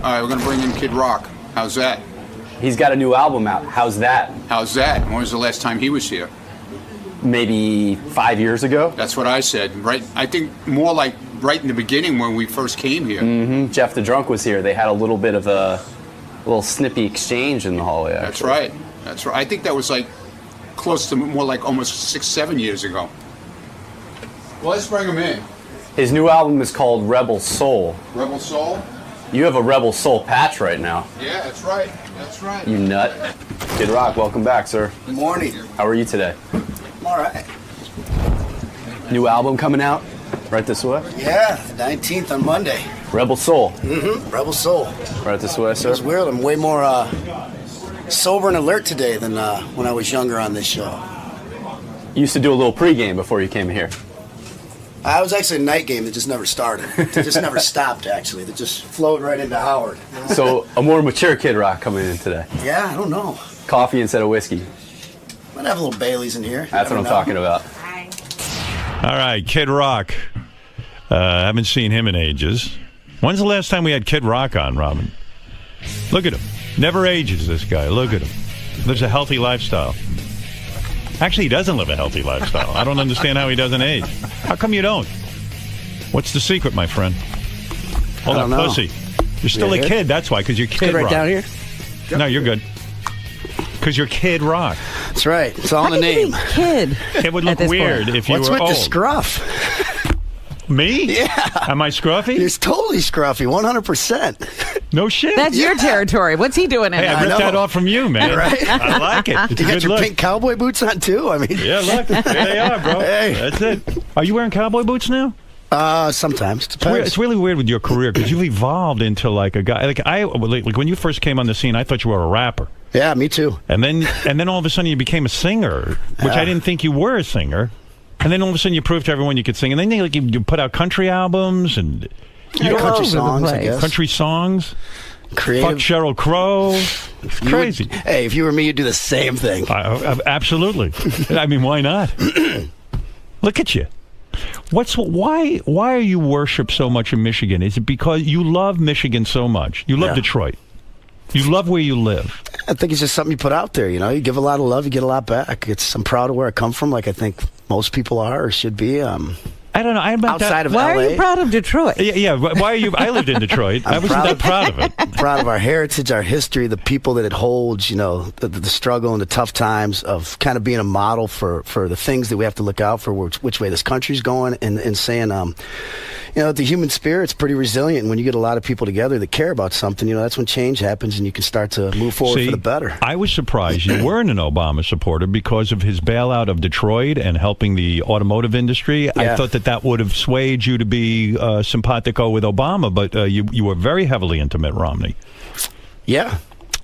All right, we're going to bring in Kid Rock. How's that? He's got a new album out. How's that? How's that? When was the last time he was here? Maybe 5 years ago? That's what I said. Right. I think more like right in the beginning when we first came here. Mm-hmm. Jeff the Drunk was here. They had a little bit of a little snippy exchange in the hallway, actually. That's right. That's right. I think that was like close to more like almost 6-7 years ago. Well, let's bring him in. His new album is called Rebel Soul. Rebel Soul? You have a Rebel Soul patch right now. Yeah, that's right. That's right. You nut. Kid Rock, welcome back, sir. Good morning. How are you today? I'm all right. New album coming out right this way? Yeah, the 19th on Monday. Rebel Soul. Mm-hmm. Rebel Soul. Right this way, sir? It's weird. I'm way more sober and alert today than when I was younger on this show. You used to do a little pregame before you came here. I was actually a night game that just never started. It just never stopped, actually. That just flowed right into Howard. So a more mature Kid Rock coming in today. Yeah, I don't know. Coffee instead of whiskey. Might have a little Bailey's in here. That's what I'm talking about. All right, Kid Rock. Haven't seen him in ages. When's the last time we had Kid Rock on, Robin? Look at him. Never ages, this guy. Look at him. Lives a healthy lifestyle. Actually, he doesn't live a healthy lifestyle. I don't understand how he doesn't age. How come you don't? What's the secret, my friend? Hold on, pussy. You're still a kid, that's why, because you're Kid Rock. Right down here? No, you're good. Because you're Kid Rock. That's right. It's all in the name. Kid. It would look weird if you What's were with old. the scruff? Me? Yeah. Am I scruffy? You're totally scruffy, 100%. No shit. That's your territory. What's he doing in Hey, I ripped that off from you, man. Right? I like it. It's You a got good your look. pink cowboy boots on, too? I mean, Yeah, look. There they are, bro. Hey. That's it. Are you wearing cowboy boots now? Sometimes. It's really weird with your career because you've evolved into like a guy. Like when you first came on the scene, I thought you were a rapper. Yeah, me too. And then all of a sudden you became a singer, which I didn't think you were a singer. And then all of a sudden you proved to everyone you could sing. And then you put out country albums and Country songs, I guess. country songs. Creative. Fuck Sheryl Crow. It's crazy. Hey, if you were me, you'd do the same thing. Absolutely. I mean, why not? Look at you. Why are you worshipped so much in Michigan? Is it because you love Michigan so much? You love Detroit. You love where you live. I think it's just something you put out there, you know. You give a lot of love, you get a lot back. I'm proud of where I come from, like I think most people are or should be. I don't know. Outside of Why LA. are you proud of Detroit? Yeah. Why are you? I lived in Detroit. I wasn't that proud of it. I'm proud of our heritage, our history, the people that it holds, you know, the struggle and the tough times of kind of being a model for the things that we have to look out for, which way this country's going, and saying, you know, the human spirit's pretty resilient. And when you get a lot of people together that care about something, you know, that's when change happens and you can start to move forward for the better. I was surprised you weren't an Obama supporter because of his bailout of Detroit and helping the automotive industry. Yeah. I thought that would have swayed you to be simpatico with Obama, but you were very heavily into Mitt Romney. Yeah.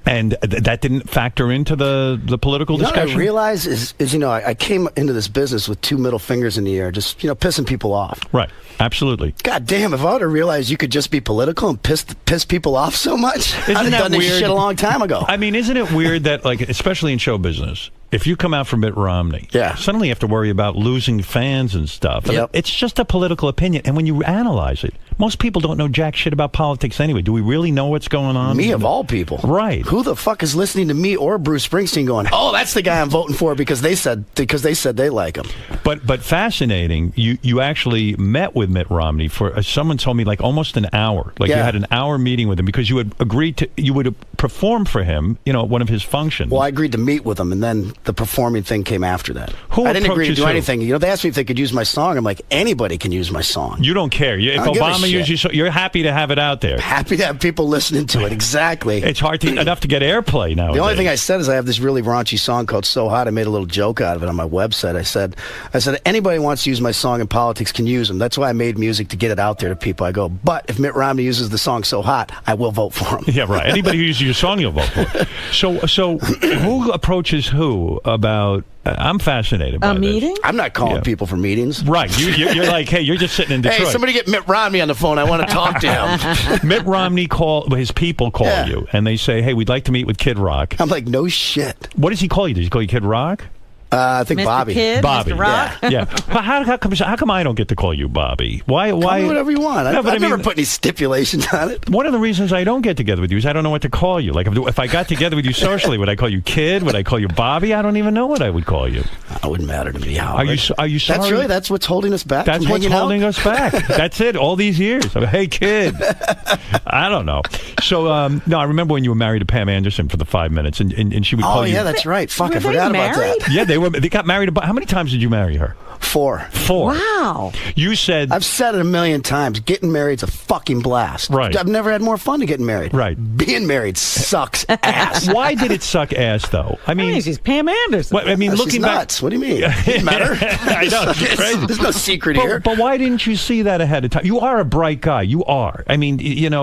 And that didn't factor into the political discussion? What I realize is you know, I came into this business with two middle fingers in the air, just, you know, pissing people off. Right. Absolutely. God damn, if I would have realized you could just be political and piss people off so much, I'd have that done this weird? shit a long time ago. I mean, isn't it weird that, like, especially in show business, if you come out from Mitt Romney, suddenly you have to worry about losing fans and stuff. And it's just a political opinion. And when you analyze it, most people don't know jack shit about politics anyway. Do we really know what's going on? Me of all people. Right. Who the fuck is listening to me or Bruce Springsteen going, oh, that's the guy I'm voting for because they said they like him. But fascinating, you actually met with Mitt Romney for, someone told me, like almost an hour. Like you had an hour meeting with him because you had agreed you would perform for him, you know, at one of his functions. Well, I agreed to meet with him, and then the performing thing came after that. I didn't agree to do anything. You know, they asked me if they could use my song. I'm like, anybody can use my song. You don't care. If Obama uses your song, you're happy to have it out there. Happy to have people listening to it. Exactly. It's hard enough to get airplay now. The only thing I said is I have this really raunchy song called So Hot. I made a little joke out of it on my website. I said anybody who wants to use my song in politics can use them. That's why I made music, to get it out there to people. I go, but if Mitt Romney uses the song So Hot, I will vote for him. Yeah, right. Anybody who uses your song, you'll vote for. So who approaches who about? I'm fascinated by a meeting? this. I'm not calling people for meetings. Right. You're like, hey, you're just sitting in Detroit. Hey, somebody get Mitt Romney on the phone. I want to talk to him. Mitt Romney his people call you, and they say, hey, we'd like to meet with Kid Rock. I'm like, no shit. What does he call you? Does he call you Kid Rock? I think Mr. Bobby. Kid, Bobby. Mr. Rock. Yeah. But how come I don't get to call you Bobby? Why? Call me whatever you want. No, I've never put any stipulations on it. One of the reasons I don't get together with you is I don't know what to call you. Like if I got together with you socially, would I call you Kid? Would I call you Bobby? I don't even know what I would call you. It wouldn't matter to me. Are you sorry? That's what's holding us back. That's what's holding us back. That's it. All these years. Hey, Kid. I don't know. So no, I remember when you were married to Pam Anderson for the 5 minutes, and she would call you. Oh yeah, that's right. Fuck, Were I forgot they about married? that. Yeah, they got married. How many times did you marry her? 4. 4. Wow. You said I've said it a million times. Getting married's a fucking blast. Right. I've never had more fun than getting married. Right. Being married sucks ass. Why did it suck ass though? I mean, She's Pam Anderson. I mean, She's looking back. nuts. What do you mean? You met her? I know. It's crazy. There's no secret here. But why didn't you see that ahead of time? You are a bright guy. You are. I mean,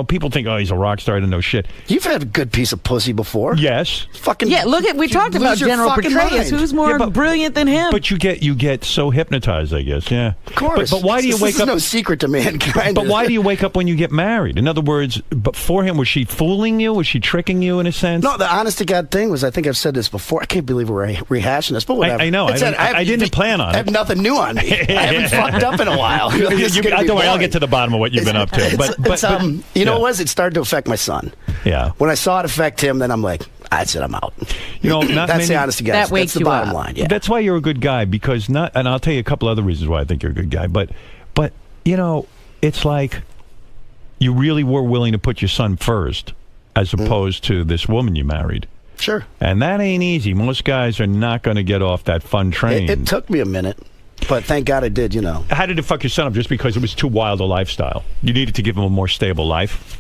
people think, oh, he's a rock star. I don't know shit. You've had a good piece of pussy before. Yes. Fucking. Yeah, look at we you talked lose about your General fucking Petraeus. mind. Who's more brilliant than him? But you get so hypnotized, I guess. Yeah. Of course. But why do you This wake is up? no secret to mankind. But why do you wake up when you get married? In other words, before him, was she fooling you? Was she tricking you in a sense? No, the honest to God thing was, I think I've said this before. I can't believe we're rehashing this, but whatever. I know. I didn't plan on it. I have nothing new on me. I haven't fucked up in a while. Don't worry, I'll get to the bottom of what you've been up to. You know what it was? It started to affect my son. Yeah. When I saw it affect him, then I'm like, that's it, I'm out. That's the honest to God. That wakes That's the you bottom up. line. Yeah. That's why you're a good guy, because and I'll tell you a couple other reasons why I think you're a good guy, but it's like you really were willing to put your son first as opposed to this woman you married. Sure. And that ain't easy. Most guys are not going to get off that fun train. It took me a minute, but thank God I did, How did it fuck your son up? Just because it was too wild a lifestyle? You needed to give him a more stable life?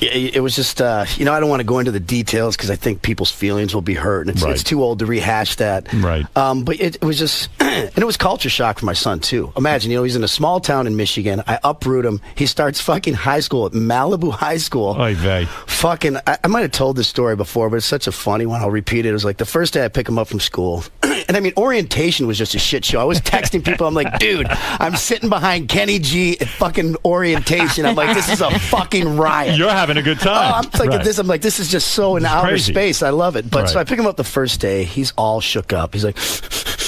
It was just, I don't want to go into the details because I think people's feelings will be hurt, and it's too old to rehash that. Right. But it was just, and it was culture shock for my son, too. Imagine, he's in a small town in Michigan. I uproot him. He starts fucking high school at Malibu High School. Oy vey. Fucking, I might have told this story before, but it's such a funny one. I'll repeat it. It was like the first day I pick him up from school. And I mean, orientation was just a shit show. I was texting people. I'm like, dude, I'm sitting behind Kenny G at fucking orientation. I'm like, this is a fucking riot. You're having a good time. I'm like, this. I'm like, this is just so in outer crazy. space. I love it. But so Right. I pick him up the first day. He's all shook up. He's like,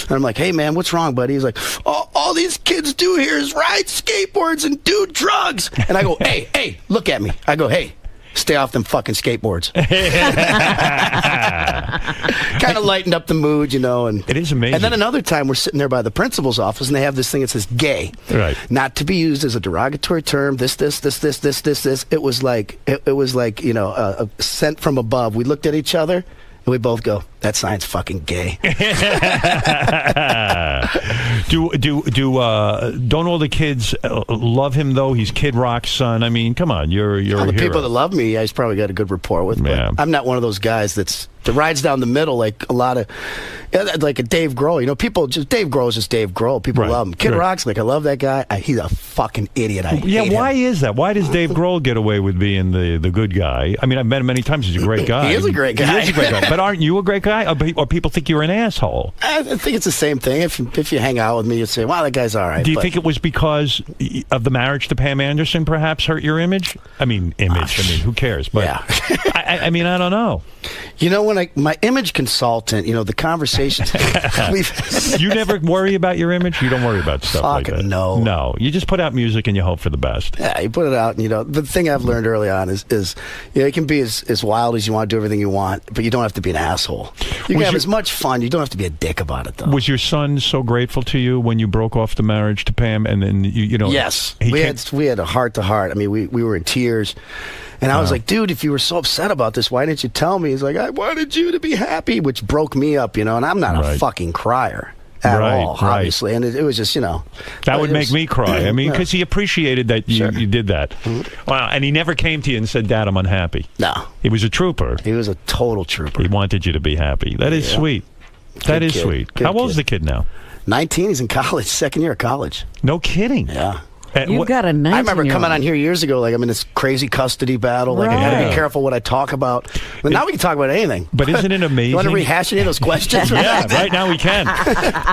and I'm like, hey man, what's wrong, buddy? He's like, all these kids do here is ride skateboards and do drugs. And I go, hey, look at me. I go, hey. Stay off them fucking skateboards. Kind of lightened up the mood, and It is amazing. And then another time, we're sitting there by the principal's office, and they have this thing that says "gay," Right. Not to be used as a derogatory term. This. It was like sent from above. We looked at each other, and we both go, "That sign's fucking gay." Don't all the kids love him though? He's Kid Rock's son. I mean, come on, you're All a the hero. people that love me, he's probably got a good rapport with. Yeah. But I'm not one of those guys that rides down the middle like a lot of, like a Dave Grohl. People just Dave Grohl is just Dave Grohl. People Right. love him. Kid Right. Rock's like, I love that guy. He's a fucking idiot. I hate why him. is that? Why does Dave Grohl get away with being the good guy? I mean, I've met him many times. He's a great guy. He is a great guy. He is a great guy. But aren't you a great guy? Or people think you're an asshole? I think it's the same thing. If you hang out with me, you'd say, "Wow, that guy's all right." Do you think it was because of the marriage to Pam Anderson perhaps hurt your image? I mean, who cares? But Yeah. I mean, I don't know. When my image consultant, the conversations You never worry about your image? You don't worry about stuff like that? No. No. You just put out music and you hope for the best. Yeah, you put it out, and the thing I've learned early on is you can be as wild as you want, do everything you want, but you don't have to be an asshole. You can have as much fun. You don't have to be a dick about it, though. Was your son so grateful to you when you broke off the marriage to Pam, and then Yes, we had a heart to heart. I mean, we were in tears, and I was like, dude, if you were so upset about this, why didn't you tell me? He's like, I wanted you to be happy, which broke me up, and I'm not a fucking crier at all, obviously, and it was just, that would make me cry. I mean, because he appreciated that you did that. Mm-hmm. Wow, and he never came to you and said, "Dad, I'm unhappy." No, he was a trooper. He was a total trooper. He wanted you to be happy. That is sweet. That is sweet. How old is the kid now? 19. He's in college, second year of college. No kidding. Yeah. You've got a 19-year-old. I remember coming on here years ago, like I'm in this crazy custody battle. Like I got to be careful what I talk about. But now we can talk about anything. But isn't it amazing? You want to rehash any of those questions? Yeah, right now we can.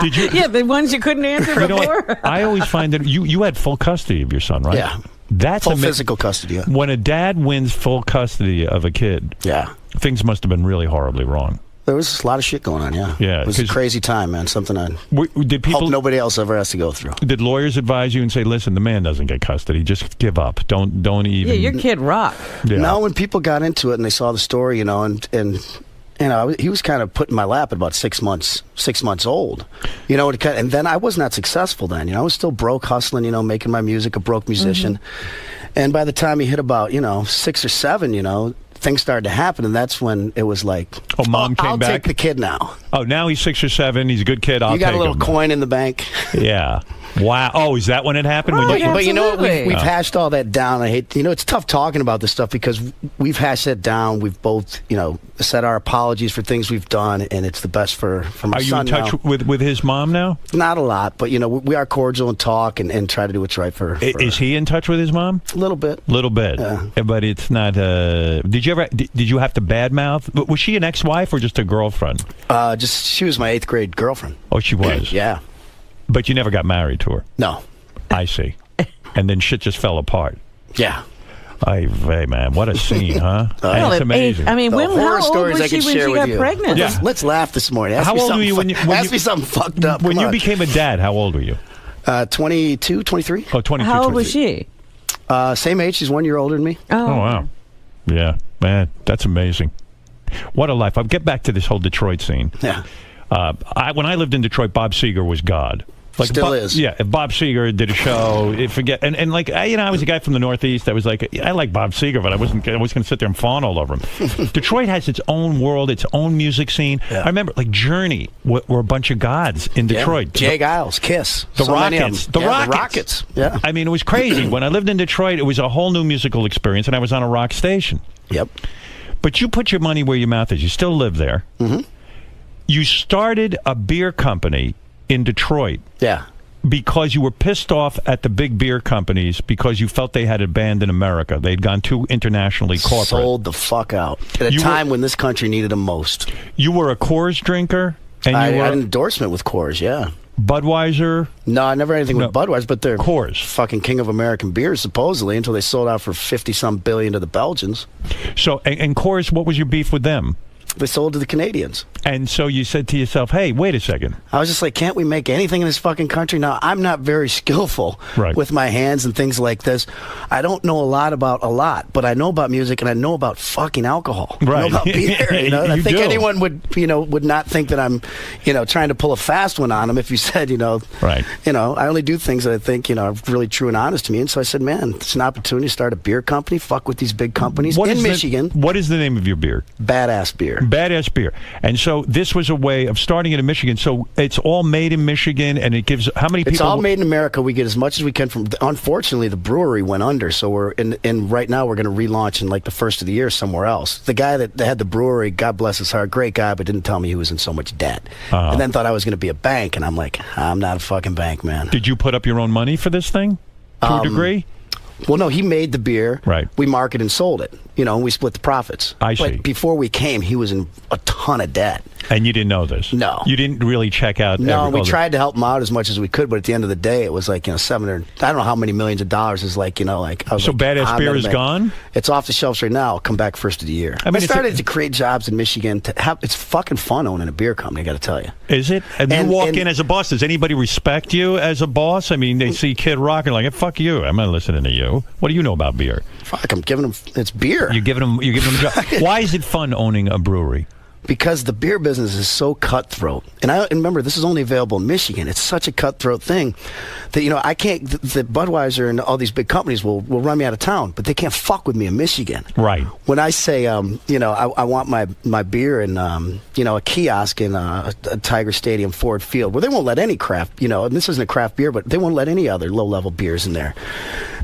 Did you? Yeah, the ones you couldn't answer You know before. what? I always find that you had full custody of your son, right? Yeah. That's full physical custody. Yeah. When a dad wins full custody of a kid, Yeah. things must have been really horribly wrong. There was a lot of shit going on, yeah. Yeah, It was a crazy time, man. Something I Did people? hope nobody else ever has to go through. Did lawyers advise you and say, "Listen, the man doesn't get custody. Just give up. Don't even." Yeah, you're Kid Rock. Yeah. No, when people got into it and they saw the story, you know, and you know, he was kind of put in my lap at about 6 months old, you know, and then I was not successful then, you know, I was still broke, hustling, you know, making my music, a broke musician. And by the time he hit about, you know, 6 or 7, you know, things started to happen, and that's when it was like, oh, Mom came I'll back? take the kid now. Oh, now he's 6 or 7. He's a good kid. I'll You got take a little him. coin in the bank. Yeah. Wow. Oh, is that when it happened? Oh, When you- yeah. But you know what? Absolutely. We've hashed all that down. I hate, you know, it's tough talking about this stuff because we've hashed that down. We've both, you know, said our apologies for things we've done, and it's the best for my Are you son in touch now. with his mom now? Not a lot, but, you know, we are cordial and talk and try to do what's right for Is he in touch with his mom? a little bit. Little bit, Yeah. but it's not. Did you ever? Did you have to badmouth? Was she an ex-wife or just a girlfriend? Just she was my 8th grade girlfriend. Oh, she was. Yeah. But you never got married to her. No. I see. And then shit just fell apart. Yeah. Hey, man, what a scene, huh? Well, That's at amazing. 8, I mean, The when, horror how old stories was I she could when share she with got you. pregnant? Yeah. Let's laugh this morning. Ask How me old were something you when you- ask me something fucked up. When Come you on. became a dad, how old were you? 22, 23. Oh, 22. How old was 23. she? Same age. She's 1 year older than me. Oh, wow. Yeah, man, that's amazing. What a life. I'll get back to this whole Detroit scene. Yeah. When I lived in Detroit, Bob Seger was God. Still is. Yeah, if Bob Seger did a show, and like I was a guy from the Northeast. I was like, I like Bob Seger, but I was going to sit there and fawn all over him. Detroit has its own world, its own music scene. Yeah. I remember, like Journey were a bunch of gods in Detroit. Yeah. Jay Giles, Kiss, The so many of Rockets. them. The Yeah, Rockets. The Rockets. Yeah. I mean, it was crazy. When I lived in Detroit, it was a whole new musical experience, and I was on a rock station. Yep. But you put your money where your mouth is. You still live there. Mm-hmm. You started a beer company in Detroit. Yeah. Because you were pissed off at the big beer companies because you felt they had abandoned America. They'd gone too internationally corporate. Sold the fuck out at a time when this country needed them most. You were a Coors drinker, and I you were had an endorsement with Coors. Yeah. Budweiser. No, I never had anything with Budweiser, but they're Coors, fucking king of American beers, supposedly, until they sold out for 50-some billion to the Belgians. So, and Coors, what was your beef with them? They sold to the Canadians. And so you said to yourself, hey, wait a second. I was just like, can't we make anything in this fucking country? Now, I'm not very skillful with my hands and things like this. I don't know a lot about a lot, but I know about music and I know about fucking alcohol. Right. I know about beer. You know? I You think do. anyone would not think that I'm, trying to pull a fast one on them if you said, Right. I only do things that I think, are really true and honest to me. And so I said, man, it's an opportunity to start a beer company, fuck with these big companies in Michigan. What is the name of your beer? Badass beer. Badass beer. And so this was a way of starting it in Michigan. So it's all made in Michigan, and it gives how many people? It's all made in America. We get as much as we can from. Unfortunately, the brewery went under, so we're in right now we're going to relaunch in like the first of the year somewhere else. The guy that had the brewery, God bless his heart, great guy, but didn't tell me he was in so much debt, and then thought I was going to be a bank, and I'm like, I'm not a fucking bank, man. Did you put up your own money for this thing to a degree? Well, no, he made the beer. Right. We marketed and sold it. And we split the profits. I see. But before we came, he was in a ton of debt. And you didn't know this? No. You didn't really check out? No, we tried to help him out as much as we could, but at the end of the day, it was like, I don't know how many millions of dollars is like, I was So like, Badass Beer is gone? It's off the shelves right now. It'll come back first of the year. I mean, I started to create jobs in Michigan. It's fucking fun owning a beer company, I got to tell you. Is it? And you walk in as a boss. Does anybody respect you as a boss? I mean, they see Kid Rock and like, hey, fuck you. I'm not listening to you. What do you know about beer? Fuck, I'm giving them, it's beer. You're giving them a job. Why is it fun owning a brewery? Because the beer business is so cutthroat. And remember, this is only available in Michigan. It's such a cutthroat thing that, I can't, the Budweiser and all these big companies will run me out of town, but they can't fuck with me in Michigan. Right. When I say, I want my beer in, a kiosk in a Tiger Stadium, Ford Field, where they won't let any craft, and this isn't a craft beer, but they won't let any other low-level beers in there.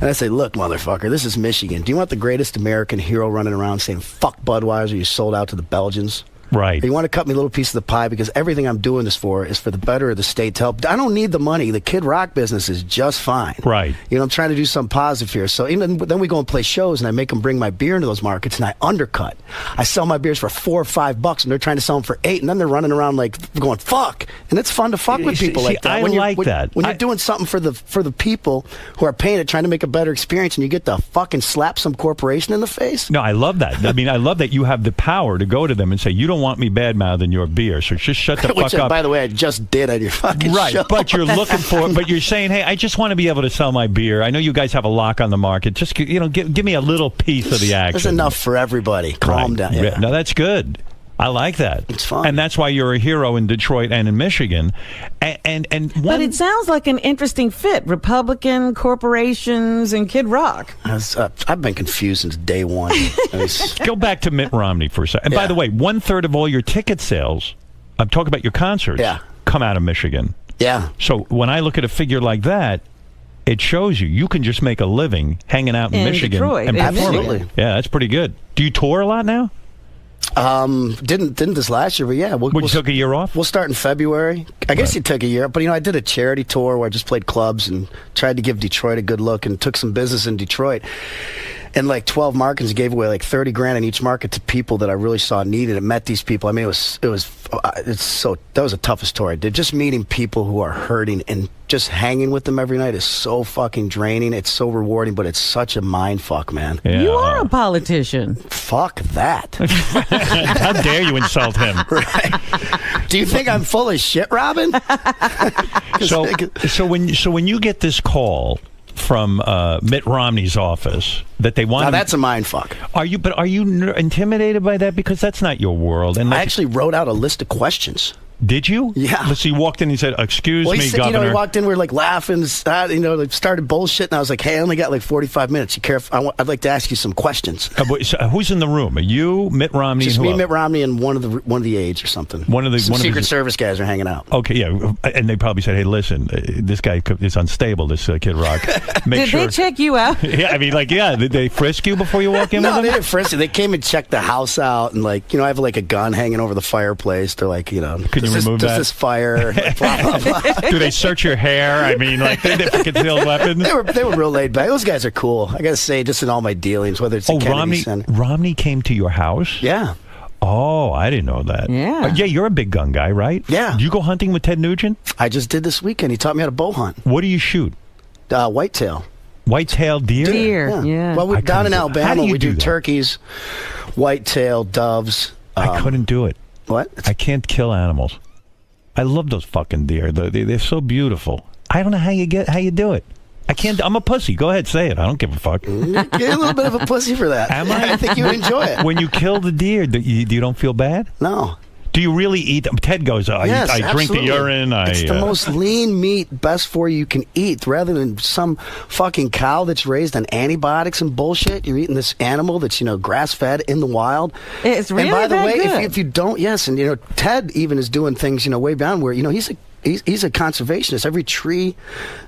And I say, look, motherfucker, this is Michigan. Do you want the greatest American hero running around saying, fuck Budweiser, you sold out to the Belgians? Right. You want to cut me a little piece of the pie because everything I'm doing this for is for the better of the state to help. I don't need the money. The Kid Rock business is just fine. Right. I'm trying to do something positive here. So then we go and play shows and I make them bring my beer into those markets and I undercut. I sell my beers for $4 or $5 and they're trying to sell them for $8 and then they're running around like going, fuck. And it's fun to fuck with people like that. I like that. When you're doing something for the people who are paying it, trying to make a better experience and you get to fucking slap some corporation in the face. No, I love that. I mean, I love that you have the power to go to them and say, you don't don't want me bad-mouthing your beer, so just shut the Which, fuck up. by the way, I just did on your fucking Right, show. but you're looking for, but you're saying, hey, I just want to be able to sell my beer. I know you guys have a lock on the market. Just, give me a little piece of the action. There's enough for everybody. Calm down. Yeah. No, that's good. I like that. It's fun. And that's why you're a hero in Detroit and in Michigan. And But it sounds like an interesting fit. Republican corporations and Kid Rock. I've been confused since day one. Go back to Mitt Romney for a second. And by the way, 1/3 of all your ticket sales, I'm talking about your concerts, come out of Michigan. Yeah. So when I look at a figure like that, it shows you can just make a living hanging out in Michigan Detroit, and performing. Absolutely. Yeah, that's pretty good. Do you tour a lot now? Didn't this last year, but yeah. You took a year off? We'll start in February. I guess you took a year, but I did a charity tour where I just played clubs and tried to give Detroit a good look and took some business in Detroit. And like 12 markets, gave away like 30 grand in each market to people that I really saw needed. And met these people. I mean, that was the toughest tour I did. Just meeting people who are hurting and just hanging with them every night is so fucking draining. It's so rewarding, but it's such a mind fuck, man. Yeah. You are a politician. Fuck that. How dare you insult him? Right. Do you think I'm full of shit, Robin? So when you get this call from Mitt Romney's office that they want, now that's a mind fuck. Are you intimidated by that, because that's not your world? And I actually wrote out a list of questions. Did you? Yeah. So you walked in and he said, "Excuse Well, me, he said, Governor." he walked in, we were like laughing, like started bullshit, and I was like, "Hey, I only got like 45 minutes. You care? I'd like to ask you some questions." So who's in the room? Are you, Mitt Romney? Just and who me, else? Mitt Romney, and one of the aides or something. Some Secret Service guys are hanging out. Okay, yeah, and they probably said, "Hey, listen, this guy is unstable. This Kid Rock." Did they check you out? Yeah, I mean, did they frisk you before you walk in? No, with they them? didn't frisk it. They came and checked the house out, and I have like a gun hanging over the fireplace. They're like, Can you remove that? Does this fire? Like, blah, blah, blah. Do they search your hair? I mean, they concealed weapons. They were real laid back. Those guys are cool. I gotta say, just in all my dealings, whether it's Romney came to your house? Yeah. Oh, I didn't know that. Yeah. Yeah, you're a big gun guy, right? Yeah. Do you go hunting with Ted Nugent? I just did this weekend. He taught me how to bow hunt. What do you shoot? Whitetail. White-tailed deer? Deer, yeah. Well, we're down in How Alabama. do you We do do that? turkeys, whitetail, doves. I couldn't do it. What? I can't kill animals. I love those fucking deer. They're so beautiful. I don't know how you do it. I can't. I'm a pussy. Go ahead, say it. I don't give a fuck. You're a little bit of a pussy for that. Am I? I think you would enjoy it. When you kill the deer, you don't feel bad? No. Do you really eat them? Ted goes, Yes, I drink the absolutely. urine. It's the most lean meat, best for you can eat, rather than some fucking cow that's raised on antibiotics and bullshit. You're eating this animal that's, grass-fed in the wild. It's really And by the that way, good. if you don't, yes, and, Ted even is doing things, way beyond where, he's a conservationist. Every tree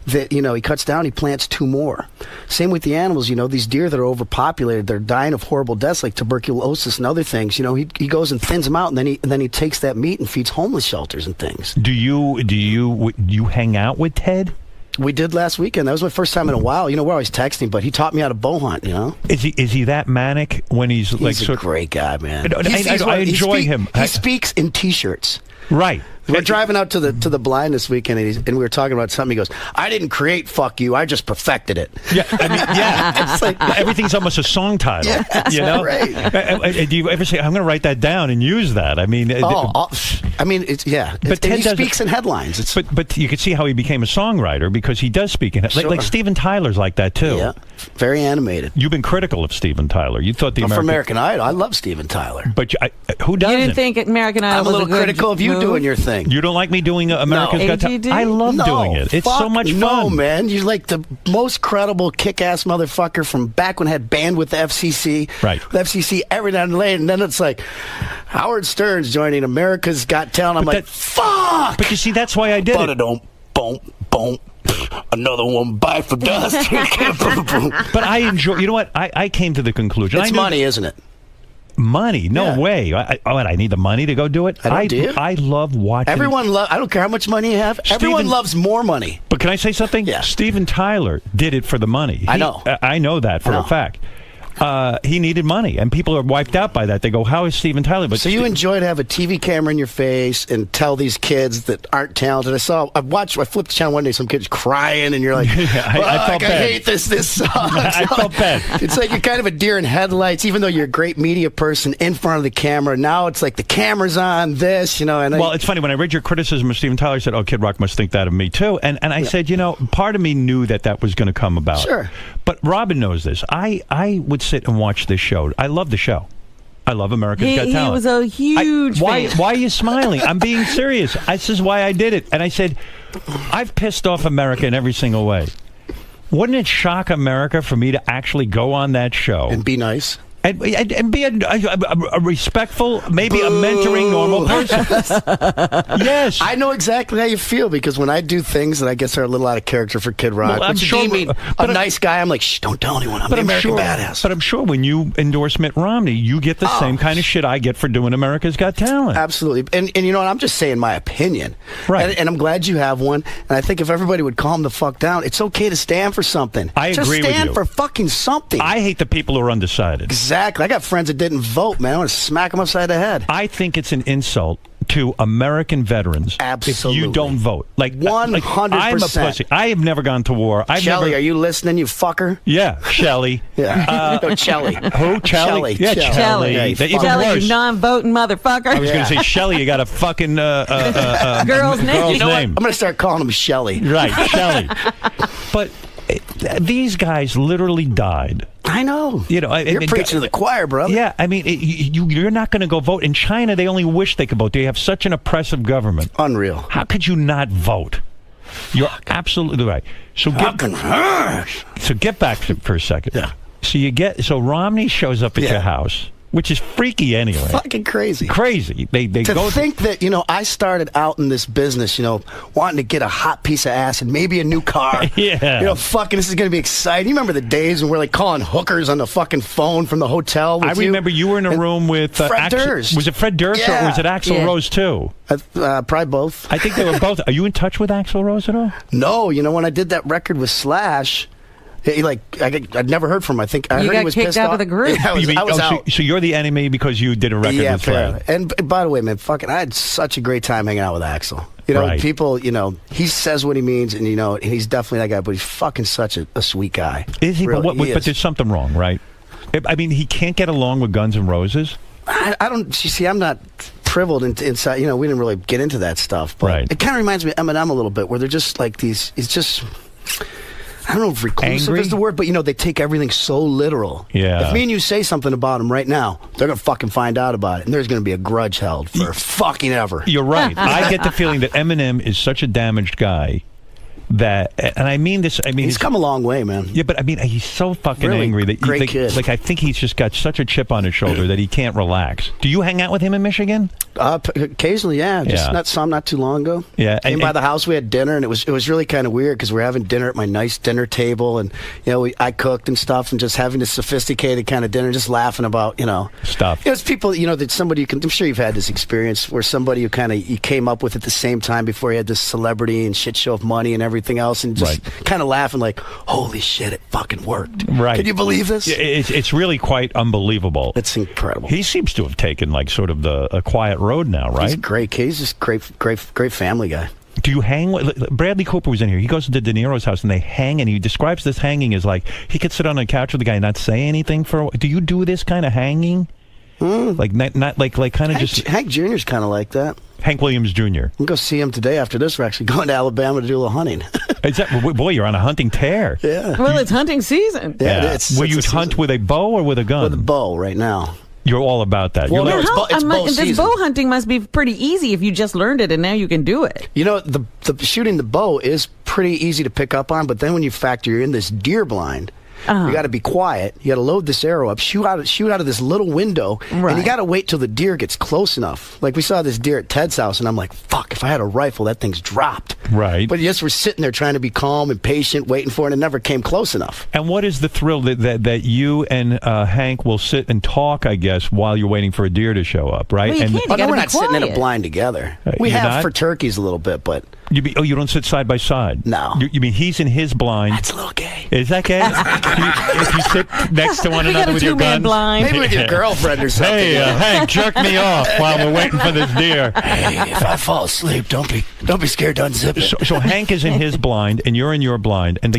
that, he cuts down, he plants 2 more. Same with the animals, these deer that are overpopulated, they're dying of horrible deaths like tuberculosis and other things. He goes and thins them out, and then he takes that meat and feeds homeless shelters and things. Do you hang out with Ted? We did last weekend. That was my first time in a while. We're always texting, but he taught me how to bow hunt, Is he that manic when he's like... He's a great guy, man. I enjoy him. He speaks in T-shirts. Right. We're driving out to the blind this weekend, and we were talking about something. He goes, "I didn't create fuck you. I just perfected it." Yeah, I mean, yeah. It's like everything's almost a song title. Yeah, right. Do you ever say, "I'm going to write that down and use that"? I mean, it's yeah. But Ted he speaks in headlines. But you could see how he became a songwriter, because he does speak in like Steven Tyler's like that too. Yeah, very animated. You've been critical of Steven Tyler. You thought for American Idol, I love Steven Tyler. But who doesn't? You didn't think American Idol I'm a was little good critical of you move? doing your thing. You don't like me doing America's Got Talent? I love doing it. It's so much fun. No, man. You're like the most credible kick-ass motherfucker from back when I had band with the FCC. Right. The FCC every now and then. And then it's like Howard Stern's joining America's Got Talent. I'm like, fuck! But you see, that's why I did it. Boom. Another one bite for dust. But I enjoy... You know what? I came to the conclusion. It's money, isn't it? Money? No way. I need the money to go do it? I love watching... I don't care how much money you have. Everyone loves more money. But can I say something? Yeah. Steven Tyler did it for the money. I know. I know that for a fact. he needed money, and people are wiped out by that. They go, "How is Steven Tyler?" But so you enjoy to have a TV camera in your face and tell these kids that aren't talented. I flipped the channel one day, some kids crying, and you're like, I felt bad. I hate this. This sucks. I felt bad. It's like you're kind of a deer in headlights, even though you're a great media person in front of the camera. Now it's like the camera's on this, And well, it's funny when I read your criticism of Steven Tyler. I said, "Oh, Kid Rock must think that of me too," and I said, part of me knew that was going to come about. Sure. But Robin knows this. I would sit and watch this show. I love the show. I love America's Got Talent. He was a huge fan. Why are you smiling? I'm being serious. This is why I did it. And I said, I've pissed off America in every single way. Wouldn't it shock America for me to actually go on that show and be nice? And be a respectful, maybe a mentoring normal person. Yes. I know exactly how you feel, because when I do things that I guess are a little out of character for Kid Rock, well, I'm which sure, you mean a nice guy, I'm like, shh, don't tell anyone. I'm the American badass. But I'm sure when you endorse Mitt Romney, you get the same kind of shit I get for doing America's Got Talent. Absolutely. And you know what? I'm just saying my opinion. Right. And I'm glad you have one. And I think if everybody would calm the fuck down, it's okay to stand for something. I agree with you. Just stand for fucking something. I hate the people who are undecided. Exactly. I got friends that didn't vote, man. I want to smack them upside the head. I think it's an insult to American veterans Absolutely. if you don't vote. 100%. I'm a pussy. I have never gone to war. Shelley, are you listening, you fucker? Yeah, Shelley. Yeah. No, Shelley. Who? Shelley? Yeah, Shelley. Shelley, you non-voting motherfucker. I was going to say, Shelley, you got a fucking girl's name. You know what? I'm going to start calling him Shelley. Right, Shelley. But these guys literally died. I know. You're preaching to the choir, brother. Yeah, I mean, you're not going to go vote. In China, they only wish they could vote. They have such an oppressive government. Unreal. How could you not vote? You're absolutely right. So get back for a second. Yeah. So Romney shows up at your house, which is freaky anyway. Fucking crazy. Crazy. They go think that, I started out in this business, wanting to get a hot piece of ass and maybe a new car. Yeah. Fucking this is going to be exciting. You remember the days when we're calling hookers on the fucking phone from the hotel with I remember you were in a room with Fred Durst. Was it Fred Durst or was it Axl Rose too? Probably both. I think they were both. Are you in touch with Axl Rose at all? No, when I did that record with Slash, I'd never heard from him. I think I heard he was kicked pissed out off. of the group. Yeah, I was out. So you're the enemy because you did a record with Fred. And by the way, man, I had such a great time hanging out with Axl. Right. People, he says what he means, and and he's definitely that guy. But he's fucking such a sweet guy. Is he? Really, but there's something wrong, right? I mean, he can't get along with Guns N' Roses. I don't. You see, I'm not privileged inside. We didn't really get into that stuff. But right. It kind of reminds me of Eminem a little bit, where they're just like these. It's just. I don't know if reclusive is the word, but they take everything so literal. Yeah. If me and you say something about them right now, they're gonna fucking find out about it, and there's gonna be a grudge held for fucking ever. You're right. I get the feeling that Eminem is such a damaged guy that, and I mean this. I mean, he's come a long way, man. Yeah, but I mean, he's so fucking really angry that great kid. I think he's just got such a chip on his shoulder that he can't relax. Do you hang out with him in Michigan? Occasionally, yeah. Not too long ago. Yeah, came by the house. We had dinner, and it was really kind of weird because we're having dinner at my nice dinner table, and I cooked and stuff, and just having this sophisticated kind of dinner, just laughing about stuff. It's people that somebody I'm sure you've had this experience where somebody who kind of you came up with at the same time before you had this celebrity and shit show of money and everything else, and just kind of laughing like, holy shit, it fucking worked. Right? Can you believe this? It's really quite unbelievable. It's incredible. He seems to have taken sort of a quiet road now, right? He's great. He's just great family guy. Do you hang with Bradley Cooper was in here? He goes to De Niro's house and they hang, and he describes this hanging as he could sit on a couch with the guy and not say anything for a while. Do you do this kind of hanging? Not kind of just. Hank Jr.'s kind of like that. Hank Williams Jr. We'll go see him today. After this, we're actually going to Alabama to do a little hunting. Boy, you're on a hunting tear. Yeah. Well, it's hunting season. Yeah. Will you hunt with a bow or with a gun? With a bow right now. You're all about that. Well, it's bow season. This bow hunting must be pretty easy if you just learned it and now you can do it. The shooting the bow is pretty easy to pick up on, but then when you factor in this deer blind, you got to be quiet. You got to load this arrow up, shoot out of this little window, and you got to wait till the deer gets close enough. Like we saw this deer at Ted's house, and I'm like, fuck, if I had a rifle, that thing's dropped. Right. But yes, we're sitting there trying to be calm and patient, waiting for it, and it never came close enough. And what is the thrill that you and Hank will sit and talk, I guess, while you're waiting for a deer to show up, right? Well, we're not sitting in a blind together. We have for turkeys a little bit, but You don't sit side by side? No. You mean he's in his blind? That's a little gay. Is that gay? If you sit next to one another with your guns? Blind. Maybe with your girlfriend or something. Hey, Hank, jerk me off while we're waiting for this deer. Hey, if I fall asleep, don't be scared to unzip it. So Hank is in his blind, and you're in your blind, and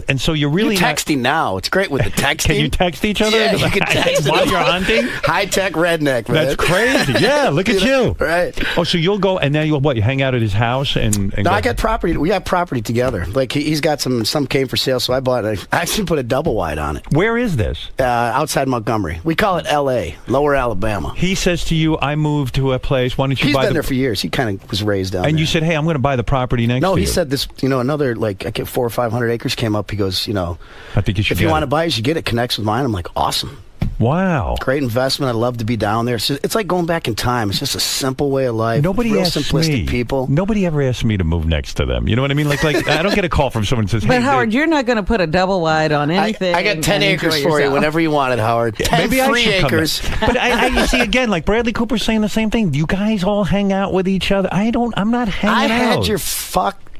and so you're really You're texting now. It's great with the texting. Can you text each other? Yeah, you can text while you're hunting. High-tech redneck, man. That's crazy. Yeah, look at you. Right. Oh, so you'll go, and then you hang out at his house and No, I got property. We got property together. Like he's got some came for sale, so I bought it. I actually put a double wide on it. Where is this? Outside Montgomery. We call it L.A., Lower Alabama. He says to you, "I moved to a place. Why don't you He's buy?" been there for years. He kind of was raised down there. And you said, "Hey, I'm going to buy the property next." No, to he you. said this. Another I get 400 or 500 acres came up. He goes, I think you should. if you want to buy, you should get it. Connects with mine. I'm like, awesome. Wow. Great investment. I'd love to be down there. It's like going back in time. It's just a simple way of life. Nobody real asks simplistic me. people. Nobody ever asks me to move next to them. You know what I mean? Like I don't get a call from someone who says, But "Hey, Howard, you're not going to put a double wide on anything. I got 10 and acres enjoy for you yourself. whenever you want it, Howard. 10 maybe I free should come acres. in." But I see again, like Bradley Cooper's saying the same thing. You guys all hang out with each other. I'm not hanging out. I had your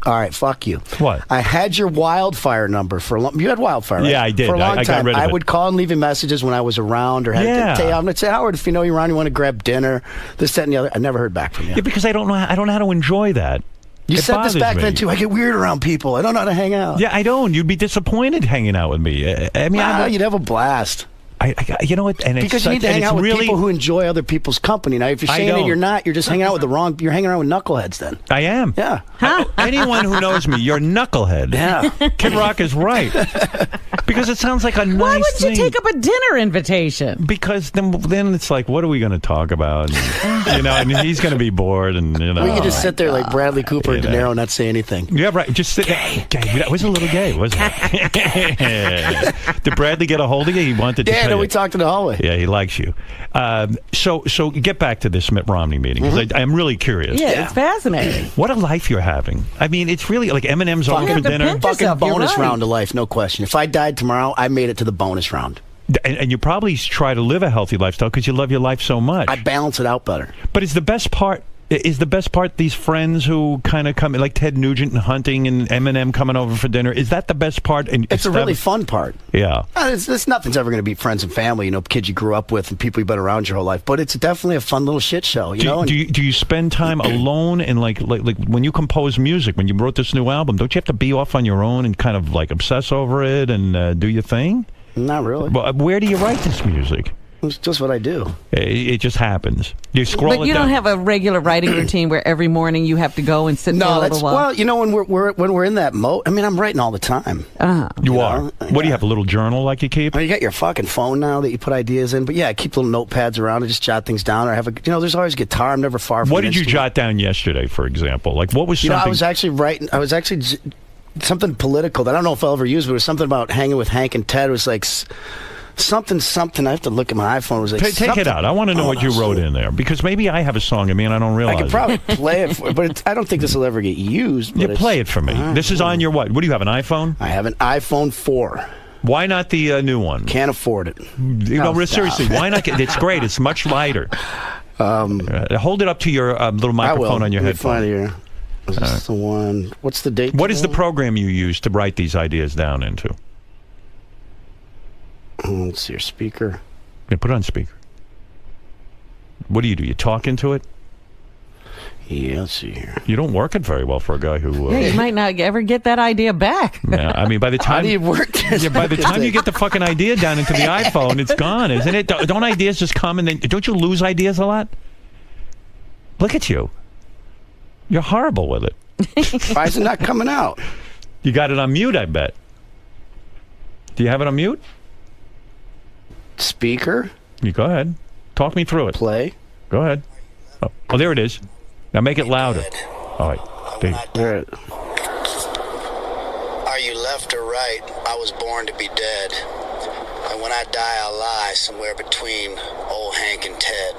All right, fuck you. What? I had your wildfire number for a long. You had wildfire, right? Yeah, I did. For a long I got time. rid of I it. would call and leave you messages when I was around, or had Yeah. I'm going to say, Howard, if you know you're around, you want to grab dinner, this, that, and the other. I never heard back from you. Yeah, because I don't know how to enjoy that. You It said this bothers back me. then too. I get weird around people. I don't know how to hang out. Yeah, I don't. You'd be disappointed hanging out with me. I mean, You'd have a blast. you know what? And it's Because you need to hang out with really, people who enjoy other people's company. Now, if you're saying that don't. you're not, you're just hanging out with the wrong. You're hanging around with knuckleheads. Then. I am. Yeah. Anyone who knows me, you're a knucklehead. Yeah. Kid Rock is right. Because it sounds like a nice Why would thing. you take up a dinner invitation? Because then it's like, what are we going to talk about? And, and he's going to be bored, and We could just sit there like Bradley Cooper and De Niro and not say anything. Yeah, right. Just sit there. Gay. That was a little gay, wasn't it? Did Bradley get a hold of you? He wanted to Yeah, tell no, you. we talked in the hallway. Yeah, he likes you. So get back to this Mitt Romney meeting, because I'm really curious. Yeah, it's fascinating. What a life you're having. I mean, it's really like M&M's over for dinner. pinch Fucking yourself, you're bonus right. round of life, no question. If I died tomorrow, I made it to the bonus round. And you probably try to live a healthy lifestyle because you love your life so much. I balance it out better. But it's the best part. Is the best part these friends who kind of come, like Ted Nugent and Hunting and Eminem coming over for dinner? Is that the best part? And It's a really fun part. Yeah. Nothing's ever going to beat friends and family, kids you grew up with and people you've been around your whole life. But it's definitely a fun little shit show, Do you spend time alone and like when you compose music, when you wrote this new album, don't you have to be off on your own and kind of like obsess over it and do your thing? Not really. Well, where do you write this music? It's just what I do. It just happens. You scroll But it you down. don't have a regular writing routine where every morning you have to go and sit for a little while. Well, when we're in that mode, I mean, I'm writing all the time. You are. know? What do you have? A little journal like you keep? You got your fucking phone now that you put ideas in. But yeah, I keep little notepads around and just jot things down. Or I have there's always a guitar. I'm never far from What did you instrument. jot down yesterday, for example? Like what was something? I was actually writing. Something political that I don't know if I'll ever use, but it was something about hanging with Hank and Ted. It was like something. I have to look at my iPhone. It was like Take it out. I want to know what you wrote in there, because maybe I have a song in me and I don't realize I could probably play it, but I don't think this will ever get used. You play it for me. This is on your what? What do you have, an iPhone? I have an iPhone 4. Why not the new one? Can't afford it. Seriously, why not? It's great. It's much lighter. Hold it up to your little microphone on your headphone. headphone. Here. Is this the one? What's the date? What is the program you use to write these ideas down into? Let's see your speaker. Yeah, put it on speaker. What do? You talk into it? Yeah, let's see here. You don't work it very well for a guy who... Yeah, you might not ever get that idea back. Yeah, I mean, by the time... How do you work this? Yeah, by the time you get the fucking idea down into the iPhone, it's gone, isn't it? Don't ideas just come and then... Don't you lose ideas a lot? Look at you. You're horrible with it. Why is it not coming out? You got it on mute, I bet. Do you have it on mute? Speaker. You go ahead. Talk me through it. Play. Go ahead. Oh, there it is. Now make it louder. All right. There. Are you left or right? I was born to be dead. And when I die, I'll lie somewhere between old Hank and Ted.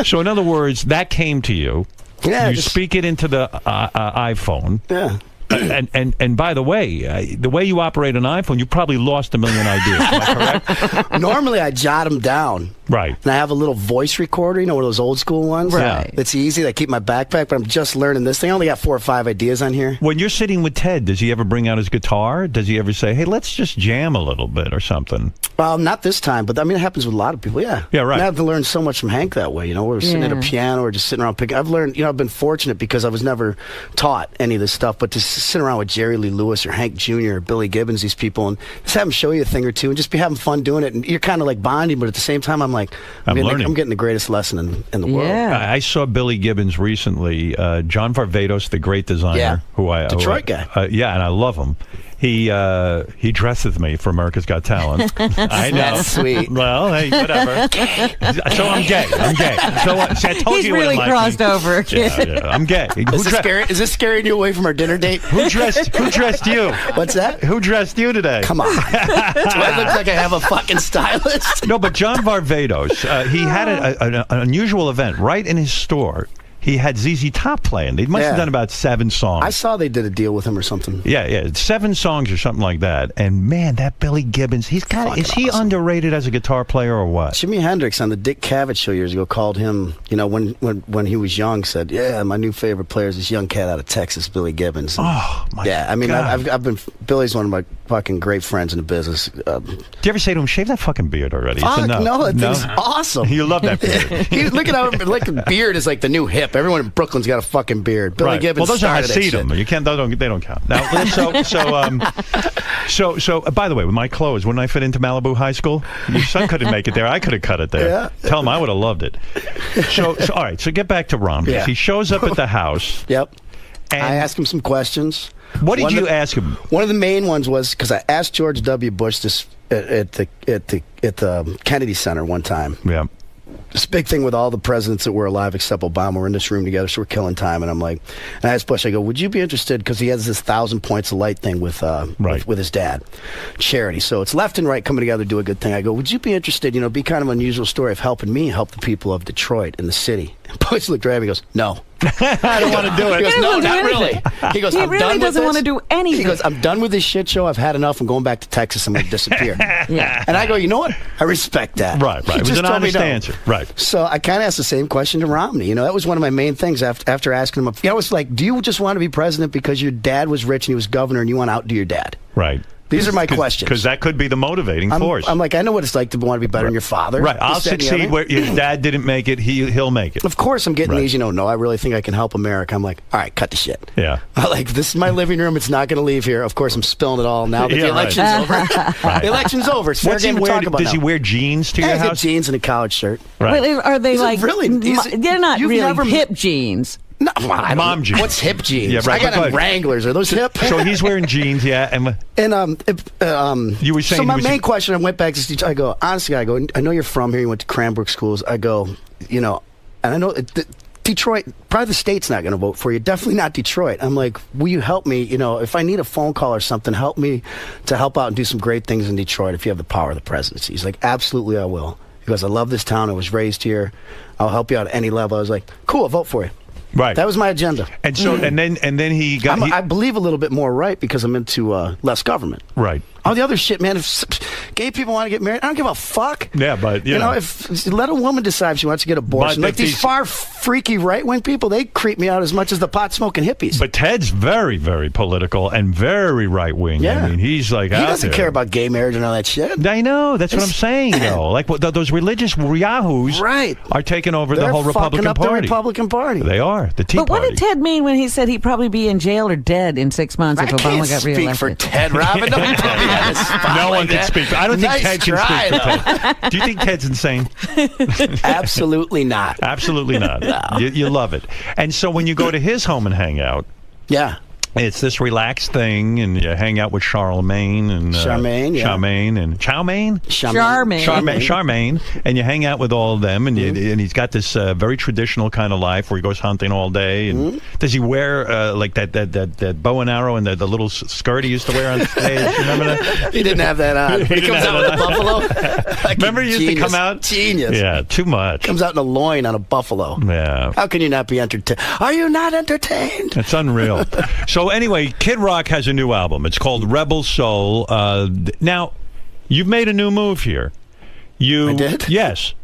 So in other words, that came to you. Yeah. You speak it into the iPhone. Yeah. And by the way you operate an iPhone, you probably lost a million ideas. Am I correct? Normally, I jot them down. Right. And I have a little voice recorder, one of those old school ones. Right. It's easy. I keep my backpack, but I'm just learning this thing. I only got 4 or 5 ideas on here. When you're sitting with Ted, does he ever bring out his guitar? Does he ever say, hey, let's just jam a little bit or something? Well, not this time, but I mean, it happens with a lot of people, yeah. Yeah, right. I have to learn so much from Hank that way, We're sitting at a piano or just sitting around picking. I've learned, I've been fortunate because I was never taught any of this stuff, but to sit around with Jerry Lee Lewis or Hank Jr. or Billy Gibbons, these people, and just have them show you a thing or two and just be having fun doing it. And you're kind of like bonding, but at the same time, I'm like, I'm getting the greatest lesson in the world. Yeah. I saw Billy Gibbons recently, John 𝗵𝗲, the great designer, Detroit guy. And I love him. He dresses me for America's Got Talent. I know. That's sweet. Well, hey, whatever. So I'm gay. So I told He's you really like crossed over, kid. Yeah, I'm gay. Is this scaring you away from our dinner date? Who dressed you? What's that? Who dressed you today? Come on. Do I look like I have a fucking stylist? No, but John 𝗵𝗲, he had an unusual event right in his store. He had ZZ Top playing. They must have done about 7 songs. I saw they did a deal with him or something. Yeah, 7 songs or something like that. And man, that Billy Gibbons, is he underrated as a guitar player or what? Jimi Hendrix on the Dick Cavett show years ago called him, when he was young, said, yeah, my new favorite player is this young cat out of Texas, Billy Gibbons. And my God. I've been, Billy's one of my fucking great friends in the business. Do you ever say to him, shave that fucking beard already? Fuck, no, that thing's awesome. You love that beard. Look at how, the beard is like the new hip. Everyone in Brooklyn's got a fucking beard. Billy Gibbons started that shit. You can't. They don't count. Now, so by the way, with my clothes, wouldn't I fit into Malibu High School? Your son couldn't make it there. I could have cut it there. Yeah. Tell him I would have loved it. So all right. So get back to Rom. Yeah. He shows up at the house. Yep. And I asked him some questions. What did you ask him? One of the main ones was because I asked George W. Bush this at the Kennedy Center one time. Yeah. This big thing with all the presidents that were alive except Obama. We're in this room together, so we're killing time. And I'm like, and I asked Bush, I go, would you be interested? Because he has this 1,000 points of light thing with his dad, charity. So it's left and right coming together to do a good thing. I go, would you be interested? Be kind of an unusual story of helping me help the people of Detroit and the city. And Bush looked right at me. He goes, no. I don't want to do it. He goes, no, not really. He goes, I'm done with this. He really doesn't want to do anything. He goes, I'm done with this shit show. I've had enough. I'm going back to Texas. I'm going to disappear. Yeah. And I go, you know what? I respect that. Right. It was an honest answer. Right. So I kind of asked the same question to Romney. That was one of my main things after asking him. I was like, do you just want to be president because your dad was rich and he was governor and you want to outdo your dad? Right. These are my questions. Because that could be the motivating force. I'm like, I know what it's like to want to be better than your father. Right. I'll succeed where your dad didn't make it. He'll make it. Of course, I'm getting these. No, I really think I can help America. I'm like, all right, cut the shit. Yeah. I'm like, this is my living room. It's not going to leave here. Of course, I'm spilling it all now that the election's over. The election's over. It's fair game to talk about Does he wear jeans to your house? Jeans and a collared shirt. Right. Wait, are they they're not really hip jeans? No, mom jeans. What's hip jeans? Yeah, right, I got Wranglers. Are those hip? So he's wearing jeans, yeah. And you were saying. So my main question, I went back to teach. I go, honestly, I know you're from here. You went to Cranbrook schools. I go, and I know Detroit. Probably the state's not going to vote for you. Definitely not Detroit. I'm like, will you help me? If I need a phone call or something, help me to help out and do some great things in Detroit. If you have the power of the presidency, he's like, absolutely, I will. He goes, I love this town. I was raised here. I'll help you out at any level. I was like, cool, I'll vote for you. Right. That was my agenda. And so, and then he got. I believe a little bit more right because I'm into less government. Right. All the other shit, man. If gay people want to get married, I don't give a fuck. Yeah, but you know, if let a woman decide if she wants to get abortion. Like these far freaky right wing people, they creep me out as much as the pot smoking hippies. But Ted's very, very political and very right wing. Yeah. I mean, he's like he doesn't care about gay marriage and all that shit. I know. That's what I'm saying, though. Like those religious yahoos, are taking over the whole Republican Party. The Republican Party. They are the Tea Party. But what did Ted mean when he said he'd probably be in jail or dead in 6 months if Obama got reelected? I can't speak for Ted, Robin. No one can speak. I don't think Ted can speak for Ted. Do you think Ted's insane? Absolutely not. Absolutely not. No. You love it. And so when you go to his home and hang out, it's this relaxed thing, and you hang out with Charlemagne and Charmaine, and you hang out with all of them, and and he's got this very traditional kind of life where he goes hunting all day. And does he wear like that bow and arrow and the little skirt he used to wear on stage? Remember that? He didn't have that on. He comes out with a buffalo. Remember he used to come out? Genius. Yeah, too much. Comes out in a loin on a buffalo. Yeah. How can you not be entertained? Are you not entertained? It's unreal. So So anyway, Kid Rock has a new album. It's called Rebel Soul. Now, you've made a new move here. I did? Yes.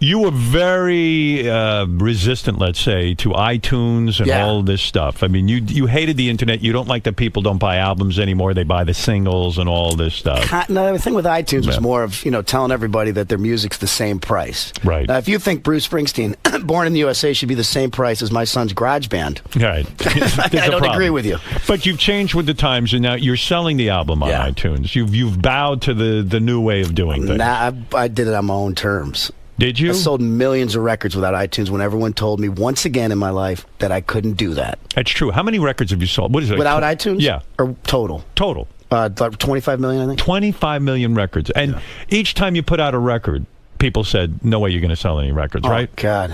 You were very resistant, let's say, to iTunes and all this stuff. I mean, you hated the internet. You don't like that people don't buy albums anymore. They buy the singles and all this stuff. No, the thing with iTunes was more of, telling everybody that their music's the same price. Right. Now, if you think Bruce Springsteen, Born in the USA, should be the same price as my son's garage band. Right. I don't agree with you. But you've changed with the times, and now you're selling the album on iTunes. You've bowed to the new way of doing things. Nah, I did it on my own terms. Did you? I sold millions of records without iTunes when everyone told me once again in my life that I couldn't do that. That's true. How many records have you sold? What is it? Without iTunes? Yeah. Or total? Total. Like 25 million, I think. 25 million records. And each time you put out a record, people said, no way you're going to sell any records, right? Oh, God.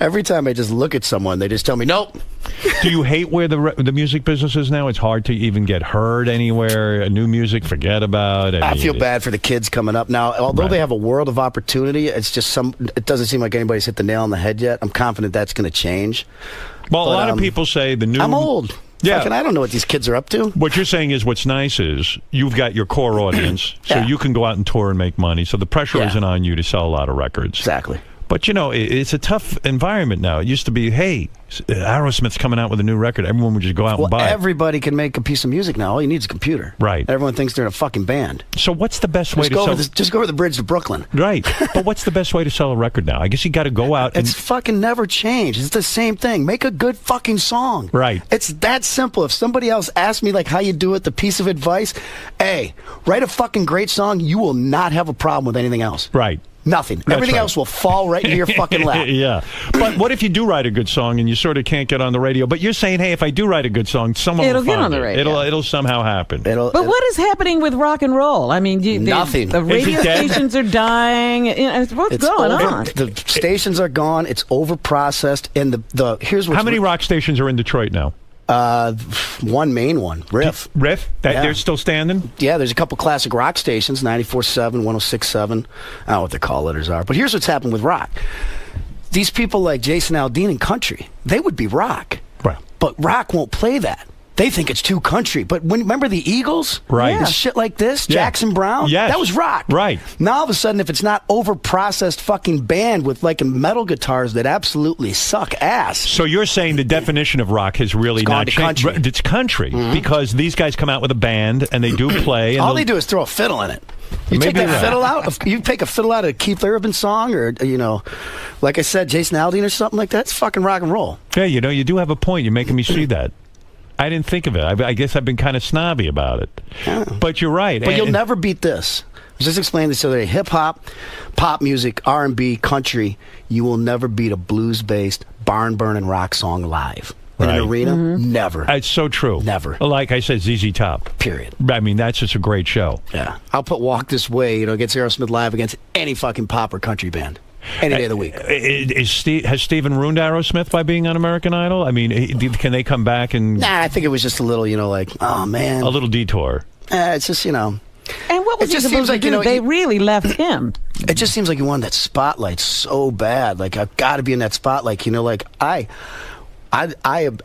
Every time I just look at someone, they just tell me, nope. Do you hate where the music business is now? It's hard to even get heard anywhere. New music, forget about it. I feel bad for the kids coming up now. Although they have a world of opportunity, it's just it doesn't seem like anybody's hit the nail on the head yet. I'm confident that's going to change. Well, a lot of people say the new... I'm old. Yeah. Fucking, I don't know what these kids are up to. What you're saying is what's nice is you've got your core audience, so you can go out and tour and make money. So the pressure isn't on you to sell a lot of records. Exactly. But, it's a tough environment now. It used to be, hey, Aerosmith's coming out with a new record. Everyone would just go out and buy it. Everybody can make a piece of music now. All you need is a computer. Right. Everyone thinks they're in a fucking band. So what's the best way to sell... Just go over the bridge to Brooklyn. Right. But what's the best way to sell a record now? I guess you got to go out and... It's fucking never changed. It's the same thing. Make a good fucking song. Right. It's that simple. If somebody else asked me, like, how you do it, the piece of advice, hey, write a fucking great song. You will not have a problem with anything else. Right. Nothing. Everything else will fall right into your fucking lap. Yeah. But what if you do write a good song and you sort of can't get on the radio? But you're saying, hey, if I do write a good song, someone will get find on the radio. It'll somehow happen. But what is happening with rock and roll? I mean, nothing. The radio stations are dying. What's going on? The stations are gone. It's overprocessed. And here's what's... How many rock stations are in Detroit now? One main one, Riff. Riff? They're still standing? Yeah, there's a couple classic rock stations, 94.7, 106.7. I don't know what the call letters are. But here's what's happened with rock. These people like Jason Aldean in country, they would be rock. Right. But rock won't play that. They think it's too country. But remember the Eagles? Right. And shit like this? Jackson Brown? Yes. That was rock. Right. Now all of a sudden, if it's not over-processed fucking band with like metal guitars that absolutely suck ass. So you're saying the definition of rock has really not changed? Country. It's country. Because these guys come out with a band and they do play. And all they do is throw a fiddle in it. You take that fiddle out. You take a fiddle out of a Keith Urban song, or like I said, Jason Aldean or something like that. It's fucking rock and roll. Yeah, you do have a point. You're making me see that. I didn't think of it. I guess I've been kind of snobby about it. Yeah. But you're right. But you'll never beat this. I was just explaining this the other day. Hip-hop, pop music, R&B, country, you will never beat a blues-based, barn-burning rock song live. In an arena, never. It's so true. Never. Like I said, ZZ Top. Period. I mean, that's just a great show. Yeah. I'll put Walk This Way, against Aerosmith live against any fucking pop or country band. Any day of the week. Has Steven ruined Aerosmith by being on American Idol? I mean, can they come back and... Nah, I think it was just a little, oh, man. A little detour. It's just, And what was he supposed to do? They really left him. It just seems like you wanted that spotlight so bad. Like, I've got to be in that spotlight. I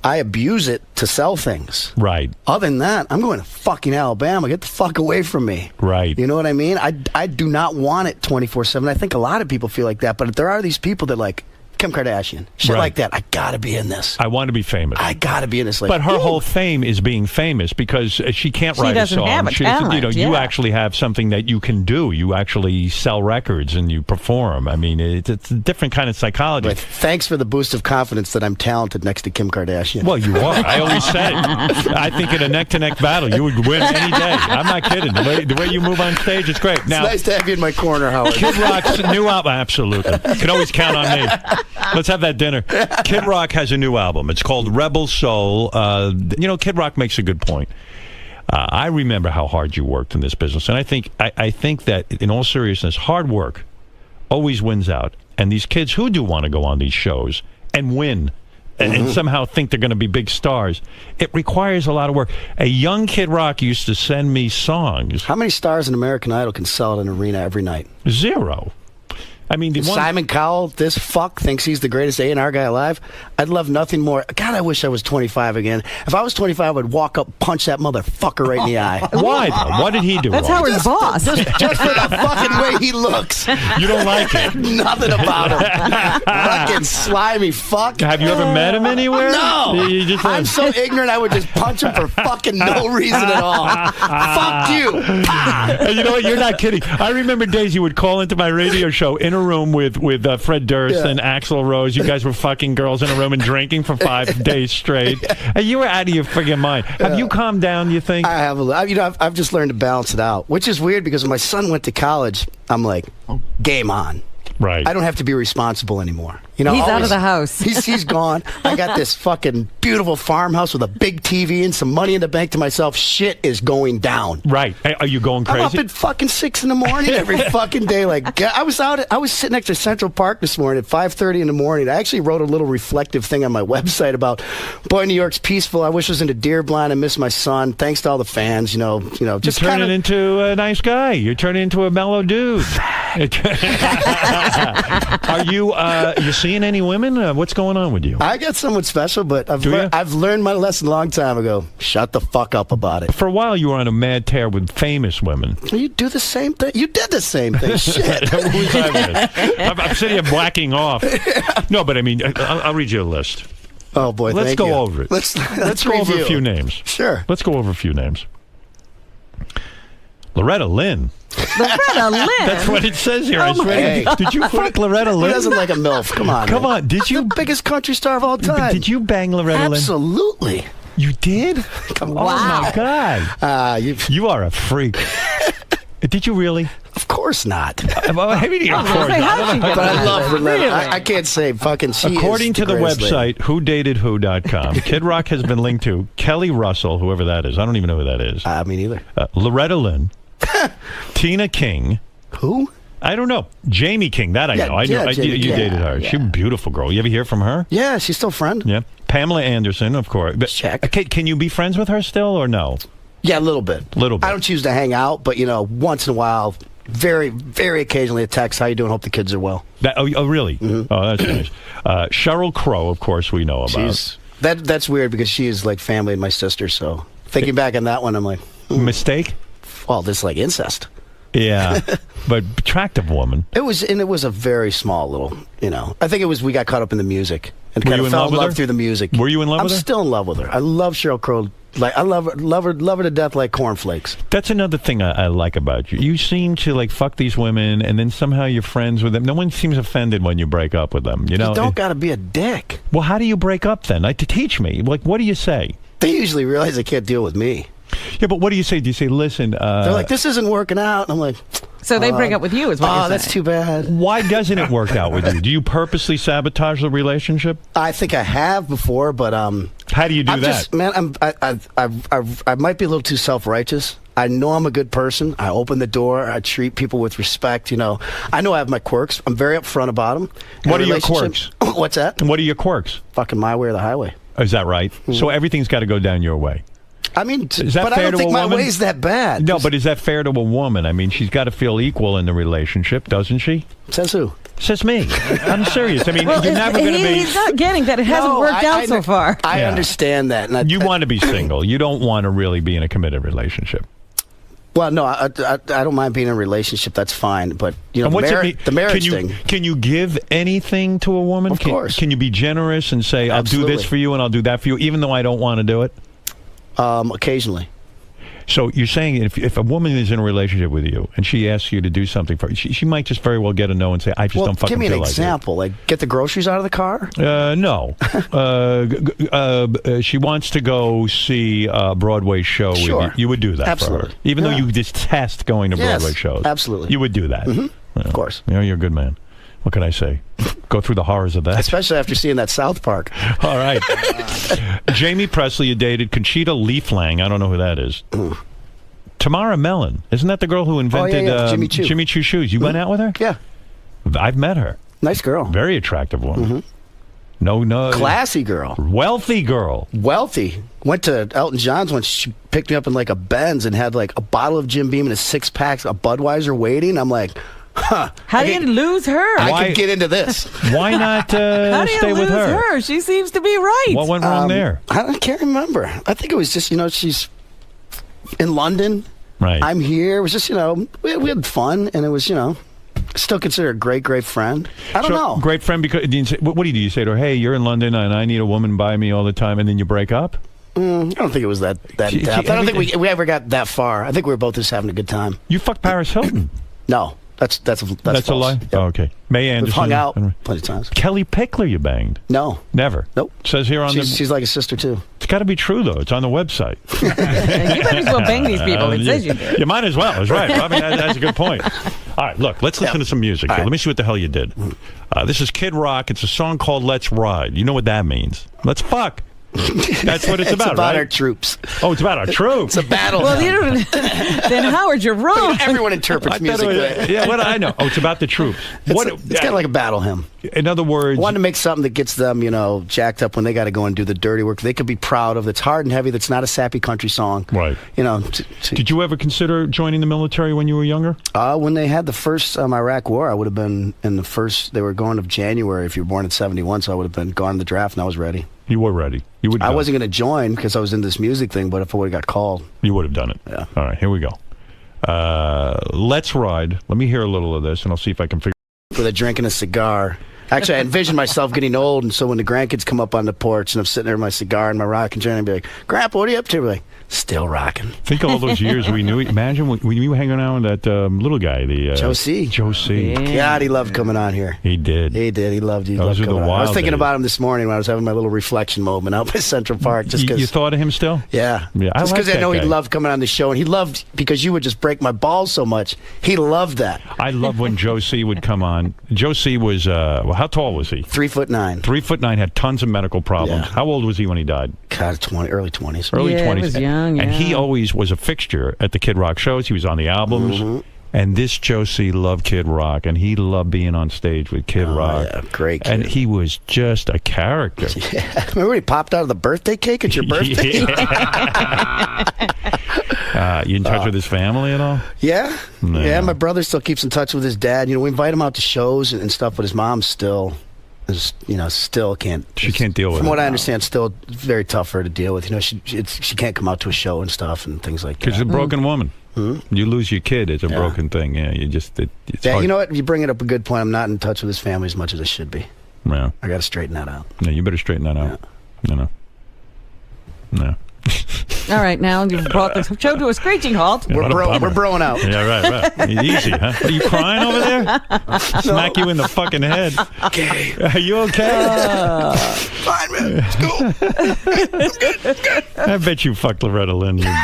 abuse it to sell things. Right. Other than that, I'm going to fucking Alabama. Get the fuck away from me. Right. You know what I mean? I do not want it 24/7. I think a lot of people feel like that, but there are these people that like Kim Kardashian, shit like that. I gotta be in this. I want to be famous. I gotta be in this. But her whole fame is being famous because she can't write a song. She doesn't have a talent. You actually have something that you can do. You actually sell records and you perform. I mean, it's a different kind of psychology. Right. Thanks for the boost of confidence that I'm talented next to Kim Kardashian. Well, you are. I always said it. I think in a neck-to-neck battle, you would win any day. I'm not kidding. The way you move on stage, it's great. Now, it's nice to have you in my corner, Howard. Kid Rock's new album, absolutely. You can always count on me. Let's have that dinner. Kid Rock has a new album. It's called Rebel Soul. Kid Rock makes a good point. I remember how hard you worked in this business, and I think that in all seriousness, hard work always wins out. And these kids who do want to go on these shows and win and somehow think they're going to be big stars, it requires a lot of work. A young Kid Rock used to send me songs. How many stars in American Idol can sell at an arena every night? 0. I mean, the one, 𝗬𝗵𝗲 𝗛𝗿𝗱, this fuck thinks he's the greatest A&R guy alive. I'd love nothing more. God, I wish I was 25 again. If I was 25, I would walk up, punch that motherfucker right in the eye. why, though? What did he do That's wrong? Howard's boss. Just for the fucking way he looks. You don't like it? Nothing about him. Fucking slimy fuck. Have you ever met him anywhere? No. You just I'm so ignorant I would just punch him for fucking no reason at all. Fuck you. And you know what? You're not kidding. I remember days you would call into my radio show in a room with Fred Durst and Axl Rose. You guys were fucking girls in a room and drinking for 5 days straight. And you were out of your friggin' mind. Have you calmed down, you think? I have I've just learned to balance it out, which is weird because when my son went to college, I'm like, game on. Right. I don't have to be responsible anymore. You know, He's out of always- the house. He's gone. I got this fucking beautiful farmhouse with a big TV and some money in the bank to myself. Shit is going down. Right. Hey, are you going I'm up crazy? at fucking 6 in the morning every fucking day. Like I was sitting next to Central Park this morning at 5:30 in the morning. I actually wrote a little reflective thing on my website about, boy, New York's peaceful. I wish I was into deer blind. I miss my son. Thanks to all the fans. You know, You're just turning into a nice guy. You're turning into a mellow dude. Are you seeing any women? What's going on with you? I got someone special, but I've learned my lesson a long time ago. Shut the fuck up about it. For a while, you were on a mad tear with famous women. You do the same thing. You did the same thing. Shit. Who's that? I'm sitting here whacking off. No, but I mean, I'll read you a list. Oh boy, Let's thank go you. over it. Let's go over review. a few names. Sure. Let's go over a few names. Loretta Lynn. Loretta Lynn. That's what it says here. Oh I swear. my- Did you fuck Loretta Who Lynn? doesn't like a MILF? Come on. Come man. on. Did That's you? the biggest country star of all time? Did you bang Loretta Lynn? Absolutely. You did? Come Oh on. my God. You are a freak. Did you really? Of course not. Well, I mean, of course Say, not. how'd she get But I that? love Loretta. Really? I can't say fucking she According is to the greatest lady. website, whodatedwho.com, Kid Rock has been linked to Kelly Russell, whoever that is. I don't even know who that is. Me neither. Loretta Lynn, Tina King. Who? I don't know. Jamie King, that I Yeah, know. I yeah, know. Jamie You King. dated her. Yeah. She's a beautiful girl. You ever hear from her? Yeah, she's still a friend. Yeah. Pamela Anderson, of course. But, Check. Okay, can you be friends with her still or no? Yeah, a little bit. Little bit. I don't choose to hang out, but once in a while, very, very occasionally a text. How you doing? Hope the kids are well. Oh, really? Mm-hmm. Oh, that's nice. Sheryl Crow, of course, we know about. That's weird because she is like family and my sister. So thinking back on that one, I'm like, Mistake? well, this is like incest. Yeah. But attractive woman. It was a very small little, I think it was we got caught up in the music and Were kind you of in fell love in with love her? through the music. Were you in love with her? I'm still in love with her. I love Sheryl Crow. Like I love her to death like cornflakes. That's another thing I like about you. You seem to like fuck these women, and then somehow you're friends with them. No one seems offended when you break up with them. You know. You don't got to be a dick. Well, how do you break up then? Like, to teach me. Like, what do you say? They usually realize they can't deal with me. Yeah, but what do you say? Do you say, listen? They're like, this isn't working out. And I'm like, So they break up with you, is what you're saying. that's too bad. why doesn't it work out with you? Do you purposely sabotage the relationship? I think I have before, but How do you do I'm that? just, man, I might be a little too self-righteous. I know I'm a good person. I open the door. I treat people with respect. I know I have my quirks. I'm very upfront about them. What are your quirks? What's that? What are your quirks? Fucking my way or the highway. Is that right? So everything's got to go down your way. I mean, Is that but fair I to don't think a my woman? way's that bad. No, but is that fair to a woman? I mean, she's got to feel equal in the relationship, doesn't she? Says who? Says me. I'm serious. I mean, Well, you're never going to be. he's not getting that. It hasn't No, worked out so far. I Yeah. understand that. And You want to be single. You don't want to really be in a committed relationship. Well, no, I don't mind being in a relationship. That's fine. But, And what's it mean? the marriage can you, thing. Can you give anything to a woman? Of course. Can you be generous and say, I'll do this Absolutely. for you and I'll do that for you, even though I don't want to do it? Occasionally. So you're saying if a woman is in a relationship with you and she asks you to do something for her, she might just very well get a no and say, I just Well, don't fucking give me an feel example. Like, get the groceries out of the car? No. She wants to go see a Broadway show with Sure. you. You would do that Absolutely. for her. Even though Yeah. you detest going to Yes, Broadway shows. absolutely. You would do that. Yeah. Of course. You're a good man. What can I say? Go through the horrors of that. Especially after seeing that South Park. All right. Jamie Presley, you dated Conchita Leaflang. I don't know who that is. Tamara Mellon. Isn't that the girl who invented Jimmy Choo. shoes? You went out with her? Yeah. I've met her. Nice girl. Very attractive woman. No. Classy girl. Wealthy girl. Wealthy. Went to Elton John's once. She picked me up in like a Benz and had like a bottle of Jim Beam and a 6-pack of Budweiser waiting. I'm like, How do you lose her? I could get into this. Why not How do you stay lose with her? She seems to be right. What went wrong there? I can't remember. I think it was just, she's in London. Right. I'm here. It was just, we had fun, and it was, still consider a great, great friend. I don't know. Great friend because what do? You say to her, "Hey, you're in London, and I need a woman by me all the time," and then you break up? I don't think it was that depth. I don't think we ever got that far. I think we were both just having a good time. You fucked Paris Hilton? No, that's a lie. Yep. Oh, okay. Mae Anderson. We've hung out plenty of times. Kelly Pickler, you banged? No, never. Nope. Says here on she's like a sister too. It's got to be true though. It's on the website. You might as well bang these people. It says you do. You might as well. That's right. I mean, that's a good point. All right, look, let's listen to some music here. Right. Let me see what the hell you did. This is Kid Rock. It's a song called Let's Ride. You know what that means. Let's fuck. That's what it's about, about right? our troops. Oh, it's about our troops. It's a battle. Well, then Howard, you're wrong. Everyone interprets music. Yeah, what I know. Oh, it's about the troops. It's kind of like a battle hymn. In other words, I wanted to make something that gets them, jacked up when they got to go and do the dirty work. They could be proud of. That's hard and heavy. That's not a sappy country song. Right. Did you ever consider joining the military when you were younger? When they had the first Iraq War, I would have been in the first. They were going of January if you were born in '71, so I would have been gone in the draft and I was ready. You were ready. You would. I wasn't going to join because I was in this music thing, but if I would have got called, you would have done it. Yeah. All right, here we go. Let's Ride. Let me hear a little of this, and I'll see if I can figure. With a drink and a cigar. Actually, I envisioned myself getting old, and so when the grandkids come up on the porch and I'm sitting there with my cigar and my rocking chair, and I'd be like, "Grandpa, what are you up to?" We're like, "Still rocking." Think of all those years we knew. Imagine when you were hanging out with that little guy, the 𝗀𝗍. 𝗀𝗍. God, he loved coming on here. He did. He did. He loved you. Those were the I was wild thinking days. about him this morning when I was having my little reflection moment out by Central Park. Just because you thought of him still? Yeah. Yeah. Just because like I know that he guy. loved coming on the show, and he loved because you would just break my balls so much. He loved that. I love when 𝗀𝗍 would come on. 𝗀𝗍 was how tall was he? 3'9". 3'9", had tons of medical problems. Yeah. How old was he when he died? God, early 20s. Early Yeah, 20s. he was young, And he yeah. always was a fixture at the Kid Rock shows. He was on the albums. Mm-hmm. And this 𝗀𝗍 loved Kid Rock, and he loved being on stage with Kid Rock. Yeah, great kid. And he was just a character. Yeah. Remember when he popped out of the birthday cake at your birthday? You in touch with his family at all? Yeah. No. Yeah, my brother still keeps in touch with his dad. We invite him out to shows and stuff, but his mom still is, still can't. She can't deal with From it. what I understand, still very tough for her to deal with. She can't come out to a show and stuff and things like that. Because she's a broken woman. Mm-hmm. You lose your kid, it's a broken thing. Yeah, it's Yeah, hard. you know what? You bring it up a good point. I'm not in touch with his family as much as I should be. Yeah. I got to straighten that out. No, you better straighten that out. No. All right, now you've brought the show to a screeching halt. We're what a bummer. broing out. Yeah, right. Easy, huh? Are you crying over there? Smack you in the fucking head. Okay. Are you okay? Fine, man. It's cool. I bet you fucked Loretta Lynn, you devil.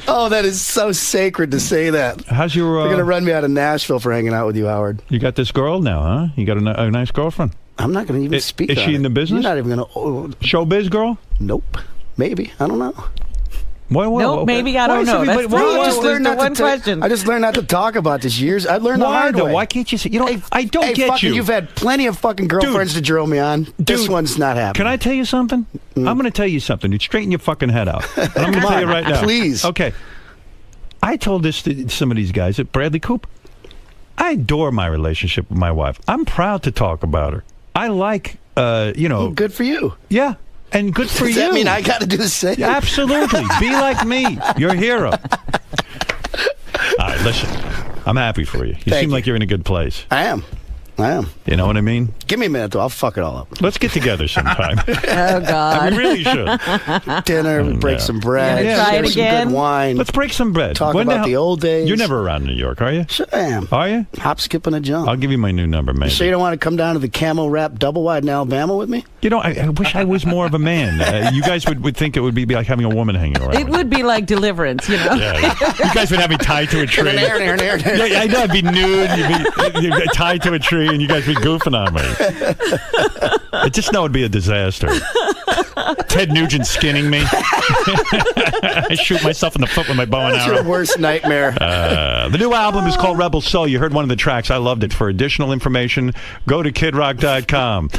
Oh, that is so sacred to say that. How's your... They're going to run me out of Nashville for hanging out with you, Howard. You got this girl now, huh? You got a nice girlfriend. I'm not going to even speak Is on she it. in the business? You're not even going to... Showbiz girl? Nope. Maybe. I don't know. Nope, maybe, I don't know. That's Why just learn not to one question. I just learned not to talk about this years. I learned the hard way. Why can't you say... I don't Hey, get fucking, you. You've had plenty of fucking girlfriends to drill me on. This Dude, one's not happening. Can I tell you something? I'm going to tell you something. You straighten your fucking head out. And I'm going to tell you right now. Please. Okay. I told this to some of these guys at Bradley Cooper. I adore my relationship with my wife. I'm proud to talk about her. I like, Good for you. Yeah. And good for Does you. that mean I got to do the same? Absolutely. Be like me. You're a hero. All right, listen. I'm happy for you. You seem like you're in a good place. I am. You know what I mean? Give me a minute, though. I'll fuck it all up. Let's get together sometime. Oh, God. We really should. Dinner, break some bread, You gonna try share it some again? good wine. Let's break some bread. Talk When about the old days. You're never around New York, are you? Sure I am. Are you? Hop, skip, and a jump. I'll give you my new number, maybe. So you don't want to come down to the Camo Wrap Double Wide in Alabama with me? I wish I was more of a man. You guys would think it would be like having a woman hanging around. It would be like Deliverance, Yeah. You guys would have me tied to a tree. Yeah, I know. I'd be nude. You'd be tied to a tree. me and you guys be goofing on me. I just know it'd be a disaster. Ted Nugent skinning me. I shoot myself in the foot with my bow and That's arrow. your worst nightmare. The new album is called Rebel Soul. You heard one of the tracks. I loved it. For additional information, go to KidRock.com.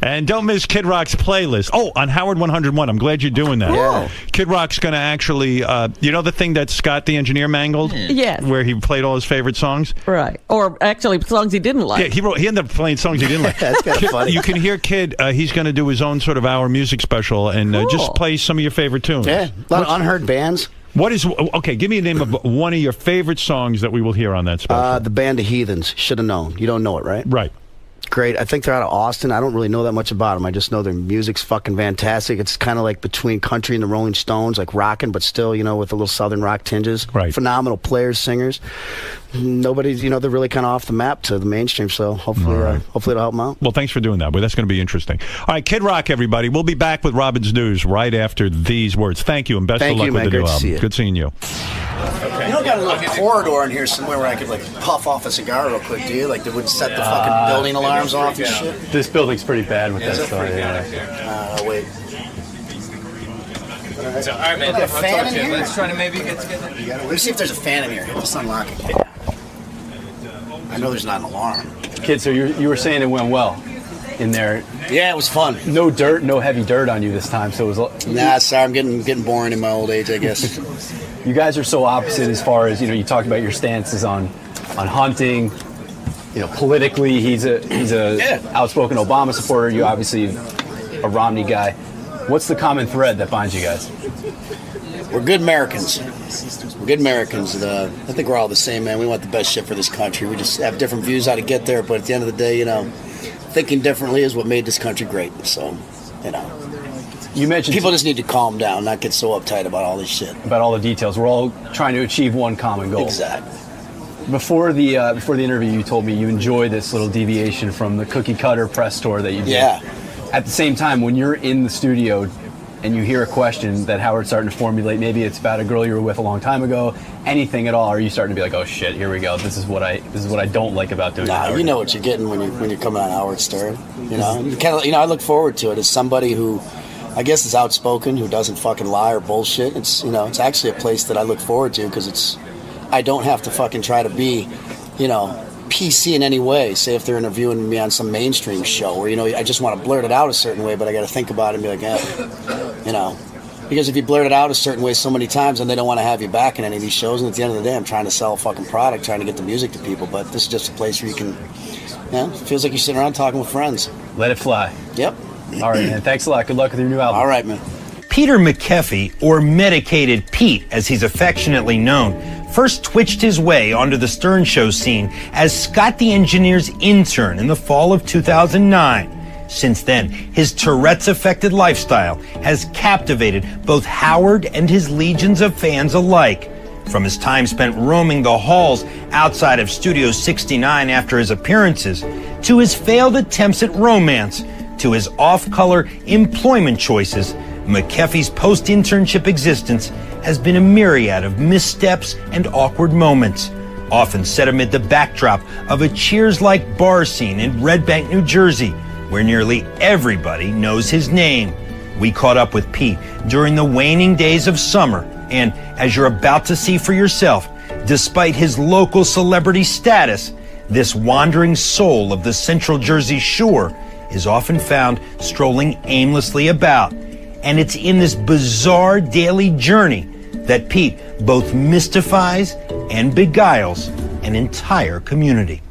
And don't miss Kid Rock's playlist. Oh, on Howard 101. I'm glad you're doing that. Yeah. Kid Rock's going to actually, you know the thing that Scott the engineer mangled? Yes. Where he played all his favorite songs? Right. Or actually songs he didn't like. Yeah, he ended up playing songs he didn't like. That's kind of funny. You can hear Kid, he's going to do his own sort of hour music special and just play some of your favorite tunes. Yeah, a lot of unheard bands. What is, okay, give me a name of one of your favorite songs that we will hear on that special. The band of Heathens. Should have known. You don't know it, right? Right. Great. I think they're out of Austin. I don't really know that much about them. I just know their music's fucking fantastic. It's kind of like between country and the Rolling Stones, like rocking, but still, you know, with a little southern rock tinges. Right. Phenomenal players, singers. Nobody's, you know, they're really kind of off the map to the mainstream. So hopefully, hopefully it'll help them out. Well, thanks for doing that. But that's going to be interesting. All right, Kid Rock, everybody. We'll be back with Robin's News right after these words. Thank you, and best of luck with the new album. Good seeing you. Okay. You don't got a little corridor in here somewhere where I could like puff off a cigar real quick, do you? Like that would set the fucking building alarms off and shit. This building's pretty bad with that stuff. Wait. So, all right, man. A fan in here? Let's try to maybe get together. Let me see if there's a fan in here. Let's unlock it. I know there's not an alarm. Kid, so you were saying it went well in there. Yeah, it was fun. No dirt, no heavy dirt on you this time. So it was. Nah, sorry, I'm getting boring in my old age, I guess. You guys are so opposite as far as, you know, you talked about your stances on hunting. You know, politically, he's a outspoken Obama supporter. You obviously a Romney guy. What's the common thread that binds you guys? We're good Americans. We're good Americans. I think we're all the same, man. We want the best shit for this country. We just have different views how to get there, but at the end of the day, you know, thinking differently is what made this country great. So, you know. You mentioned people just need to calm down, not get so uptight about all this shit. About all the details. We're all trying to achieve one common goal. Exactly. Before the interview, you told me you enjoy this little deviation from the cookie cutter press tour that you did. Yeah. At the same time, when you're in the studio and you hear a question that Howard's starting to formulate, maybe it's about a girl you were with a long time ago, anything at all, are you starting to be like, oh shit, here we go. This is what I don't like about doing it. Nah, you know what you're getting when you're coming on Howard Stern. You know, I look forward to it as somebody who, I guess, is outspoken, who doesn't fucking lie or bullshit. It's, you know, it's actually a place that I look forward to because I don't have to fucking try to be, you know, PC in any way. Say if they're interviewing me on some mainstream show where, you know, I just want to blurt it out a certain way, but I got to think about it and be like, yeah, you know. Because if you blurt it out a certain way so many times, then they don't want to have you back in any of these shows. And at the end of the day, I'm trying to sell a fucking product, trying to get the music to people. But this is just a place where you can, it feels like you're sitting around talking with friends. Let it fly. Yep. All right, man. Thanks a lot. Good luck with your new album. All right, man. Peter McAfee, or Medicated Pete, as he's affectionately known, first twitched his way onto the Stern Show scene as Scott the Engineer's intern in the fall of 2009. Since then, his Tourette's-affected lifestyle has captivated both Howard and his legions of fans alike. From his time spent roaming the halls outside of Studio 69 after his appearances, to his failed attempts at romance, to his off-color employment choices, McAfee's post-internship existence has been a myriad of missteps and awkward moments, often set amid the backdrop of a Cheers-like bar scene in Red Bank, New Jersey, where nearly everybody knows his name. We caught up with Pete during the waning days of summer, and as you're about to see for yourself, despite his local celebrity status, this wandering soul of the Central Jersey Shore is often found strolling aimlessly about. And it's in this bizarre daily journey that Pete both mystifies and beguiles an entire community.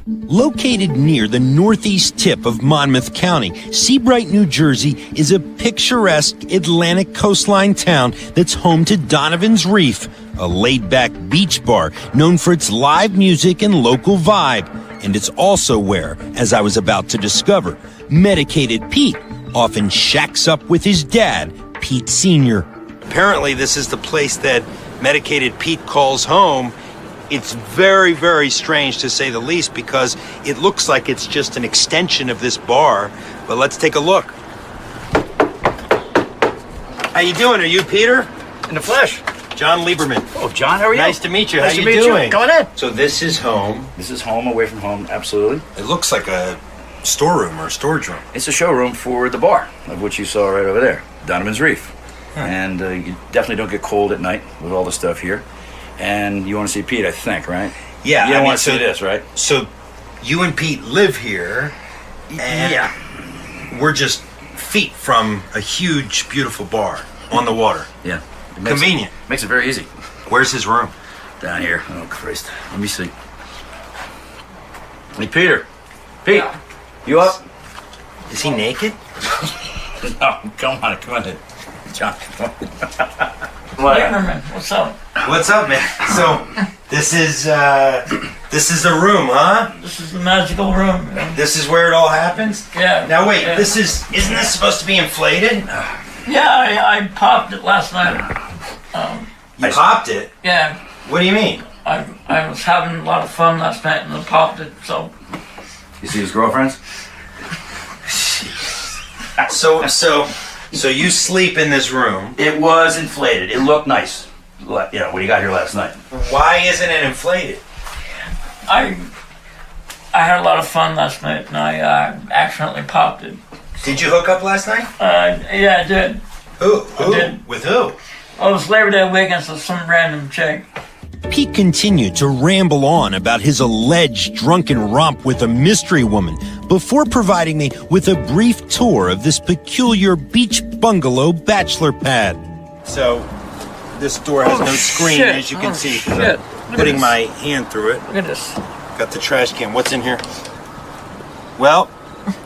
Located near the northeast tip of Monmouth County, Seabright, New Jersey is a picturesque Atlantic coastline town that's home to Donovan's Reef, a laid-back beach bar known for its live music and local vibe. And it's also where, as I was about to discover, Medicated Pete often shacks up with his dad, Pete Sr. Apparently, this is the place that Medicated Pete calls home. It's very, very strange to say the least because it looks like it's just an extension of this bar. But let's take a look. How you doing? Are you Peter? In the flesh. John Lieberman. Oh, John, how are you? Nice to meet you. Nice How to you meet doing? you. Go ahead. So this is home. This is home, away from home, absolutely. It looks like a storeroom or a storage room. It's a showroom for the bar, of which you saw right over there, Donovan's Reef. And you definitely don't get cold at night with all the stuff here. And you want to see Pete, I think, right? Yeah. You don't want to see this, right? So you and Pete live here, and Yeah. we're just feet from a huge, beautiful bar on the water. Yeah. Convenient. Makes it very easy. Where's his room? Down here. Oh, Christ. Let me see. Hey, Peter. Pete, you up? Is he naked? No, come on in. John, come on. Lieberman, what's up? What's up, man? So this is the room, huh? This is the magical room. Man. This is where it all happens? Yeah. Now wait, yeah. isn't this supposed to be inflated? Yeah, I popped it last night. You popped it? Yeah, What do you mean? I was having a lot of fun last night and I popped it, so. You see his girlfriends? So you sleep in this room. It was inflated. It looked nice. You know, when you got here last night. Why isn't it inflated? I had a lot of fun last night and I accidentally popped it. Did you hook up last night? Yeah, I did. Who? did. With who? I was Labor Day weekend, so some random chick. Pete continued to ramble on about his alleged drunken romp with a mystery woman before providing me with a brief tour of this peculiar beach bungalow bachelor pad. So, this door has no screen, shit. as you can see. Shit. Look at Putting this. my hand through it. Look at this. Got the trash can. What's in here? Well,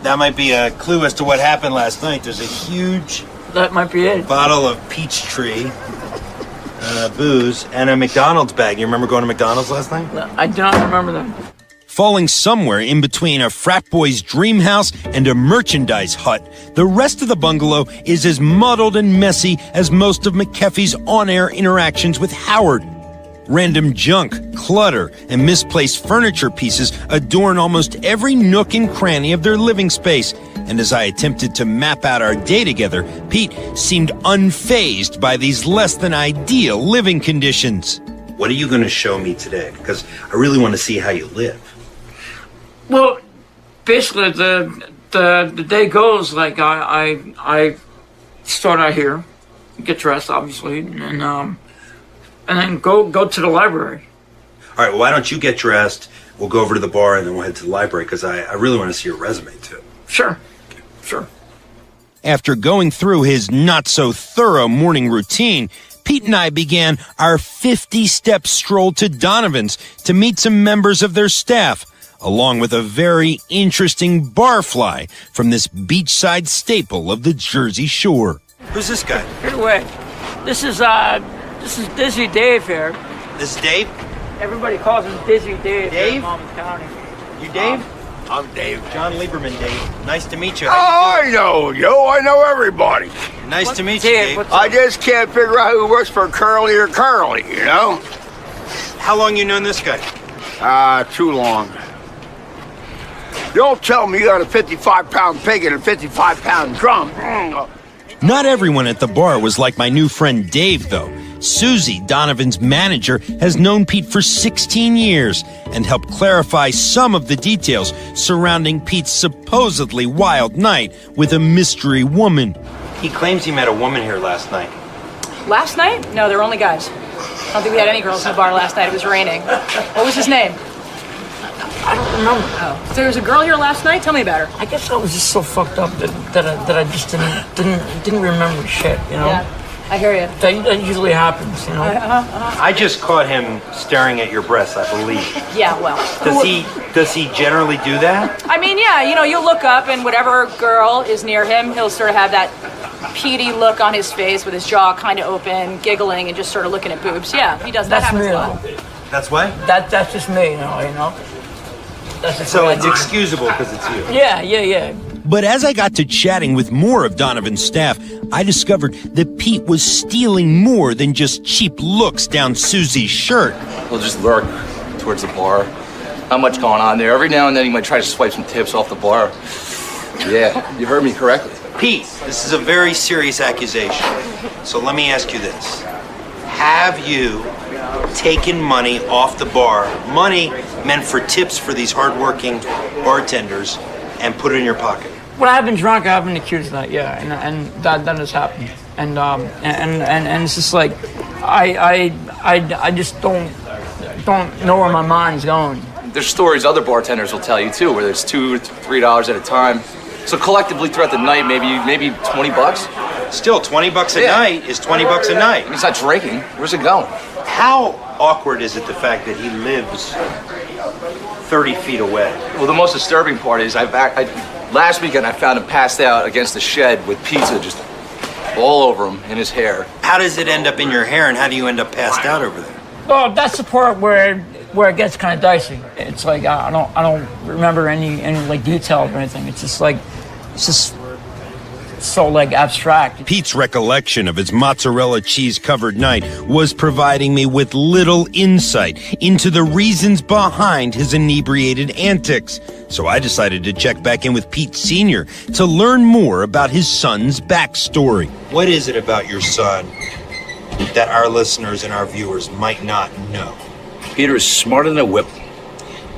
that might be a clue as to what happened last night. There's a huge That might be it. bottle of Peachtree booze and a McDonald's bag. You remember going to McDonald's last night? I do not remember that. Falling somewhere in between a frat boy's dream house and a merchandise hut, the rest of the bungalow is as muddled and messy as most of McAfee's on-air interactions with Howard. Random junk, clutter, and misplaced furniture pieces adorn almost every nook and cranny of their living space. And as I attempted to map out our day together, Pete seemed unfazed by these less than ideal living conditions. What are you going to show me today? Because I really want to see how you live. Well, basically, the day goes like I start out here, get dressed, obviously, and then go to the library. All right, well, why don't you get dressed? We'll go over to the bar and then we'll head to the library because I really want to see your resume too. Sure. After going through his not-so-thorough morning routine, Pete and I began our 50-step stroll to Donovan's to meet some members of their staff, along with a very interesting barfly from this beachside staple of the Jersey Shore. Who's this guy? Here, wait. This is Dizzy Dave here. This is Dave? Everybody calls him Dizzy Dave. Dave? In Monmouth County. You Dave? I'm Dave. John Lieberman, Dave. Nice to meet you. Oh, I know you. I know everybody. Nice to meet you, Dave, Dave. what's I just can't figure out who works for Curly or Curly, you know? How long you known this guy? Too long. Don't tell me you got a 55-pound pig and a 55-pound drum. Not everyone at the bar was like my new friend Dave, though. Susie, Donovan's manager, has known Pete for 16 years and helped clarify some of the details surrounding Pete's supposedly wild night with a mystery woman. He claims he met a woman here last night. Last night? No, there were only guys. I don't think we had any girls in the bar last night. It was raining. What was his name? I don't remember. Oh, so there was a girl here last night? Tell me about her. I guess I was just so fucked up that I just didn't remember shit, you know? Yeah, I hear you. That usually happens, you know? I just caught him staring at your breasts, I believe. Yeah, well. Does he generally do that? I mean, yeah, you know, you'll look up and whatever girl is near him, he'll sort of have that peety look on his face with his jaw kind of open, giggling, and just sort of looking at boobs. Yeah, he does. That That's happens me, a lot. That's what? That's just me, you know? That's just So what I it's do. excusable because it's you. Yeah. But as I got to chatting with more of Donovan's staff, I discovered that Pete was stealing more than just cheap looks down Susie's shirt. He'll just lurk towards the bar. Not much going on there. Every now and then he might try to swipe some tips off the bar. Yeah, you heard me correctly. Pete, this is a very serious accusation. So let me ask you this. have you taken money off the bar, money meant for tips for these hardworking bartenders, and put it in your pocket? When I've been drunk, I've been accused of that, yeah, and that has happened. And it's just like, I just don't know where my mind's going. There's stories other bartenders will tell you too, where there's $2 or $3 at a time. So collectively throughout the night, maybe 20 bucks. Still, 20 bucks a night is 20 bucks a night. He's not drinking. Where's it going? How awkward is it, the fact that he lives 30 feet away? Well, the most disturbing part is last weekend I found him passed out against the shed with pizza just all over him in his hair. How does it end up in your hair, and how do you end up passed out over there? Well, that's the part where it gets kind of dicey. It's like I don't remember any like details or anything. It's just so like abstract. Pete's recollection of his mozzarella cheese-covered night was providing me with little insight into the reasons behind his inebriated antics. So I decided to check back in with Pete Sr. to learn more about his son's backstory. What is it about your son that our listeners and our viewers might not know? Peter is smarter than a whip.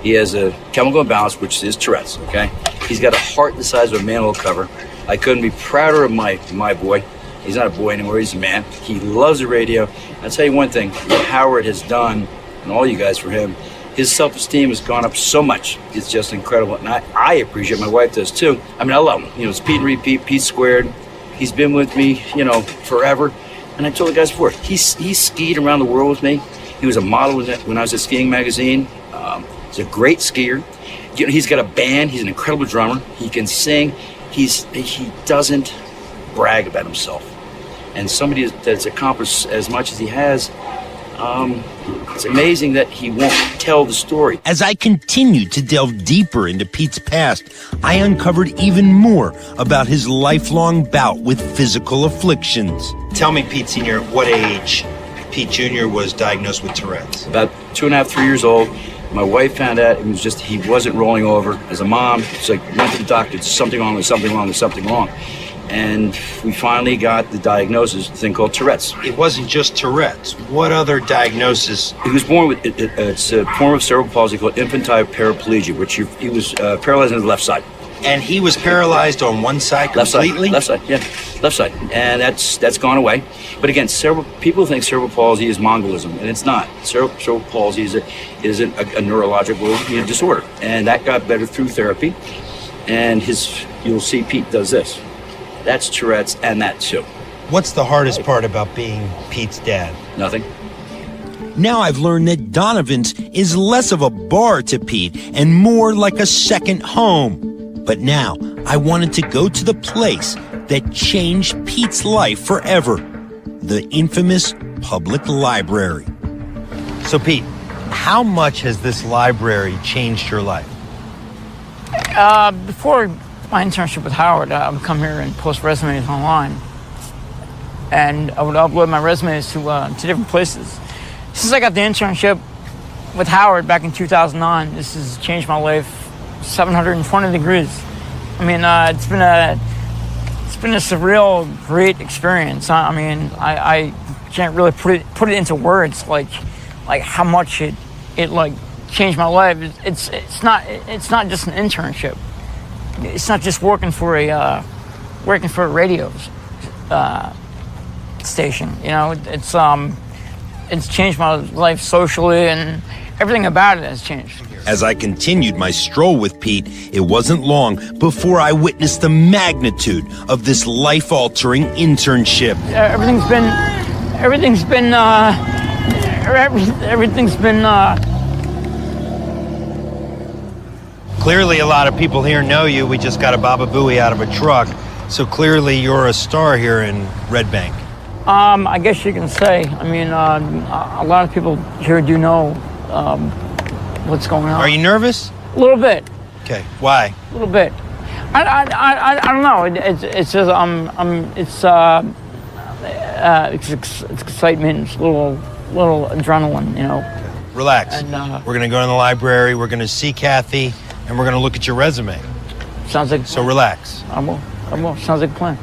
He has a chemical imbalance, which is Tourette's, okay? He's got a heart the size of a manhole cover. I couldn't be prouder of my boy. He's not a boy anymore, he's a man. He loves the radio. I'll tell you one thing, what Howard has done, and all you guys for him, his self-esteem has gone up so much. It's just incredible. And I appreciate it. My wife does too. I mean, I love him. You know, it's Pete and repeat, Pete squared. He's been with me, you know, forever. And I told the guys before, he skied around the world with me. He was a model when I was at Skiing Magazine. He's a great skier. You know, he's got a band. He's an incredible drummer. He can sing. He doesn't brag about himself. And somebody that's accomplished as much as he has, it's amazing that he won't tell the story. As I continued to delve deeper into Pete's past, I uncovered even more about his lifelong bout with physical afflictions. Tell me, Pete Sr., at what age Pete Jr. was diagnosed with Tourette's? About 2.5, 3 years old. My wife found out it was just he wasn't rolling over. As a mom, it's like, went to the doctor, there's something wrong, there's something wrong, there's something wrong. And we finally got the diagnosis, a thing called Tourette's. It wasn't just Tourette's. What other diagnosis? He was born with, it's a form of cerebral palsy called 𝗵𝗲 𝗵𝗲 𝗕. He was paralyzed on the left side. And he was paralyzed on one side completely? Left side, yeah. Left side. And that's gone away. But again, people think cerebral palsy is Mongolism, and it's not. Cerebral palsy is a neurological disorder. And that got better through therapy. And you'll see Pete does this. That's Tourette's and that too. What's the hardest part about being Pete's dad? Nothing. Now I've learned that Donovan's is less of a bar to Pete and more like a second home. But now I wanted to go to the place that changed Pete's life forever, the infamous public library. So Pete, how much has this library changed your life? Before my internship with Howard, I would come here and post resumes online. And I would upload my resumes to different places. Since I got the internship with Howard back in 2009, this has changed my life 720 degrees. I mean, it's been a surreal, great experience. I mean, I can't really put it into words like how much it like changed my life. It's not just an internship. It's not just working for a radio station. You know, it's changed my life socially, and everything about it has changed. As I continued my stroll with Pete, it wasn't long before I witnessed the magnitude of this life-altering internship. Everything's been Clearly a lot of people here know you. We just got a Baba Booey out of a truck. So clearly you're a star here in Red Bank. I guess you can say. I mean, a lot of people here do know what's going on. Are you nervous? A little bit. Okay, why? A little bit. I don't know. It's just it's excitement. It's a little adrenaline, you know. Relax. And, we're gonna go in the library. We're gonna see Kathy, and we're gonna look at your resume. Sounds like. So relax. I will. Sounds like a plan.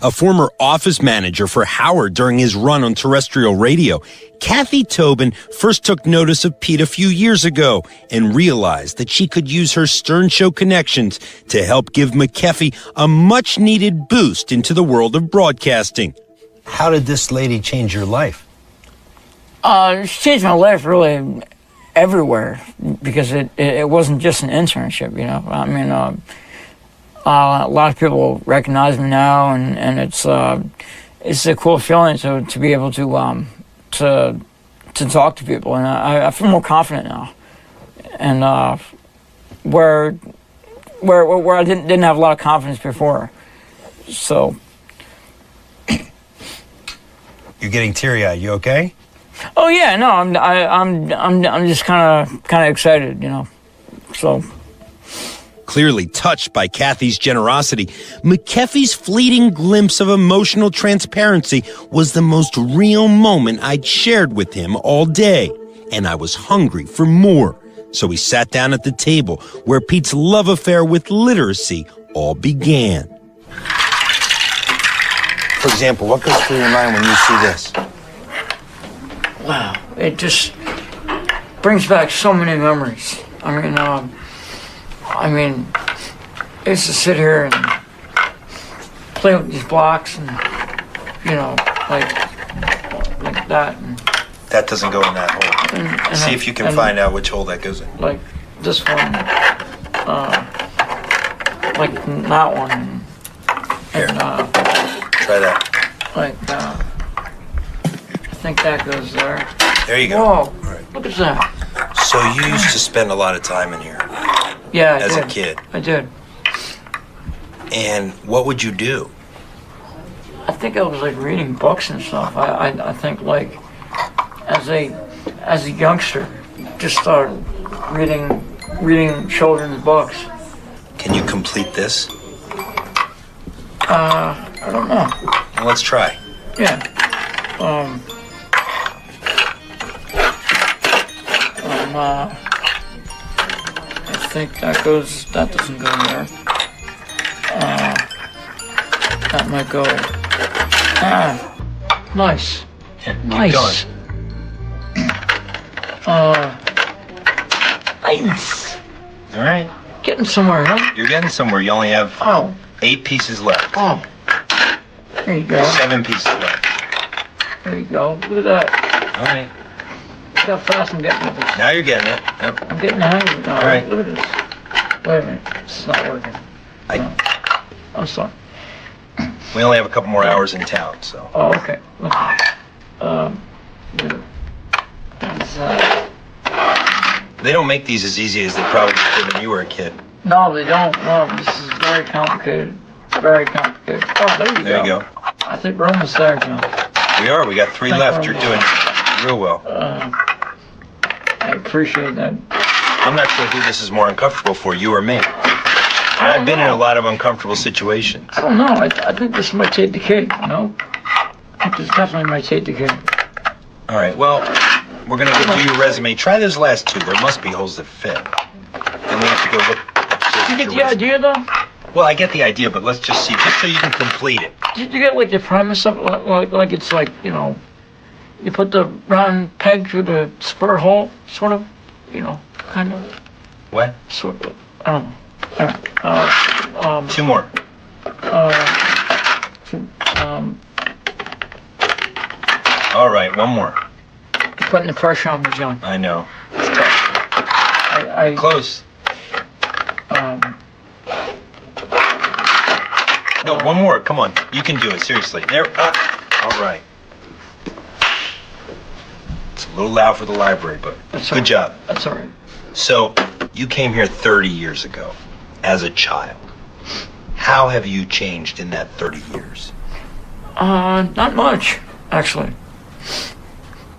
A former office manager for Howard during his run on terrestrial radio, 𝗏𝗄𝗏 𝗪𝗏 first took notice of Pete a few years ago and realized that she could use her Stern Show connections to help give McKeffy a much-needed boost into the world of broadcasting. How did this lady change your life? She changed my life really everywhere, because it wasn't just an internship, you know. I mean, a lot of people recognize me now, and it's a cool feeling to be able to talk to people, and I feel more confident now, and where I didn't have a lot of confidence before. So you're getting teary-eyed. You okay? Oh yeah, no, I'm just kind of excited, you know. So. Clearly touched by Kathy's generosity, McKeffy's fleeting glimpse of emotional transparency was the most real moment I'd shared with him all day, and I was hungry for more. So we sat down at the table where Pete's love affair with literacy all began. For example, what goes through your mind when you see this? Wow, it just brings back so many memories. I mean, I used to sit here and play with these blocks, and you know, like that. And that doesn't go in that hole. And see if you can find out which hole that goes in. Like this one, like that one. Here, try that. Like I think that goes there. There you go. Whoa! Right. Look at that. So you used to spend a lot of time in here. Yeah, as a kid. I did. And what would you do? I think I was like reading books and stuff. I think like as a youngster, just started reading children's books. Can you complete this? I don't know. Well, let's try. Yeah. I think that doesn't go there. That might go. Nice. Yeah, nice. Nice. All right. Getting somewhere, huh? You're getting somewhere. You only have 8 pieces left. Oh. There you go. 7 pieces left. There you go. Look at that. All right. Look how fast I'm getting with this. Now you're getting it. Yep. I'm getting the hang of it now. All right. Look at this. Wait a minute. This is not working. I'm sorry. We only have a couple more hours in town, so. Oh, okay. They don't make these as easy as they probably did when you were a kid. No, they don't. No, this is very complicated. Very complicated. Oh, there you go. There you go. I think we're almost there, John. We are. We got 3 left. You're doing real well. I appreciate that. I'm not sure who this is more uncomfortable for, you or me. I've been in a lot of uncomfortable situations. I don't know. I think this might take the cake, you know? I think this definitely might take the cake. All right, well, we're going to go do your resume. Try those last 2. There must be holes that fit. Then we have to go look. Did you get the idea, though? Well, I get the idea, but let's just see, just so you can complete it. Did you get, like, the premise of it? Like it's like, you know, you put the round peg through the square hole, sort of? You know, kind of? What? Sort of. I don't know. All right. 2 more. All right, 1 more. You're putting the pressure on me, John. I know. I Close. No, 1 more. Come on. You can do it. Seriously. There. All right. It's a little loud for the library, but good job. That's all right. So, you came here 30 years ago as a child. How have you changed in that 30 years? Not much, actually.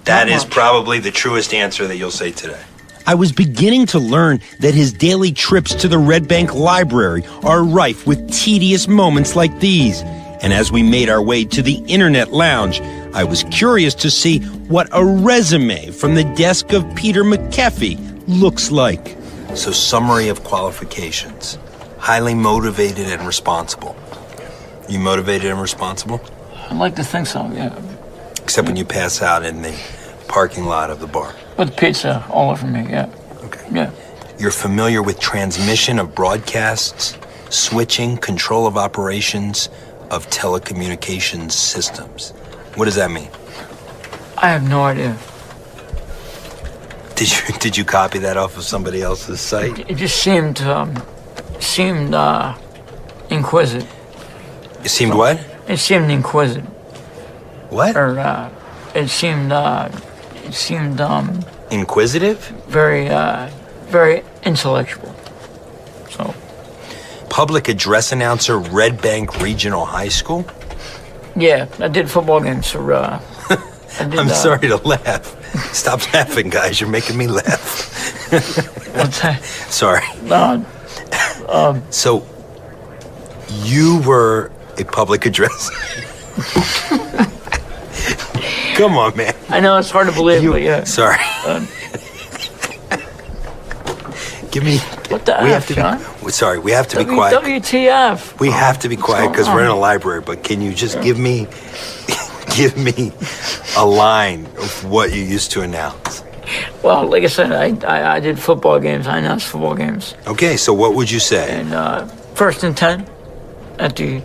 That is probably the truest answer that you'll say today. I was beginning to learn that his daily trips to the Red Bank Library are rife with tedious moments like these. And as we made our way to the Internet Lounge, I was curious to see what a resume from the desk of Peter McKeffy looks like. So, summary of qualifications. Highly motivated and responsible. You motivated and responsible? I'd like to think so, yeah. Except when you pass out in the parking lot of the bar. With pizza all over me, yeah. Okay. Yeah. You're familiar with transmission of broadcasts, switching, control of operations of telecommunications systems. What does that mean? I have no idea. Did you copy that off of somebody else's site? It just seemed inquisitive. It seemed what? It seemed inquisitive. What? Or it seemed inquisitive? Very intellectual. So. Public address announcer, Red Bank Regional High School? Yeah, I did football games for. I'm sorry to laugh. Stop laughing, guys. You're making me laugh. What's that? Sorry. So, you were a public address. Come on, man. I know it's hard to believe, but yeah. Sorry. Give me. What the we F, have to John? be, sorry, we have to be quiet. WTF? We have to be quiet because we're in a library. But can you just give me a line of what you used to announce? Well, like I said, I did football games. I announced football games. Okay, so what would you say? And 1st and 10 at the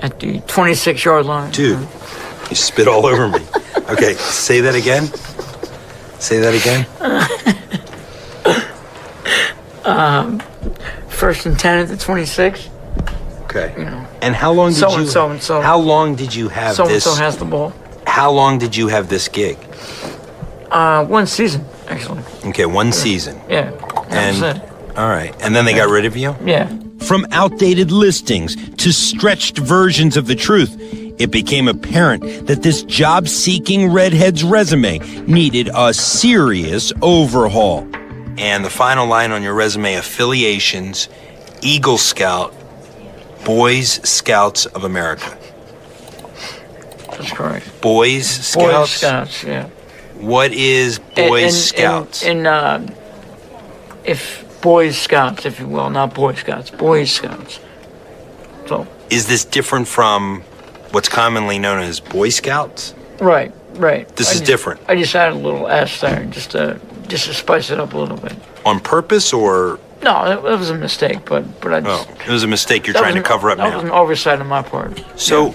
26-yard line. Dude, you spit all over me. Okay, say that again. Say that again. 1st and 10 at the 26. Okay. You know. And how long did you? So. How long did you have this? So has the ball. How long did you have this gig? 1 season, actually. Okay, 1 season. Yeah. And all right, and then they got rid of you? Yeah. From outdated listings to stretched versions of the truth, it became apparent that this job-seeking redhead's resume needed a serious overhaul. And the final line on your resume: affiliations, Eagle Scout, Boys Scouts of America. That's correct. Boys Scouts? Boys Scouts, yeah. What is Boys Scouts? If Boys Scouts, if you will, not Boy Scouts, Boys Scouts. So. Is this different from what's commonly known as Boy Scouts? Right. This is different. I just added a little S there, just to spice it up a little bit. On purpose, or? No, it was a mistake, but I just... Oh, it was a mistake you're trying to cover up now. That was an oversight on my part. So,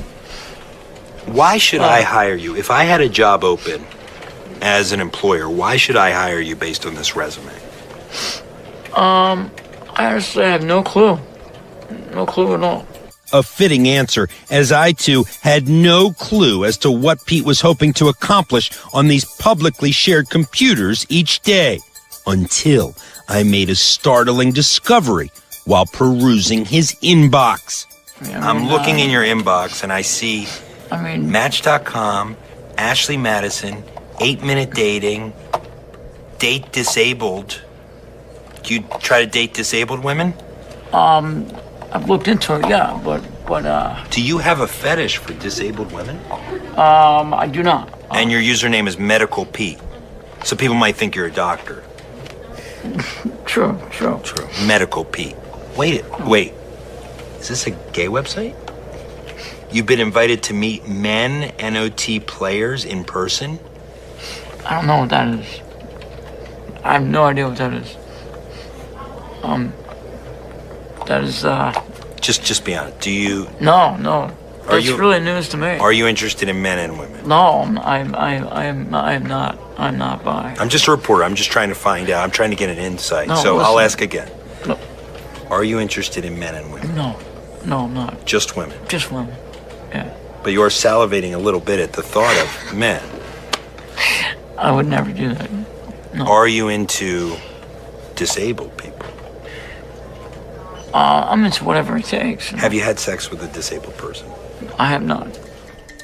why should I hire you? If I had a job open as an employer, why should I hire you based on this resume? I honestly have no clue. No clue at all. A fitting answer, as I, too, had no clue as to what Pete was hoping to accomplish on these publicly shared computers each day. Until I made a startling discovery while perusing his inbox. I'm looking in your inbox, and I see Match.com, Ashley Madison, 8-minute dating, date disabled. Do you try to date disabled women? I've looked into it, yeah, but do you have a fetish for disabled women? I do not. And your username is Medical Pete, so people might think you're a doctor. True. Medical Pete. Wait. Is this a gay website? You've been invited to meet men NOT players in person? I don't know what that is. I have no idea what that is. That is, Just be honest. Do you... No. That's really news to me. Are you interested in men and women? No, I'm not. I'm not bi. I'm just a reporter. I'm just trying to find out. I'm trying to get an insight. No, so listen. I'll ask again. No. Are you interested in men and women? No, I'm not. Just women? Just women, yeah. But you're salivating a little bit at the thought of men. I would never do that. No. Are you into disabled people? I'm into whatever it takes. Have you had sex with a disabled person? I have not.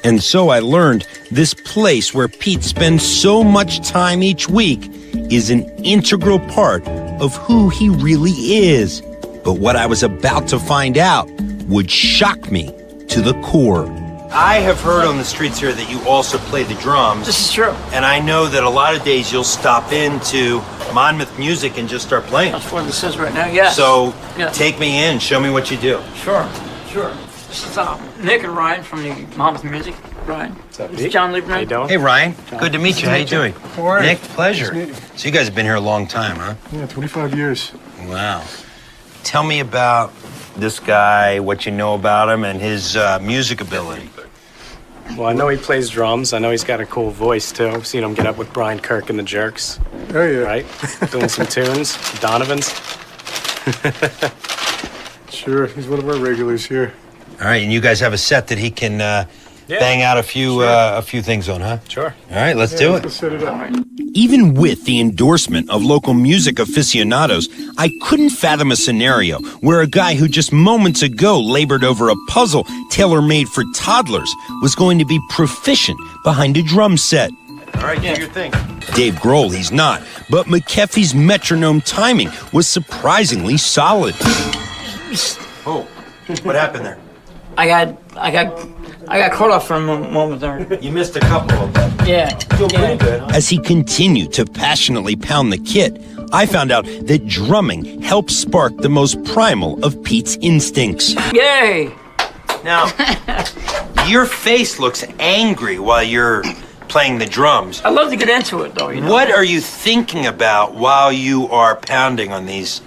And so I learned this place where Pete spends so much time each week is an integral part of who he really is. But what I was about to find out would shock me to the core. I have heard on the streets here that you also play the drums. This is true. And I know that a lot of days you'll stop into 𝗵𝗲 Music and just start playing. That's what this is right now, yes. So take me in. Show me what you do. Sure. This is Nick and Ryan from the Mama's Music. Ryan. What's up, Pete? John Lieberman. How you doing? Hey, Ryan. Good to meet you. How you doing? Nick, pleasure. So you guys have been here a long time, huh? Yeah, 25 years. Wow. Tell me about this guy, what you know about him, and his music ability. Well, I know he plays drums. I know he's got a cool voice, too. I've seen him get up with Brian Kirk and the Jerks. Oh, yeah. Right? Doing some tunes, Donovan's. Sure, he's one of our regulars here. All right, and you guys have a set that he can bang out a few things on, huh? Sure. All right, let's do it. Let's set it up. Even with the endorsement of local music aficionados, I couldn't fathom a scenario where a guy who just moments ago labored over a puzzle tailor-made for toddlers was going to be proficient behind a drum set. All right, do your thing. Dave Grohl, he's not, but McAfee's metronome timing was surprisingly solid. Oh, what happened there? I got caught up for a moment there. You missed a couple of them. Yeah. Feel pretty good, huh? As he continued to passionately pound the kit, I found out that drumming helps spark the most primal of Pete's instincts. Yay! Now, your face looks angry while you're playing the drums. I love to get into it, though. You know? What are you thinking about while you are pounding on these?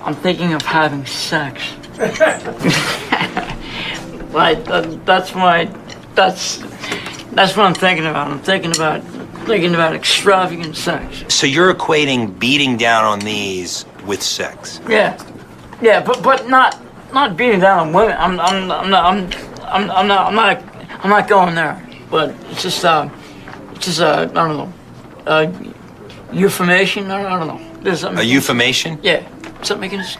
I'm thinking of having sex. Like that's what I'm thinking about. I'm thinking about extravagant sex. So you're equating beating down on these with sex? Yeah, but not beating down on women. I'm not going there. But it's just I don't know, euphemation. I don't know. A euphemation? Yeah. Does that make any sense?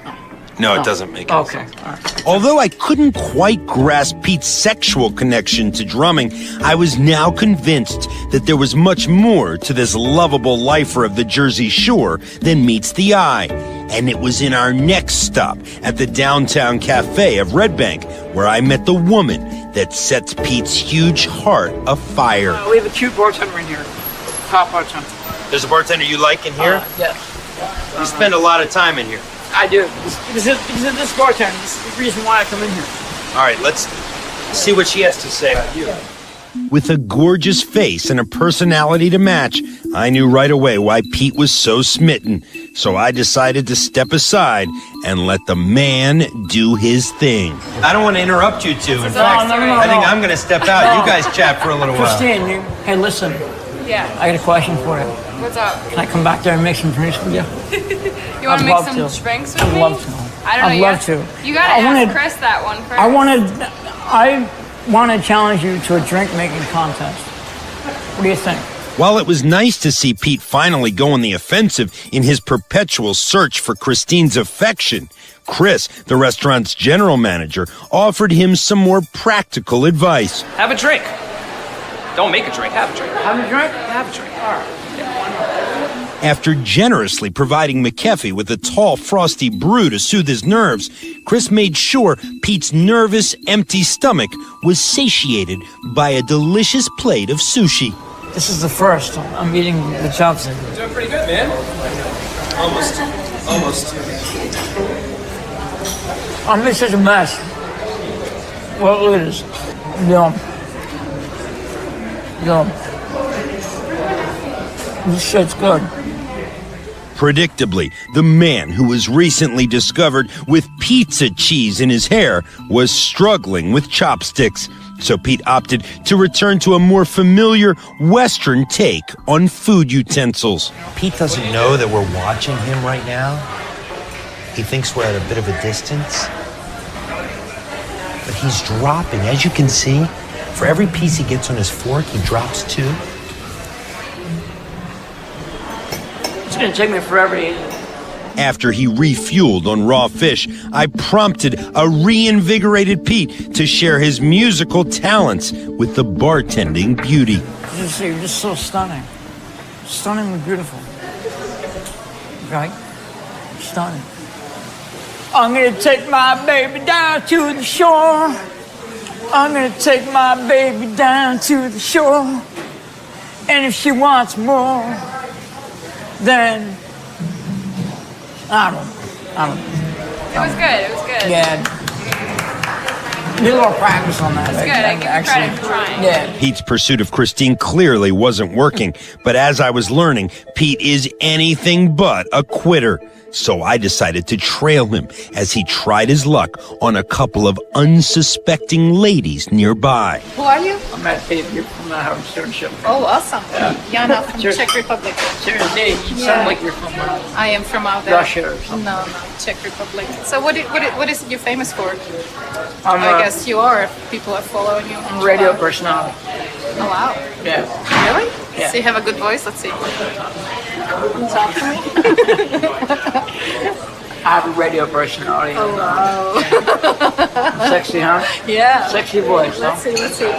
No, it doesn't make any sense. Okay. All right. Although I couldn't quite grasp Pete's sexual connection to drumming, I was now convinced that there was much more to this lovable lifer of the Jersey Shore than meets the eye. And it was in our next stop at the downtown cafe of Red Bank where I met the woman that sets Pete's huge heart afire. We have a cute bartender in here. Top bartender. There's a bartender you like in here? Yes. You spend a lot of time in here. I do. Because of this bartender. This is the reason why I come in here. All right, let's see what she has to say about you. With a gorgeous face and a personality to match, I knew right away why Pete was so smitten. So I decided to step aside and let the man do his thing. I don't want to interrupt you two. In fact, No. I think I'm going to step out. You guys chat for a little while. Christine, hey, listen. Yeah. I got a question for you. What's up? Can I come back there and make some drinks with you? You want to make some to. drinks with me? I'd love to. I don't know. I'd love to. You gotta ask Chris that one first. I want to challenge you to a drink making contest. What do you think? While it was nice to see Pete finally go on the offensive in his perpetual search for Christine's affection, Chris, the restaurant's general manager, offered him some more practical advice. Have a drink. Don't make a drink. Have a drink. Have a drink? Have a drink. All right. After generously providing McAfee with a tall, frosty brew to soothe his nerves, Chris made sure Pete's nervous, empty stomach was satiated by a delicious plate of sushi. This is the first. I'm eating the chopstick. You're doing pretty good, man. Almost. I'm in such a mess. Well, look at this. Yum. This shit's good. Predictably, the man who was recently discovered with pizza cheese in his hair was struggling with chopsticks. So Pete opted to return to a more familiar Western take on food utensils. Pete doesn't know that we're watching him right now. He thinks we're at a bit of a distance. But he's dropping, as you can see. For every piece he gets on his fork, he drops two. It's gonna take me forever to eat. After he refueled on raw fish, I prompted a reinvigorated Pete to share his musical talents with the bartending beauty. You're just so stunning. Stunningly beautiful. Right? Stunning. I'm gonna take my baby down to the shore. I'm gonna take my baby down to the shore. And if she wants more, then I don't know. It was good. Yeah. Need a little practice on that. That's good. I give you credit for trying. Yeah. Pete's pursuit of Christine clearly wasn't working, but as I was learning, Pete is anything but a quitter. So I decided to trail him as he tried his luck on a couple of unsuspecting ladies nearby. Who are you? I'm Matt Pete. You're from the Howard Stern Show. Oh, awesome. Yana from Sure. Czech Republic. Seriously, you sound like you're from I am from out there. Russia or something. No, Czech Republic. So what is it you're famous for? I'm I guess you are if people are following you. I'm a radio personality. Oh, wow. Yeah. Really? Yeah. So you have a good voice? Let's see. Talk to me. I have a radio personality. Oh, wow. Sexy, huh? Yeah. Sexy voice, huh? Let's see.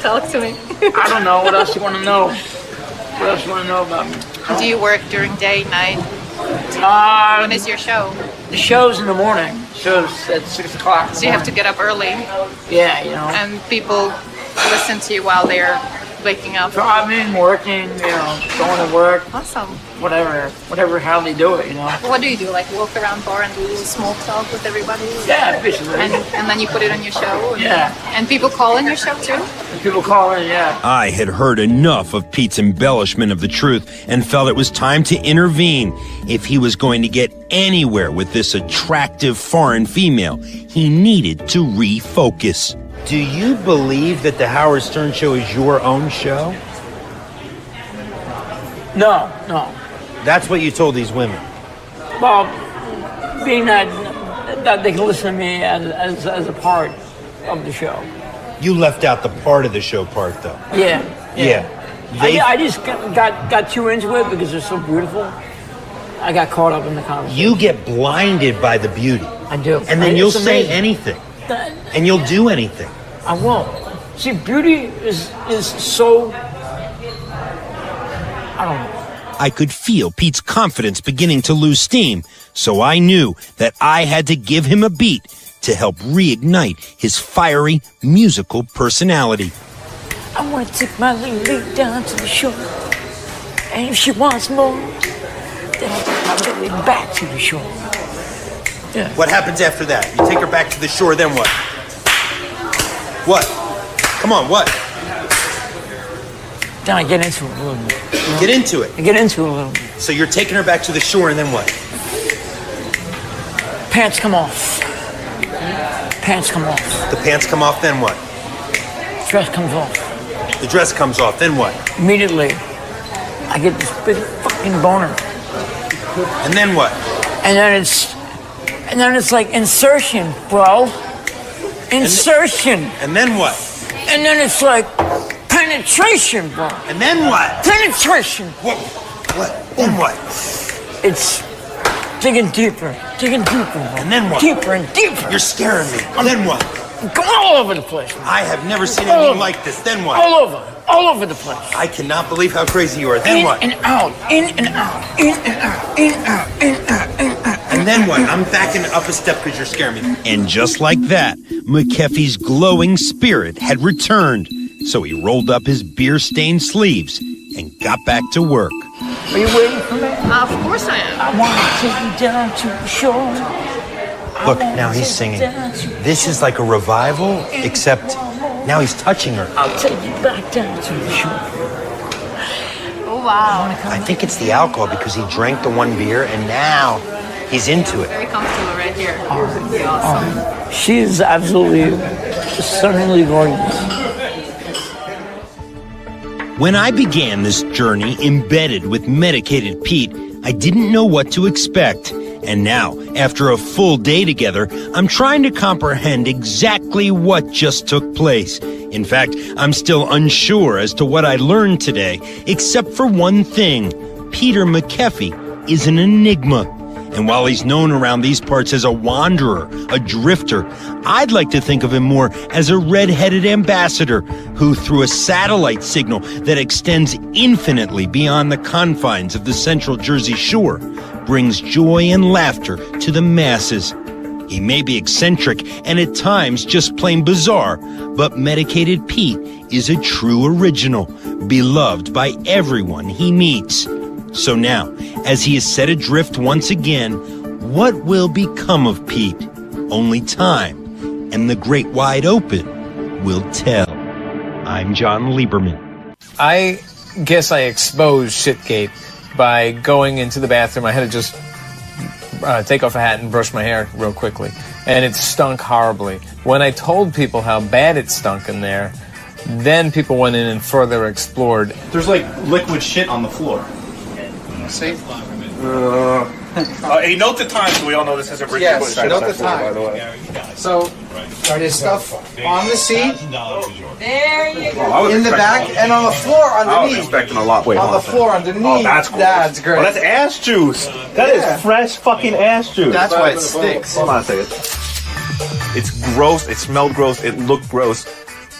Talk to me. I don't know. What else you want to know? What else you want to know about me? Do you work during day, night? When is your show? The show's in the morning. Show's at 6 o'clock. So you have to get up early. Yeah, you know. And people listen to you while they're waking up. Driving, working, you know, going to work. Awesome. Whatever how they do it, you know. What do you do? Like walk around bar and do a little small talk with everybody? Yeah, basically. And then you put it on your show? Yeah. And people call in your show too? People call in, yeah. I had heard enough of Pete's embellishment of the truth and felt it was time to intervene. If he was going to get anywhere with this attractive foreign female, he needed to refocus. Do you believe that the Howard Stern Show is your own show? No. That's what you told these women. Well, being that they can listen to me as a part of the show. You left out the part of the show part, though. Yeah. I just got too into it because they're so beautiful. I got caught up in the conversation. You get blinded by the beauty. I do. And then you'll It's say amazing. anything. And you'll do anything. I won't. See, beauty is so, I don't know. I could feel Pete's confidence beginning to lose steam, so I knew that I had to give him a beat to help reignite his fiery musical personality. I want to take my lady down to the shore. And if she wants more, then I'll take my lady back to the shore. Yeah. What happens after that? You take her back to the shore, then what? What? Come on, what? Then I get into it a little bit. Get into it. I get into it a little bit. So you're taking her back to the shore, and then what? Pants come off. Pants come off. The pants come off, then what? Dress comes off. The dress comes off, then what? Immediately, I get this big fucking boner. And then what? And then it's like insertion, bro. Insertion. And then what? And then it's like penetration, bro. And then what? Penetration. What? Then what? It's digging deeper, bro. And then what? Deeper and deeper. You're scaring me. Then what? Going all over the place, man. I have never seen anything like this. Then what? All over the place. I cannot believe how crazy you are. Then In what? and out, in and out, in and out, in and out, in and out, in and out. And then what? I'm backing up a step because you're scaring me. And just like that, McKeffy's glowing spirit had returned. So he rolled up his beer-stained sleeves and got back to work. Are you waiting for me? Of course I am. I want to take you down to the shore. Look, now he's singing. This is like a revival, except now he's touching her. I'll take you back down to the shore. Oh, wow. I think it's the alcohol because he drank the one beer and now he's into it. Very comfortable right here. Awesome. She is absolutely stunningly gorgeous. When I began this journey embedded with medicated Pete, I didn't know what to expect. And now, after a full day together, I'm trying to comprehend exactly what just took place. In fact, I'm still unsure as to what I learned today, except for one thing. Peter McKeffy is an enigma. And while he's known around these parts as a wanderer, a drifter, I'd like to think of him more as a red-headed ambassador who, through a satellite signal that extends infinitely beyond the confines of the central Jersey Shore, brings joy and laughter to the masses. He may be eccentric and at times just plain bizarre, but Medicated Pete is a true original, beloved by everyone he meets. So now, as he is set adrift once again, what will become of Pete? Only time and the great wide open will tell. I'm John Lieberman. I guess I exposed Shitgate by going into the bathroom. I had to just take off a hat and brush my hair real quickly. And it stunk horribly. When I told people how bad it stunk in there, then people went in and further explored. There's like liquid shit on the floor. See? Hey, note the time so we all know this isn't Richie. Yes, shit note on the that floor, time. by the way. So, there's stuff on the seat, There you go. I was in the back, expecting- and on the floor I was underneath. expecting a lot. Wait, on hold the on. floor underneath. Oh, that's cool. That's great. Oh, that's ass juice. That is Yeah. fresh fucking ass juice. That's why it stinks. Hold on a second. It's gross. It smelled gross. It looked gross.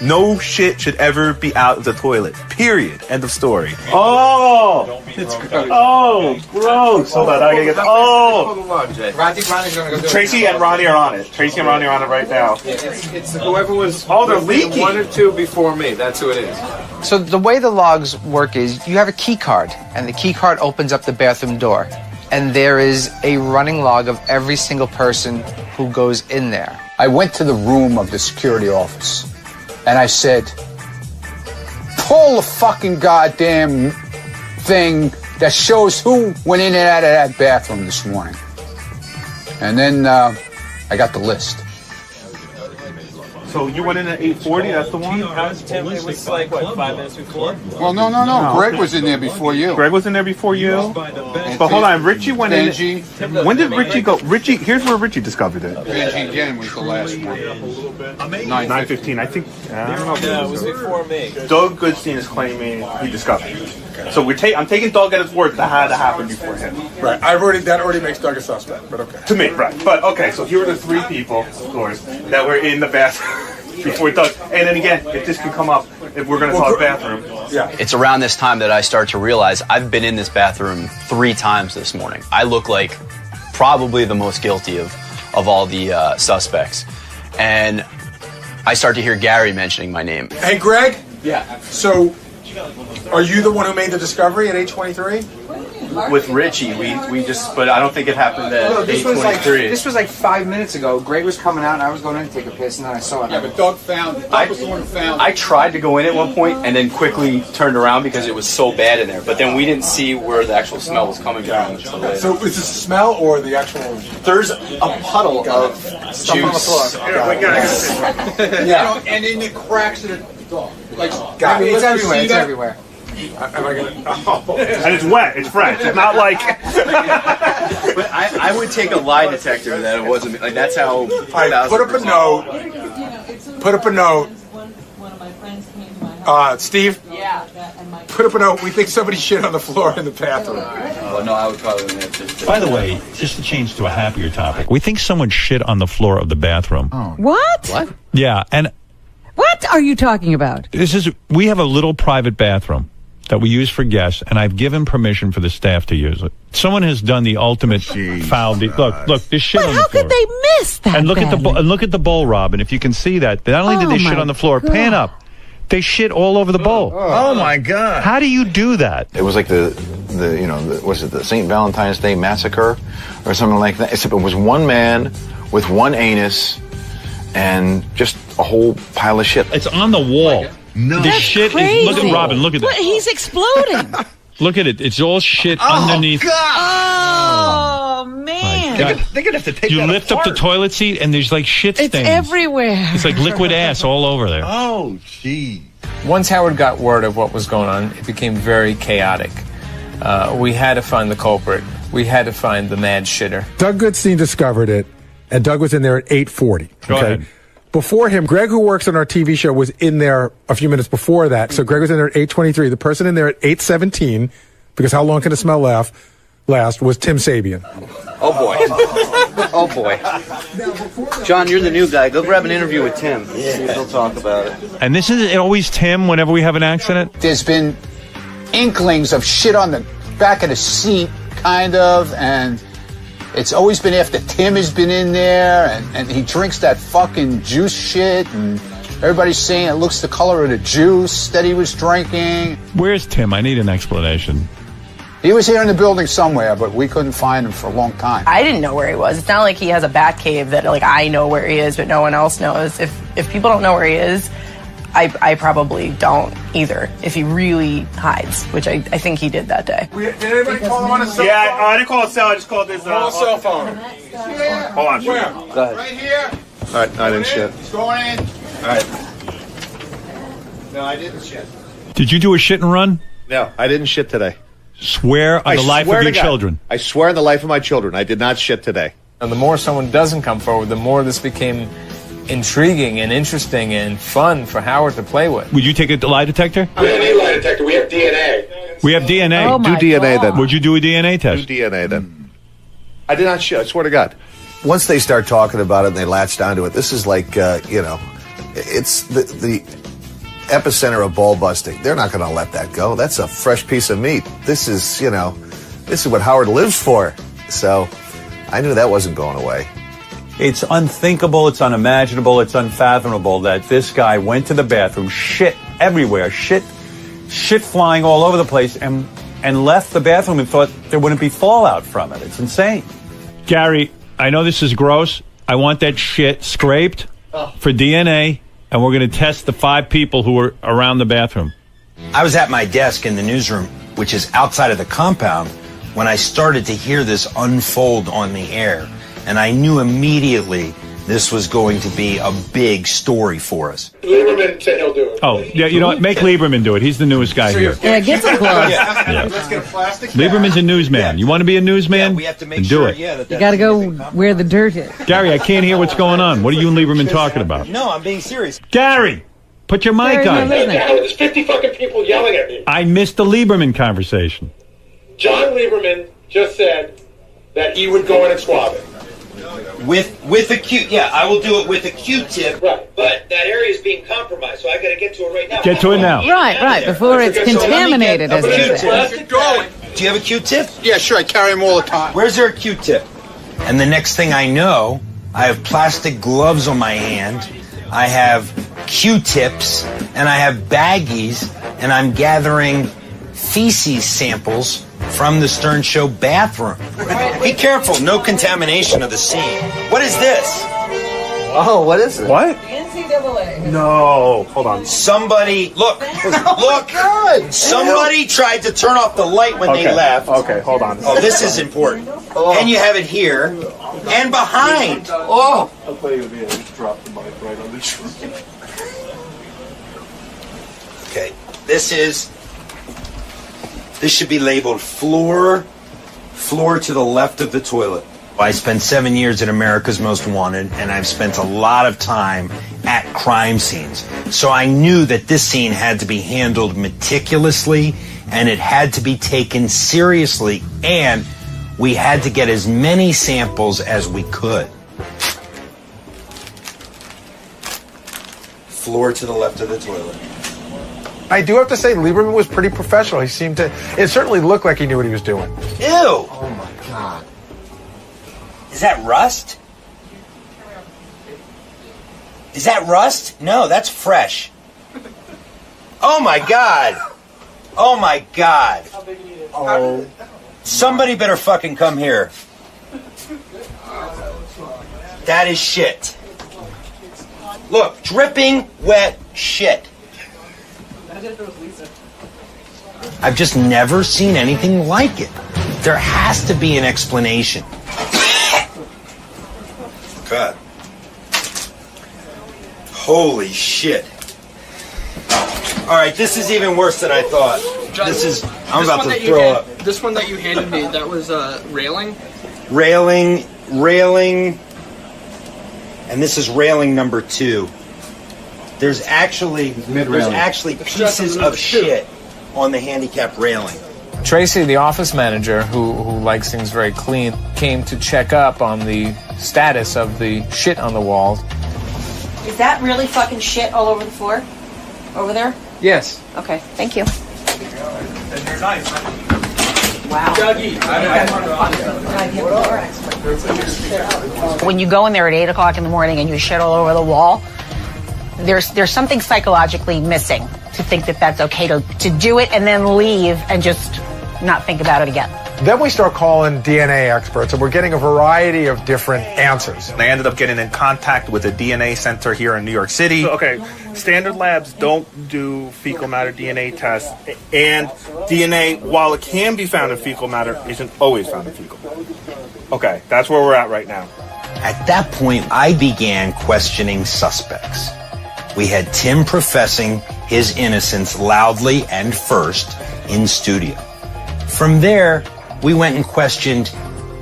No shit should ever be out of the toilet. Period. End of story. Oh! It's gross. Oh, gross. Hold on. I gotta get. Oh! Ronnie's gonna go do Tracy and Ronnie are on it. Tracy and Ronnie are on it right now. It's whoever was. Oh, they're leaking. One or two before me. That's who it is. So the way the logs work is you have a key card, and the key card opens up the bathroom door. And there is a running log of every single person who goes in there. I went to the room of the security office, and I said, pull the fucking goddamn thing that shows who went in and out of that bathroom this morning. And then I got the list. So you went in at 8:40. That's the one. It was like, what, 5 minutes before? Well, no. Greg was in there before you. Greg was in there before you. But hold on, Richie went in. When did Richie go? Richie, here's where Richie discovered it. Benji again was the last one. 9:15. I think. I don't know. No, it was before me. Doug Goodstein is claiming he discovered it. So I'm taking Doug at his word that had to happen before him. Right. That already makes Doug a suspect, but okay. To me, right. But okay, so here are the three people, of course, that were in the bathroom before Doug. And then again, if this can come up, if we're going to talk bathroom. Yeah. It's around this time that I start to realize I've been in this bathroom 3 times this morning. I look like probably the most guilty of all the suspects. And I start to hear Gary mentioning my name. Hey, Greg? Yeah. So, are you the one who made the discovery at 8:23? With Richie, we just, but I don't think it happened at No, this was 8:23. this was like 5 minutes ago. Greg was coming out, and I was going in to take a piss, and then I saw it. Yeah, but Doug was the one who found it. I tried to go in at one point and then quickly turned around because it was so bad in there. But then we didn't see where the actual smell was coming from until later. So, is this the smell or the actual? There's a puddle of Stuff on the juice. floor. Yeah. Yeah. And in the cracks of the door. Like, Got it. It's let's everywhere. see It's that. everywhere. Am I gonna? And it's wet. It's fresh. It's not like. But I would take a lie detector that it wasn't like that's how. All right, put up a note. Put up a note. Steve. Yeah. Put up a note. We think somebody shit on the floor in the bathroom. Oh no, I would probably have to. By the way, just to change to a happier topic, we think someone shit on the floor of the bathroom. What? What? Yeah, and What are you talking about? we have a little private bathroom that we use for guests, and I've given permission for the staff to use it. Someone has done the ultimate foul. Look, there's shit But on the how floor. could they miss that? And look at badly? look at the bowl, Robin. If you can see that, not only did they shit my on the floor, pan God. up, they shit all over the bowl. Oh my God! How do you do that? It was like the was it the St. Valentine's Day massacre or something like that? Except it was one man with one anus and just a whole pile of shit. It's on the wall. No, the That's shit crazy. is. Look at Robin. Look at What? that. He's exploding. Look at it. It's all shit underneath. Oh man! God. They're gonna have to take You that lift up the apart. toilet seat and there's like shit It's stains. everywhere. It's like liquid ass all over there. Oh, gee. Once Howard got word of what was going on, it became very chaotic. We had to find the culprit. We had to find the mad shitter. Doug Goodstein discovered it, and Doug was in there at 8:40. Go ahead. Before him, Greg, who works on our TV show, was in there a few minutes before that. So Greg was in there at 8:23. The person in there at 8:17, because how long can a smell last, was Tim Sabian. Oh, boy. Oh, boy. John, you're the new guy. Go grab an interview with Tim. See if he'll talk about it. And this is always Tim whenever we have an accident? There's been inklings of shit on the back of the seat, kind of, and it's always been after Tim has been in there, and he drinks that fucking juice shit, and everybody's saying it looks the color of the juice that he was drinking. Where's Tim? I need an explanation. He was here in the building somewhere, but we couldn't find him for a long time. I didn't know where he was. It's not like he has a bat cave that like I know where he is, but no one else knows. If people don't know where he is, I probably don't either. If he really hides, which I think he did that day. Did anybody call him on a cell phone? Yeah, I didn't call a cell. I just called his cell phone. Hold on. Where? Go ahead. Right here. All right, I didn't shit. He's going in. All right. No, I didn't shit. Did you do a shit and run? No, I didn't shit today. Swear on the life of your children. I swear on the life of my children, I did not shit today. And the more someone doesn't come forward, the more this became intriguing and interesting and fun for Howard to play with. Would you take a lie detector? We don't need a lie detector. We have DNA. We have DNA. Oh my Do DNA God. then. Would you do a DNA test? Do DNA then. I did not shit. I swear to God. Once they start talking about it and they latch onto it, this is like, it's the epicenter of ball busting. They're not going to let that go. That's a fresh piece of meat. This is what Howard lives for. So I knew that wasn't going away. It's unthinkable, it's unimaginable, it's unfathomable that this guy went to the bathroom, shit everywhere, shit flying all over the place, and left the bathroom and thought there wouldn't be fallout from it. It's insane. Gary, I know this is gross. I want that shit scraped for DNA, and we're going to test the 5 people who were around the bathroom. I was at my desk in the newsroom, which is outside of the compound, when I started to hear this unfold on the air. And I knew immediately this was going to be a big story for us. Lieberman said he'll do it. Oh, yeah, you know what? Make Lieberman do it. He's the newest guy here. Yeah, get some gloves. Yeah. Let's get a plastic. Lieberman's a newsman. You want to be a newsman? We have to make Do sure, it. that You got to go where the dirt is. Gary, I can't hear what's going on. What are you and Lieberman talking about? No, I'm being serious. Gary, put your mic on. There's 50 fucking people yelling at me. I missed the Lieberman conversation. John Lieberman just said that he would go in and swab it. With a Q, I will do it with a Q-tip. Right. But that area is being compromised, so I got to get to it right now. Get to it now. Right, before it's contaminated, as they say. Do you have a Q-tip? Yeah, sure. I carry them all the time. Where's there a Q-tip? And the next thing I know, I have plastic gloves on my hand, I have Q-tips, and I have baggies, and I'm gathering feces samples from the Stern Show bathroom. Be careful, no contamination of the scene. What is this? Oh, what is it? What? NCAA. No. Hold on. Somebody, look, look. God. Somebody tried to turn off the light when they left. Okay, hold on. Oh, this is important. And you have it here and behind. Oh. I'll play you again. Just drop the mic right on the shoulder. Okay, this should be labeled floor to the left of the toilet. I spent 7 years at America's Most Wanted, and I've spent a lot of time at crime scenes. So I knew that this scene had to be handled meticulously, and it had to be taken seriously, and we had to get as many samples as we could. Floor to the left of the toilet. I do have to say, Lieberman was pretty professional. He seemed to, it certainly looked like he knew what he was doing. Ew! Oh my God. Is that rust? Is that rust? No, that's fresh. Oh my God! Oh my God! Oh. Somebody better fucking come here. That is shit. Look, dripping wet shit. I've just never seen anything like it. There has to be an explanation. God. Holy shit. All right, this is even worse than I thought. John, I'm about to throw up. This one that you handed me, that was railing? Railing, and this is railing number 2. There's actually pieces of shit on the handicap railing. Tracy, the office manager, who likes things very clean, came to check up on the status of the shit on the walls. Is that really fucking shit all over the floor? Over there? Yes. Okay, thank you. And you're nice. Wow. When you go in there at 8 o'clock in the morning and you shit all over the wall, there's something psychologically missing to think that that's okay to do it and then leave and just not think about it again. Then we start calling DNA experts, and we're getting a variety of different answers. They ended up getting in contact with a DNA center here in New York City. So, okay, standard labs don't do fecal matter DNA tests, and DNA, while it can be found in fecal matter, isn't always found in fecal. Okay, that's where we're at right now. At that point, I began questioning suspects. We had Tim professing his innocence loudly and first in studio. From there, we went and questioned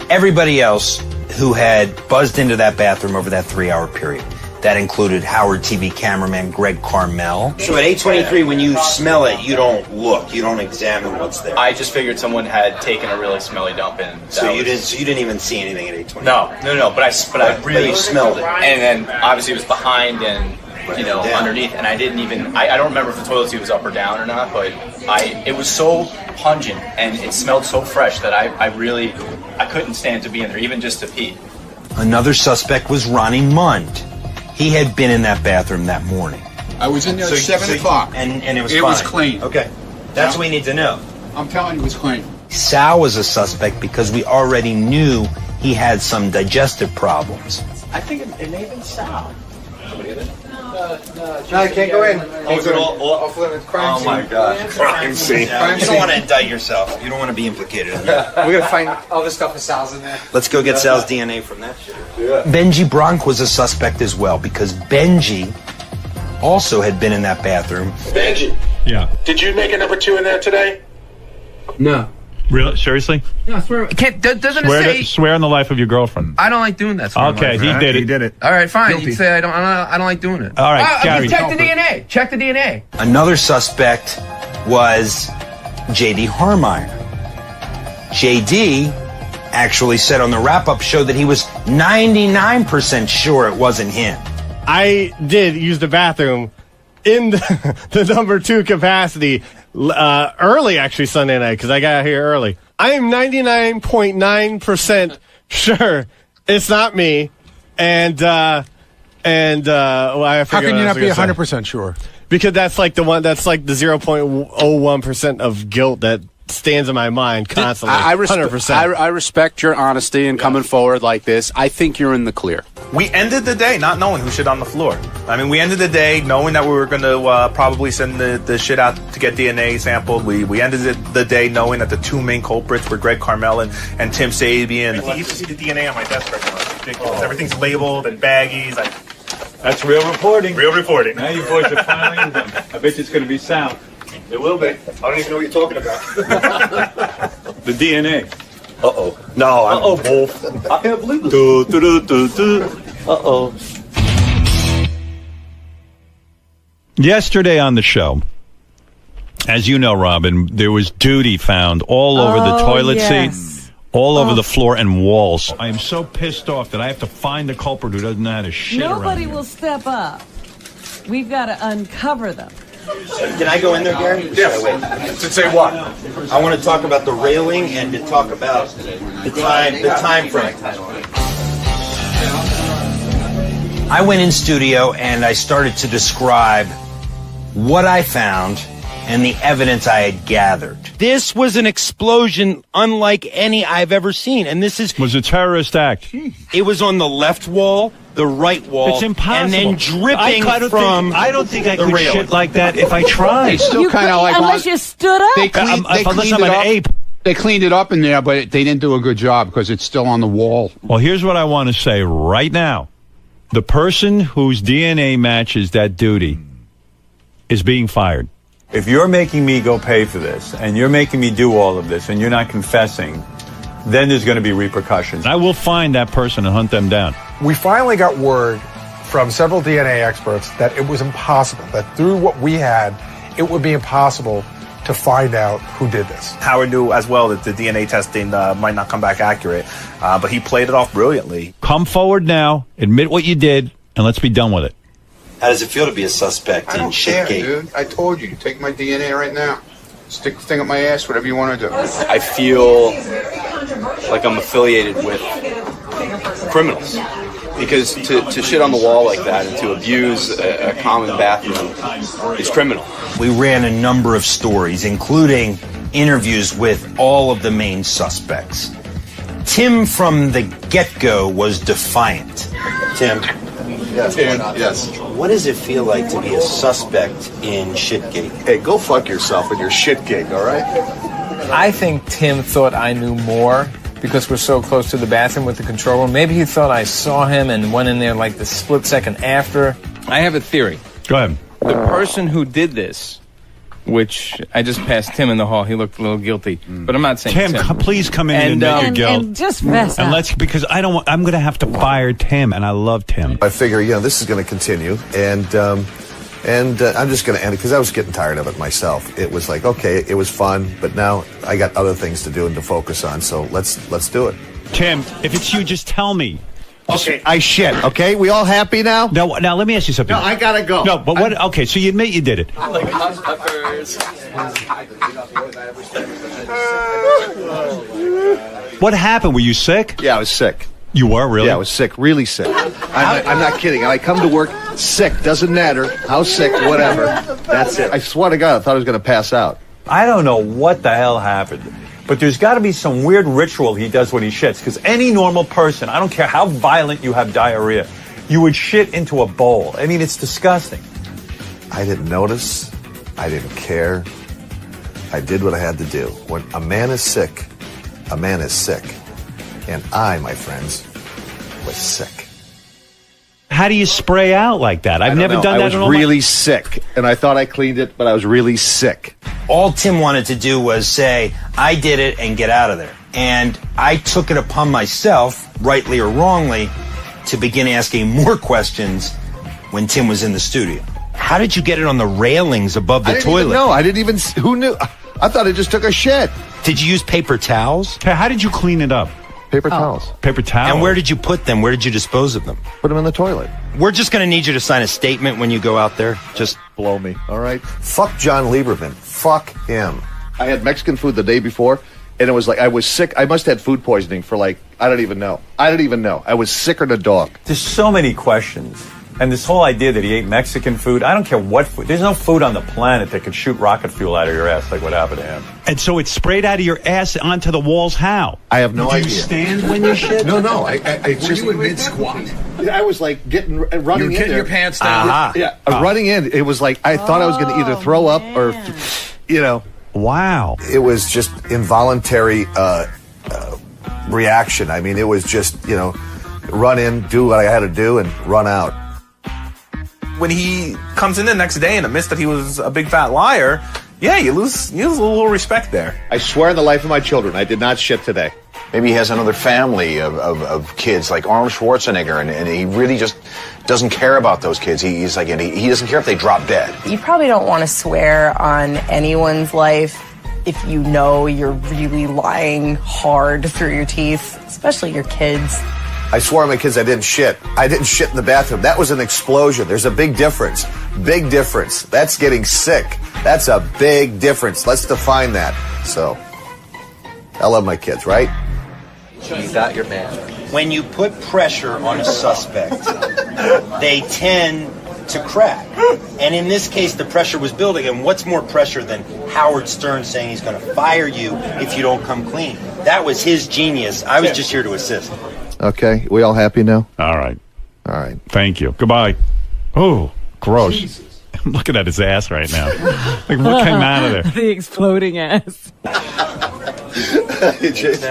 everybody else who had buzzed into that bathroom over that 3-hour period. That included Howard TV cameraman Greg Carmel. So at 8:23, when you smell it, you don't look, you don't examine what's there. I just figured someone had taken a really smelly dump in. So you didn't even see anything at 8:23. No. But I really you smelled it. And then obviously it was behind and underneath, and I didn't even. I don't remember if the toilet seat was up or down or not, but it was so pungent and it smelled so fresh that I couldn't stand to be in there, even just to pee. Another suspect was Ronnie Mund. He had been in that bathroom that morning. I was in there at 7 o'clock. And it was It fine. was clean. Okay. That's what we need to know. I'm telling you, it was clean. Sal was a suspect because we already knew he had some digestive problems. I think it may have been Sal. No, I can't go in. Oh my God. Crime scene. You don't want to indict yourself. You don't want to be implicated in that. We're gonna find all this stuff with Sal's in there. Let's go get Sal's DNA from that shit. Benji Bronk was a suspect as well because Benji also had been in that bathroom. Benji. Yeah. Did you make a number 2 in there today? No. Really? Seriously? No, I swear. Doesn't it say? Swear on the life of your girlfriend. I don't like doing that. Okay, he did it. He did it. All right, fine. Guilty. You say I don't like doing it. All right, Gary. Check the DNA. Check the DNA. Another suspect was J.D. Harmeyer. J.D. actually said on the wrap-up show that he was 99% sure it wasn't him. I did use the bathroom in the number 2 capacity early, actually, Sunday night, because I got here early. I am 99.9% sure it's not me. And I forget How can you what I not was be gonna say. 100% sure? Because that's like the 0.01% of guilt that stands in my mind constantly. I 100%. I respect your honesty and coming forward like this. I think you're in the clear. We ended the day not knowing who shit on the floor. I mean, we ended the day knowing that we were going to probably send the shit out to get DNA sampled. We ended the day knowing that the 2 main culprits were Greg Carmel and Tim 𝗵𝗲. I used to see the DNA on my desk right now. It's ridiculous. Everything's labeled and baggies. That's real reporting. Real reporting. Now you boys are filing them. I bet you it's going to be Sal. It will be. I don't even know what you're talking about. The DNA. Uh-oh. No, I'm Wolf. I can't believe this. Uh-oh. Yesterday on the show, as you know, Robin, there was duty found all over the toilet seat, all over the floor and walls. I am so pissed off that I have to find the culprit who doesn't know how to shit around Nobody here. will step up. We've got to uncover them. Can I go in there, Gary? Yes. To say what? I want to talk about the railing and to talk about the time frame. I went in studio and I started to describe what I found and the evidence I had gathered. This was an explosion unlike any I've ever seen, and this was a terrorist act. It was on the left wall, the right wall, It's impossible. and then dripping I don't think I the could railing. shit like that if I tried. They still kind of like unless you stood up. They cleaned unless I'm it an up. ape. They cleaned it up in there, but they didn't do a good job because it's still on the wall. Well, here's what I want to say right now. The person whose DNA matches that duty is being fired. If you're making me go pay for this, and you're making me do all of this, and you're not confessing, then there's going to be repercussions. I will find that person and hunt them down. We finally got word from several DNA experts that it was impossible, that through what we had, it would be impossible to find out who did this. Howard knew as well that the DNA testing might not come back accurate, but he played it off brilliantly. Come forward now, admit what you did, and let's be done with it. How does it feel to be a suspect I in don't care, Shitgate? dude. I told you. Take my DNA right now. Stick the thing up my ass, whatever you want to do. I feel like I'm affiliated with criminals. Because to shit on the wall like that and to abuse a common bathroom is criminal. We ran a number of stories, including interviews with all of the main suspects. Tim from the get-go was defiant. Tim. Yes. Yes. What does it feel like to be a suspect in Shitgate? Hey, go fuck yourself with your shit gig, all right? I think Tim thought I knew more because we're so close to the bathroom with the control room. Maybe he thought I saw him and went in there like the split second after. I have a theory. Go ahead. The person who did this, which I just passed Tim in the hall. He looked a little guilty, but I'm not saying Tim. Please come in and admit your guilt. And just fess And up. let's, because I don't want, I'm going to have to fire Tim, and I love Tim. I figure, this is going to continue, and I'm just going to end it because I was getting tired of it myself. It was like, okay, it was fun, but now I got other things to do and to focus on, so let's do it. Tim, if it's you, just tell me. Okay, I shit, okay? We all happy now? No, now let me ask you something. No, I gotta go. No, but what, okay, so you admit you did it. I like hot peppers. What happened? Were you sick? Yeah, I was sick. You were, really? Yeah, I was sick, really sick. I'm not kidding. I come to work sick, doesn't matter how sick, whatever. That's it. I swear to God, I thought I was going to pass out. I don't know what the hell happened, but there's got to be some weird ritual he does when he shits, because any normal person, I don't care how violent you have diarrhea, you would shit into a bowl. I mean, it's disgusting. I didn't notice. I didn't care. I did what I had to do. When a man is sick, a man is sick. And I, my friends, was sick. How do you spray out like that? I've never done that. I was really sick, and I thought I cleaned it, but I was really sick. All Tim wanted to do was say, I did it, and get out of there. And I took it upon myself, rightly or wrongly, to begin asking more questions when Tim was in the studio. How did you get it on the railings above the toilet? No, I didn't even. Who knew? I thought I just took a shit. Did you use paper towels? How did you clean it up? Paper towels. Paper towels. And where did you put them? Where did you dispose of them? Put them in the toilet. We're just going to need you to sign a statement when you go out there. Just blow me, all right? Fuck John Lieberman. Fuck him. I had Mexican food the day before, and it was like I was sick. I must have had food poisoning for I don't even know. I was sicker than a dog. There's so many questions. And this whole idea that he ate Mexican food, I don't care what food. There's no food on the planet that could shoot rocket fuel out of your ass like what happened to him. And so it sprayed out of your ass onto the walls how? I have no idea. Did you stand when you shit? No. I Were you in mid-squat? I was like running You were in getting there. your pants down? Yeah, running in. It was like I thought I was going to either throw up or, Wow. It was just involuntary reaction. I mean, it was just, run in, do what I had to do, and run out. When he comes in the next day and admits that he was a big fat liar, yeah, you lose a little respect there. I swear on the life of my children, I did not shit today. Maybe he has another family of kids like Arnold Schwarzenegger, and he really just doesn't care about those kids. He's like, and he doesn't care if they drop dead. You probably don't want to swear on anyone's life if you know you're really lying hard through your teeth, especially your kids. I swore on my kids I didn't shit. I didn't shit in the bathroom. That was an explosion. There's a big difference. Big difference. That's getting sick. That's a big difference. Let's define that. So, I love my kids, right? You got your man. When you put pressure on a suspect, they tend to crack. And in this case, the pressure was building. And what's more pressure than Howard Stern saying he's going to fire you if you don't come clean? That was his genius. I was just here to assist. Okay, we all happy now? All right. All right. Thank you. Goodbye. Oh, gross. Jesus. I'm looking at his ass right now. Like, what came out of there? The exploding ass. How you doing?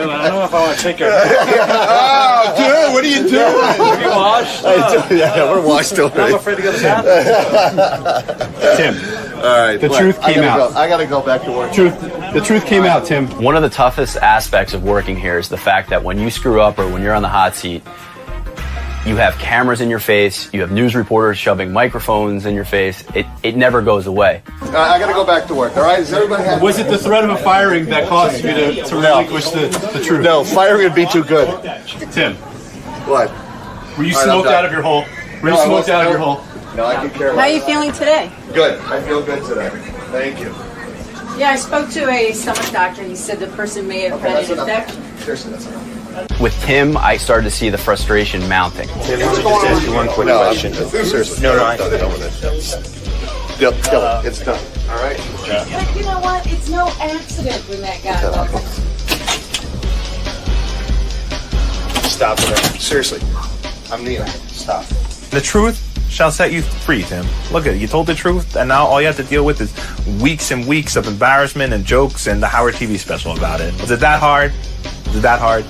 I don't know if I want to take your... Oh, dude, what are you doing? Are you washed? Yeah, we're washed already. I'm afraid to go to the bathroom. Tim. All right. The truth came out. I got to go back to work. The truth came out, Tim. One of the toughest aspects of working here is the fact that when you screw up or when you're on the hot seat, you have cameras in your face, you have news reporters shoving microphones in your face. It never goes away. I got to go back to work, all right? Is everybody happy? Was it the threat of a firing that caused you to relinquish the truth? No, firing would be too good. Tim. What? Were you smoked out of your hole? Were you smoked out of your hole? No, I can care less. How are you feeling today? Good. I feel good today. Thank you. Yeah, I spoke to a stomach doctor. He said the person may have had an infection. Seriously, that's enough. With Tim, I started to see the frustration mounting. Tim, let me just ask you one quick question. Seriously. No, I'm done with it. It's done. All right? But you know what? It's no accident when that guy does it. Stop it. Seriously. I'm Nina. Stop. The truth shall set you free, Tim. Look at it. You told the truth, and now all you have to deal with is weeks and weeks of embarrassment and jokes and the Howard TV special about it. Was it that hard? Was it that hard?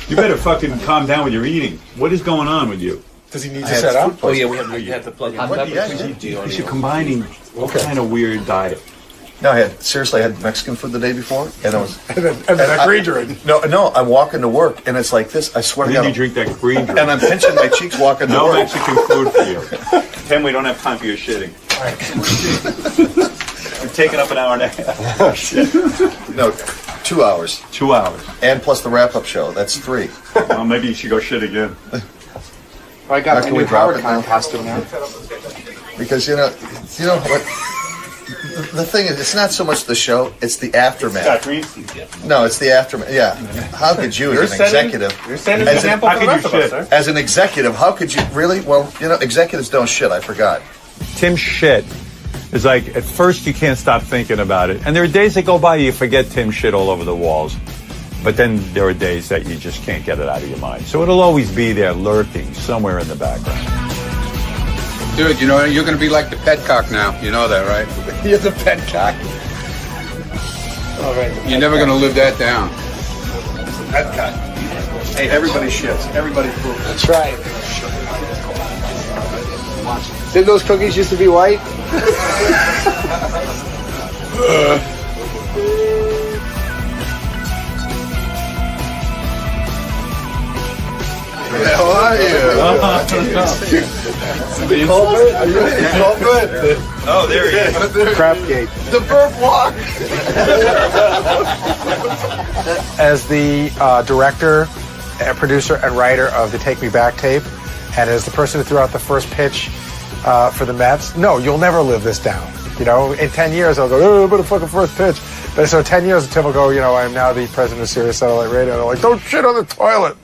You better fucking calm down with your eating. What is going on with you? Does he need to set up? Oh, yeah, we have to plug in. What is you combining what kind of weird diet? No, I had Mexican food the day before, and I was. and that green drink. No, I'm walking to work, and it's like this. I swear to God. You drink that green drink. And I'm pinching my cheeks walking to no work. Mexican food for you. Tim, we don't have time for your shitting. We're taking up an hour and a half. Oh, shit. No, 2 hours. 2 hours. And plus the wrap-up show. That's 3. Well, maybe you should go shit again. I got a new Howard kind of costume now. Because you know what? The thing is, it's not so much the show; it's the aftermath. No, it's the aftermath. Yeah. How could you, as an executive, you're setting an example for the rest of us, sir. As an executive, how could you really? Well, executives don't shit. I forgot. Tim shit is like, at first you can't stop thinking about it, and there are days that go by you forget Tim shit all over the walls. But then there are days that you just can't get it out of your mind. So it'll always be there lurking somewhere in the background. Dude, you're going to be like the petcock now. You know that, right? You're the petcock. All right. You're never going to live that down. Petcock. Hey, everybody shits. Everybody poops. That's right. Did those cookies used to be white? How are you? The culprit? Are you the culprit? Oh, there he is. Crapgate. The burp walk. As the director, producer, and writer of the Take Me Back tape, and as the person who threw out the first pitch for the Mets, no, you'll never live this down. You know, in 10 years, I'll go, oh, but a fucking first pitch. But so 10 years, Tim will go, I'm now the president of Sirius Satellite Radio. And I'm like, don't shit on the toilet.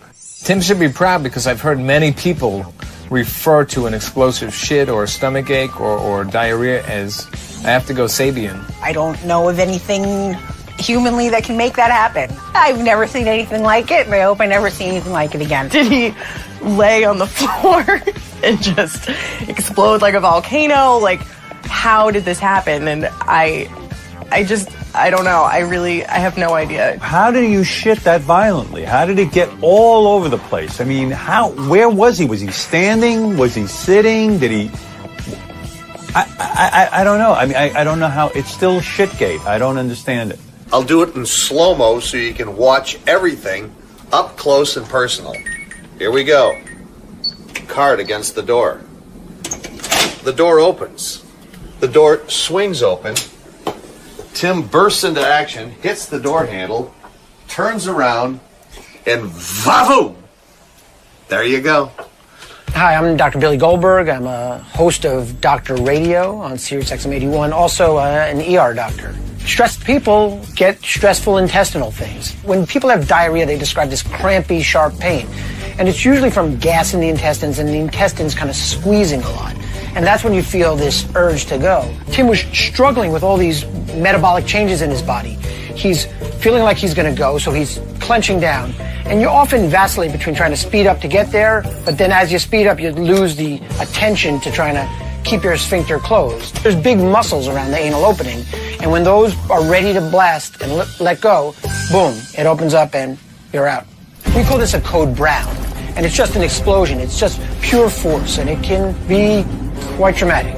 Tim should be proud because I've heard many people refer to an explosive shit or a stomach ache or diarrhea as, I have to go Sabian. I don't know of anything humanly that can make that happen. I've never seen anything like it, and I hope I never see anything like it again. Did he lay on the floor and just explode like a volcano? Like, how did this happen? And I don't know. I have no idea. How did you shit that violently? How did it get all over the place? I mean, where was he? Was he standing? Was he sitting? Did he... I don't know. I mean, I don't know how... It's still shitgate. I don't understand it. I'll do it in slow-mo so you can watch everything up close and personal. Here we go. Card against the door. The door opens. The door swings open. Tim bursts into action, hits the door handle, turns around, and vavoom! There you go. Hi, I'm Dr. Billy Goldberg. I'm a host of Dr. Radio on Sirius XM81, also an ER doctor. Stressed people get stressful intestinal things. When people have diarrhea, they describe this crampy, sharp pain. And it's usually from gas in the intestines and the intestines kind of squeezing a lot. And that's when you feel this urge to go. Tim was struggling with all these metabolic changes in his body. He's feeling like he's going to go, so he's clenching down. And you often vacillate between trying to speed up to get there, but then as you speed up, you lose the attention to trying to keep your sphincter closed. There's big muscles around the anal opening, and when those are ready to blast and let go, boom, it opens up and you're out. We call this a code brown, and it's just an explosion. It's just pure force, and it can be quite traumatic.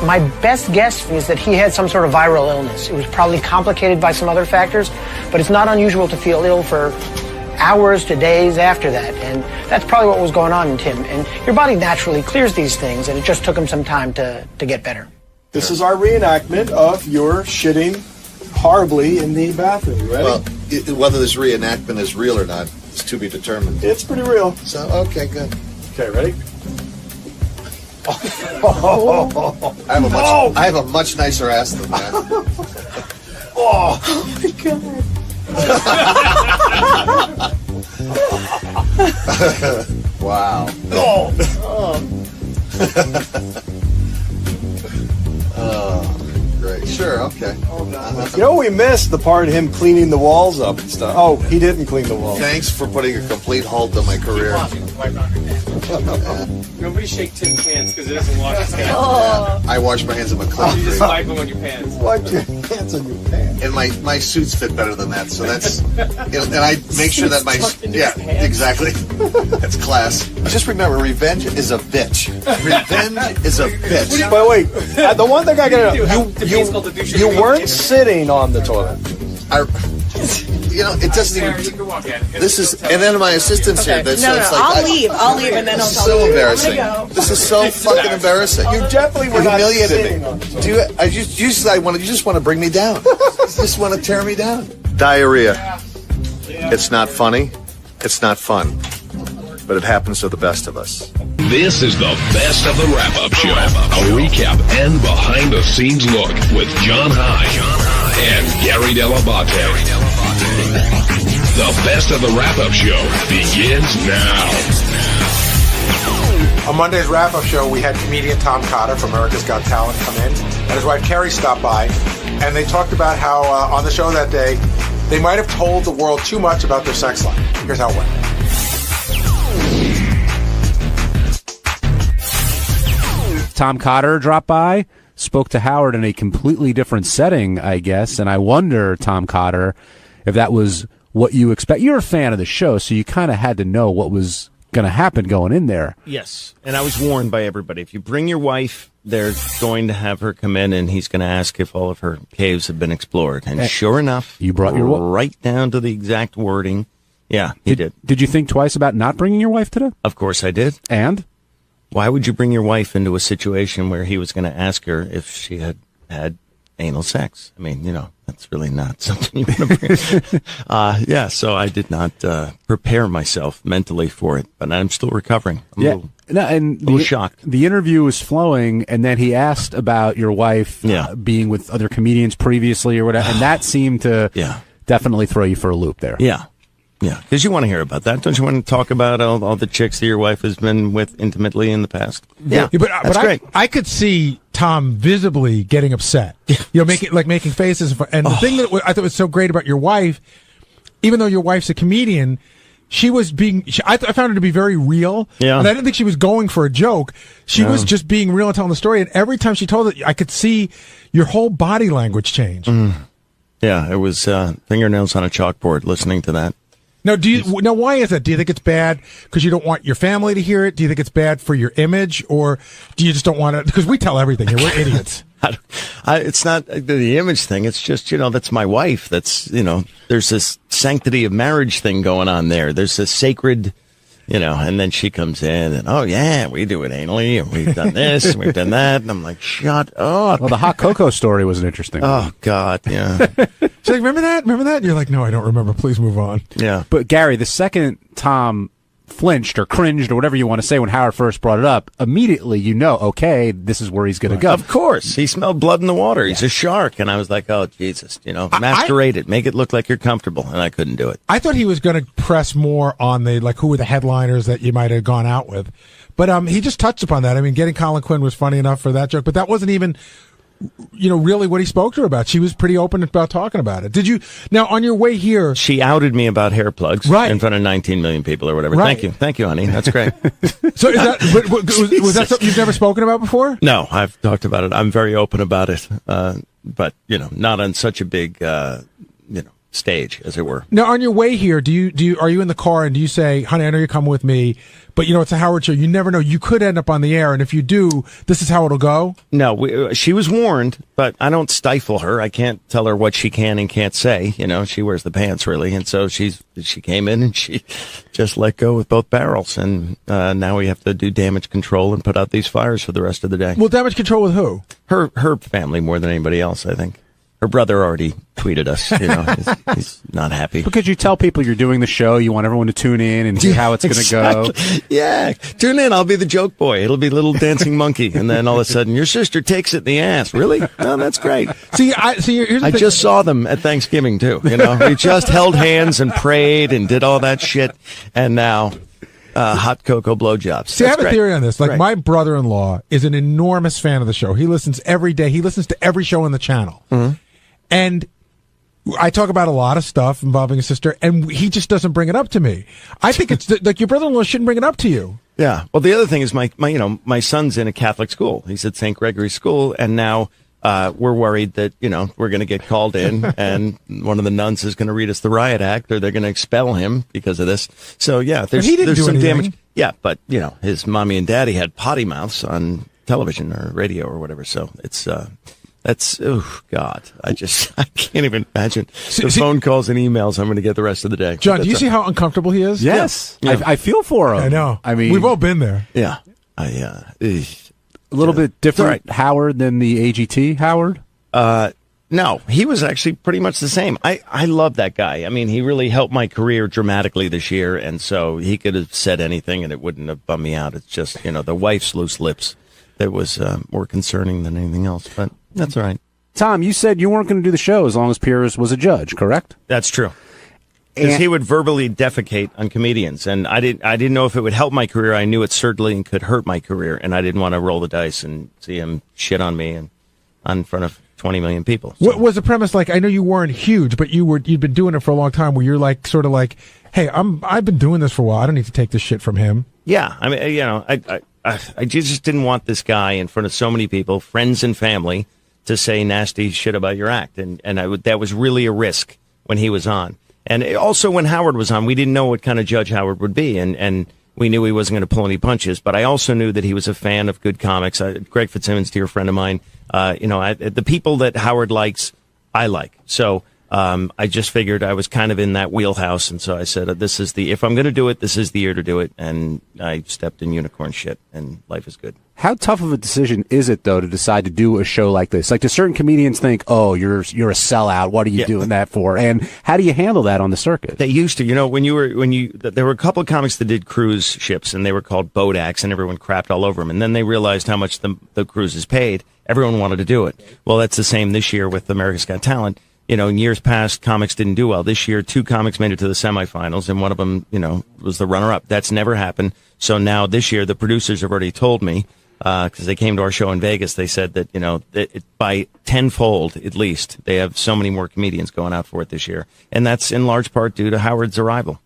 My best guess is that he had some sort of viral illness. It was probably complicated by some other factors, but it's not unusual to feel ill for hours to days after that, and that's probably what was going on in Tim. And your body naturally clears these things, and it just took him some time to get better. This is our reenactment of your shitting horribly in the bathroom. You ready? Well, whether this reenactment is real or not is to be determined. It's pretty real. So, okay, good. Okay, ready? I have a much nicer ass than that. Oh my God. Wow. Great. Sure. Okay. You know, we missed the part of him cleaning the walls up and stuff. Oh, he didn't clean the walls. Thanks for putting a complete halt to my career. Nobody shake Tim's hands because it doesn't wash his hands. I wash my hands in my clothes. You just wipe them on your pants. Wipe your hands on your pants. And my suits fit better than that, so that's. And I make sure that my exactly. That's class. Just remember, revenge is a bitch. Revenge is a bitch. But wait, the one thing I gotta know, you weren't sitting on the toilet. It doesn't even. This is, and then my assistant's here. So it's like, I'll leave, and then I'll tell so you. embarrassing. This is so fucking embarrassing. You definitely were not humiliated me. You just want to bring me down. You just want to tear me down. Diarrhea. It's not funny. It's not fun. But it happens to the best of us. This is the best of the wrap-up show. A recap and behind-the-scenes look with John High and Gary Dell'Abate. The best of the wrap-up show begins now. On Monday's wrap-up show, we had comedian Tom Cotter from America's Got Talent come in, and his wife Carrie stopped by, and they talked about how on the show that day, they might have told the world too much about their sex life. Here's how it went. Tom Cotter dropped by, spoke to Howard in a completely different setting, I guess, and I wonder, Tom Cotter, if that was what you expect. You're a fan of the show, so you kind of had to know what was going to happen going in there. Yes, and I was warned by everybody. If you bring your wife, they're going to have her come in, and he's going to ask if all of her caves have been explored. And sure enough, you brought your right down to the exact wording. Yeah, he did. Did you think twice about not bringing your wife today? Of course I did. And? Why would you bring your wife into a situation where he was going to ask her if she had had anal sex? I mean, that's really not something you want to bring. So I did not prepare myself mentally for it, but I'm still recovering. I'm a little shocked. The interview was flowing, and then he asked about your wife being with other comedians previously or whatever, and that seemed to definitely throw you for a loop there. Yeah. Yeah, because you want to hear about that. Don't you want to talk about all the chicks that your wife has been with intimately in the past? Yeah, that's great. I could see Tom visibly getting upset. Making faces. And the thing that I thought was so great about your wife, even though your wife's a comedian, she was being. I found her to be very real. Yeah, and I didn't think she was going for a joke. She was just being real and telling the story. And every time she told it, I could see your whole body language change. Yeah, it was fingernails on a chalkboard. Listening to that. Now, why is that? Do you think it's bad because you don't want your family to hear it? Do you think it's bad for your image, or do you just don't want to? Because we tell everything here. We're idiots. It's not the image thing. It's just, that's my wife. That's, there's this sanctity of marriage thing going on there. There's this sacred, and then she comes in and, oh, yeah, we do it anally, and we've done this, and we've done that. And I'm like, shut up. Well, the hot cocoa story was an interesting one. Oh, God, yeah. She's like, remember that? Remember that? And you're like, no, I don't remember. Please move on. Yeah. But, Gary, the second Tom flinched or cringed or whatever you want to say when Howard first brought it up, immediately okay, this is where he's going to go. Of course. He smelled blood in the water. He's a shark. And I was like, oh, Jesus, masquerade it. Make it look like you're comfortable. And I couldn't do it. I thought he was going to press more on who were the headliners that you might have gone out with. But he just touched upon that. I mean, getting Colin Quinn was funny enough for that joke, but that wasn't even really what he spoke to her about. She was pretty open about talking about it. Did you, now on your way here? She outed me about hair plugs in front of 19 million people or whatever. Right. Thank you, honey. That's great. So is that, was that something you've never spoken about before? No, I've talked about it. I'm very open about it. But, not on such a big, stage, as it were. Now, on your way here, are you in the car and do you say, honey, I know you're coming with me, but it's a Howard show. You never know. You could end up on the air, and if you do, this is how it'll go? No, she was warned, but I don't stifle her. I can't tell her what she can and can't say. She wears the pants, really, and so she came in and she just let go with both barrels, and now we have to do damage control and put out these fires for the rest of the day. Well, damage control with who? Her family more than anybody else, I think. Her brother already tweeted us. You know, he's not happy. Because you tell people you're doing the show, you want everyone to tune in and see how it's going to go. Yeah, tune in. I'll be the joke boy. It'll be little dancing monkey, and then all of a sudden, your sister takes it in the ass. Really? No, that's great. See, here's the I thing. just saw them at Thanksgiving too. You know, we just held hands and prayed and did all that shit, and now. Hot cocoa blowjobs. See, I have a theory on this. Like, my brother-in-law is an enormous fan of the show. He listens every day. He listens to every show on the channel. Mm-hmm. And I talk about a lot of stuff involving his sister, and he just doesn't bring it up to me. I think it's like your brother-in-law shouldn't bring it up to you. Yeah. Well, the other thing is my son's in a Catholic school. He's at St. Gregory's School, and now we're worried that, we're going to get called in and one of the nuns is going to read us the riot act, or they're going to expel him because of this. So, yeah, there's some anything. damage. Yeah, but, his mommy and daddy had potty mouths on television or radio or whatever. So it's, oh, God. I can't even imagine the phone calls and emails I'm going to get the rest of the day. John, do you see how uncomfortable he is? Yes. Yeah. I feel for him. I know. I mean, we've all been there. Yeah. A little bit different Howard than the AGT Howard? No, he was actually pretty much the same. I love that guy. I mean, he really helped my career dramatically this year, and so he could have said anything and it wouldn't have bummed me out. It's just, the wife's loose lips that was more concerning than anything else, but that's all right. Tom, you said you weren't going to do the show as long as Piers was a judge, correct? That's true. Because he would verbally defecate on comedians, and I didn't know if it would help my career. I knew it certainly could hurt my career, and I didn't want to roll the dice and see him shit on me and in front of 20 million people. So. What was the premise like? I know you weren't huge, but you'd been doing it for a long time. Where you're like, sort of like, hey, I've been doing this for a while. I don't need to take this shit from him. Yeah, I mean, I just didn't want this guy in front of so many people, friends and family, to say nasty shit about your act, and that was really a risk when he was on. And also when Howard was on, we didn't know what kind of judge Howard would be, and we knew he wasn't going to pull any punches. But I also knew that he was a fan of good comics. Greg Fitzsimmons, dear friend of mine. The people that Howard likes, I like. So I just figured I was kind of in that wheelhouse, and so I said, if I'm going to do it, this is the year to do it. And I stepped in unicorn shit, and life is good. How tough of a decision is it, though, to decide to do a show like this? Like, do certain comedians think, oh, you're a sellout, what are you doing that for? And how do you handle that on the circuit? They used to, there were a couple of comics that did cruise ships, and they were called boat acts, and everyone crapped all over them. And then they realized how much the cruises paid. Everyone wanted to do it. Well, that's the same this year with America's Got Talent. In years past, comics didn't do well. This year, 2 comics made it to the semifinals, and one of them, was the runner-up. That's never happened. So now this year, the producers have already told me, because they came to our show in Vegas, they said that, by tenfold at least, they have so many more comedians going out for it this year. And that's in large part due to Howard's arrival.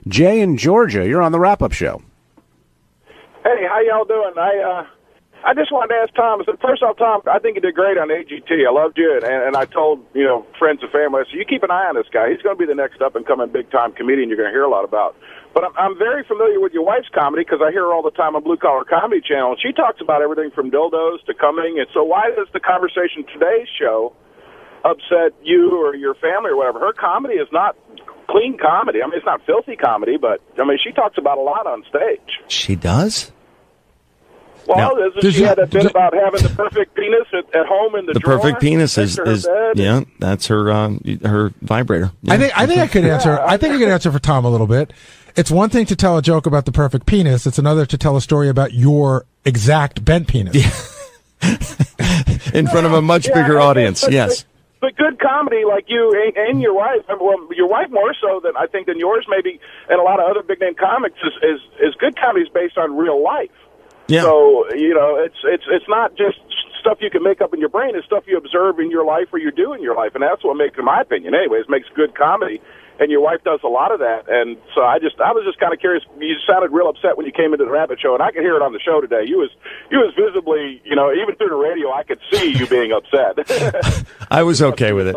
Jay in Georgia, you're on the wrap-up show. Hey, how y'all doing? I just wanted to ask Tom. First off, Tom, I think you did great on AGT. I loved you, and I told friends and family, I said, you keep an eye on this guy. He's going to be the next up-and-coming big-time comedian you're going to hear a lot about. But I'm very familiar with your wife's comedy because I hear her all the time on Blue Collar Comedy Channel, and she talks about everything from dildos to coming. And so why does the conversation today's show upset you or your family or whatever? Her comedy is not clean comedy. I mean, it's not filthy comedy, but, she talks about a lot on stage. She does? Well, she had a bit about having the perfect penis at home in the drawer. The perfect penis is that's her vibrator. Yeah. I think I could answer. I think I could answer for Tom a little bit. It's one thing to tell a joke about the perfect penis. It's another to tell a story about your exact bent penis. Yeah. In front of a much bigger audience. Yes. But good comedy, like you and your wife, well, your wife more so than I think than yours, maybe, and a lot of other big name comics is good comedy is based on real life. Yeah. So, it's not just stuff you can make up in your brain. It's stuff you observe in your life or you do in your life. And that's what makes, in my opinion, anyways, makes good comedy. And your wife does a lot of that. And so I was just kind of curious. You sounded real upset when you came into the Rabbit Show, and I could hear it on the show today. You was visibly, even through the radio, I could see you being upset. I was okay with it.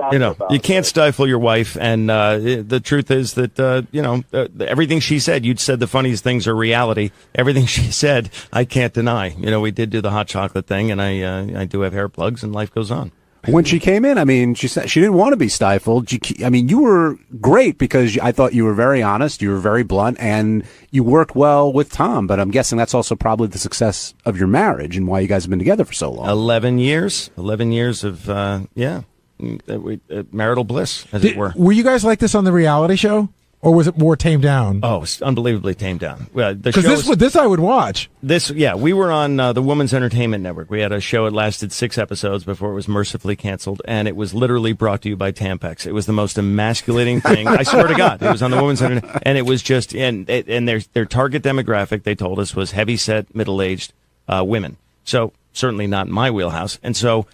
You can't stifle your wife. And the truth is that, everything she said, you'd said the funniest things are reality. Everything she said, I can't deny. We did do the hot chocolate thing, and I do have hair plugs, and life goes on. When she came in, she said she didn't want to be stifled. You were great because I thought you were very honest, you were very blunt, and you worked well with Tom. But I'm guessing that's also probably the success of your marriage and why you guys have been together for so long. 11 years. 11 years of, yeah. marital bliss, as it were. Were you guys like this on the reality show? Or was it more tamed down? Oh, it's unbelievably tamed down. Because this I would watch. We were on the Women's Entertainment Network. We had a show. It lasted 6 episodes before it was mercifully canceled, and it was literally brought to you by Tampax. It was the most emasculating thing. I swear to God, it was on the Women's Entertainment, and it was just and their target demographic, they told us, was heavy-set, middle-aged women. So certainly not in my wheelhouse. And so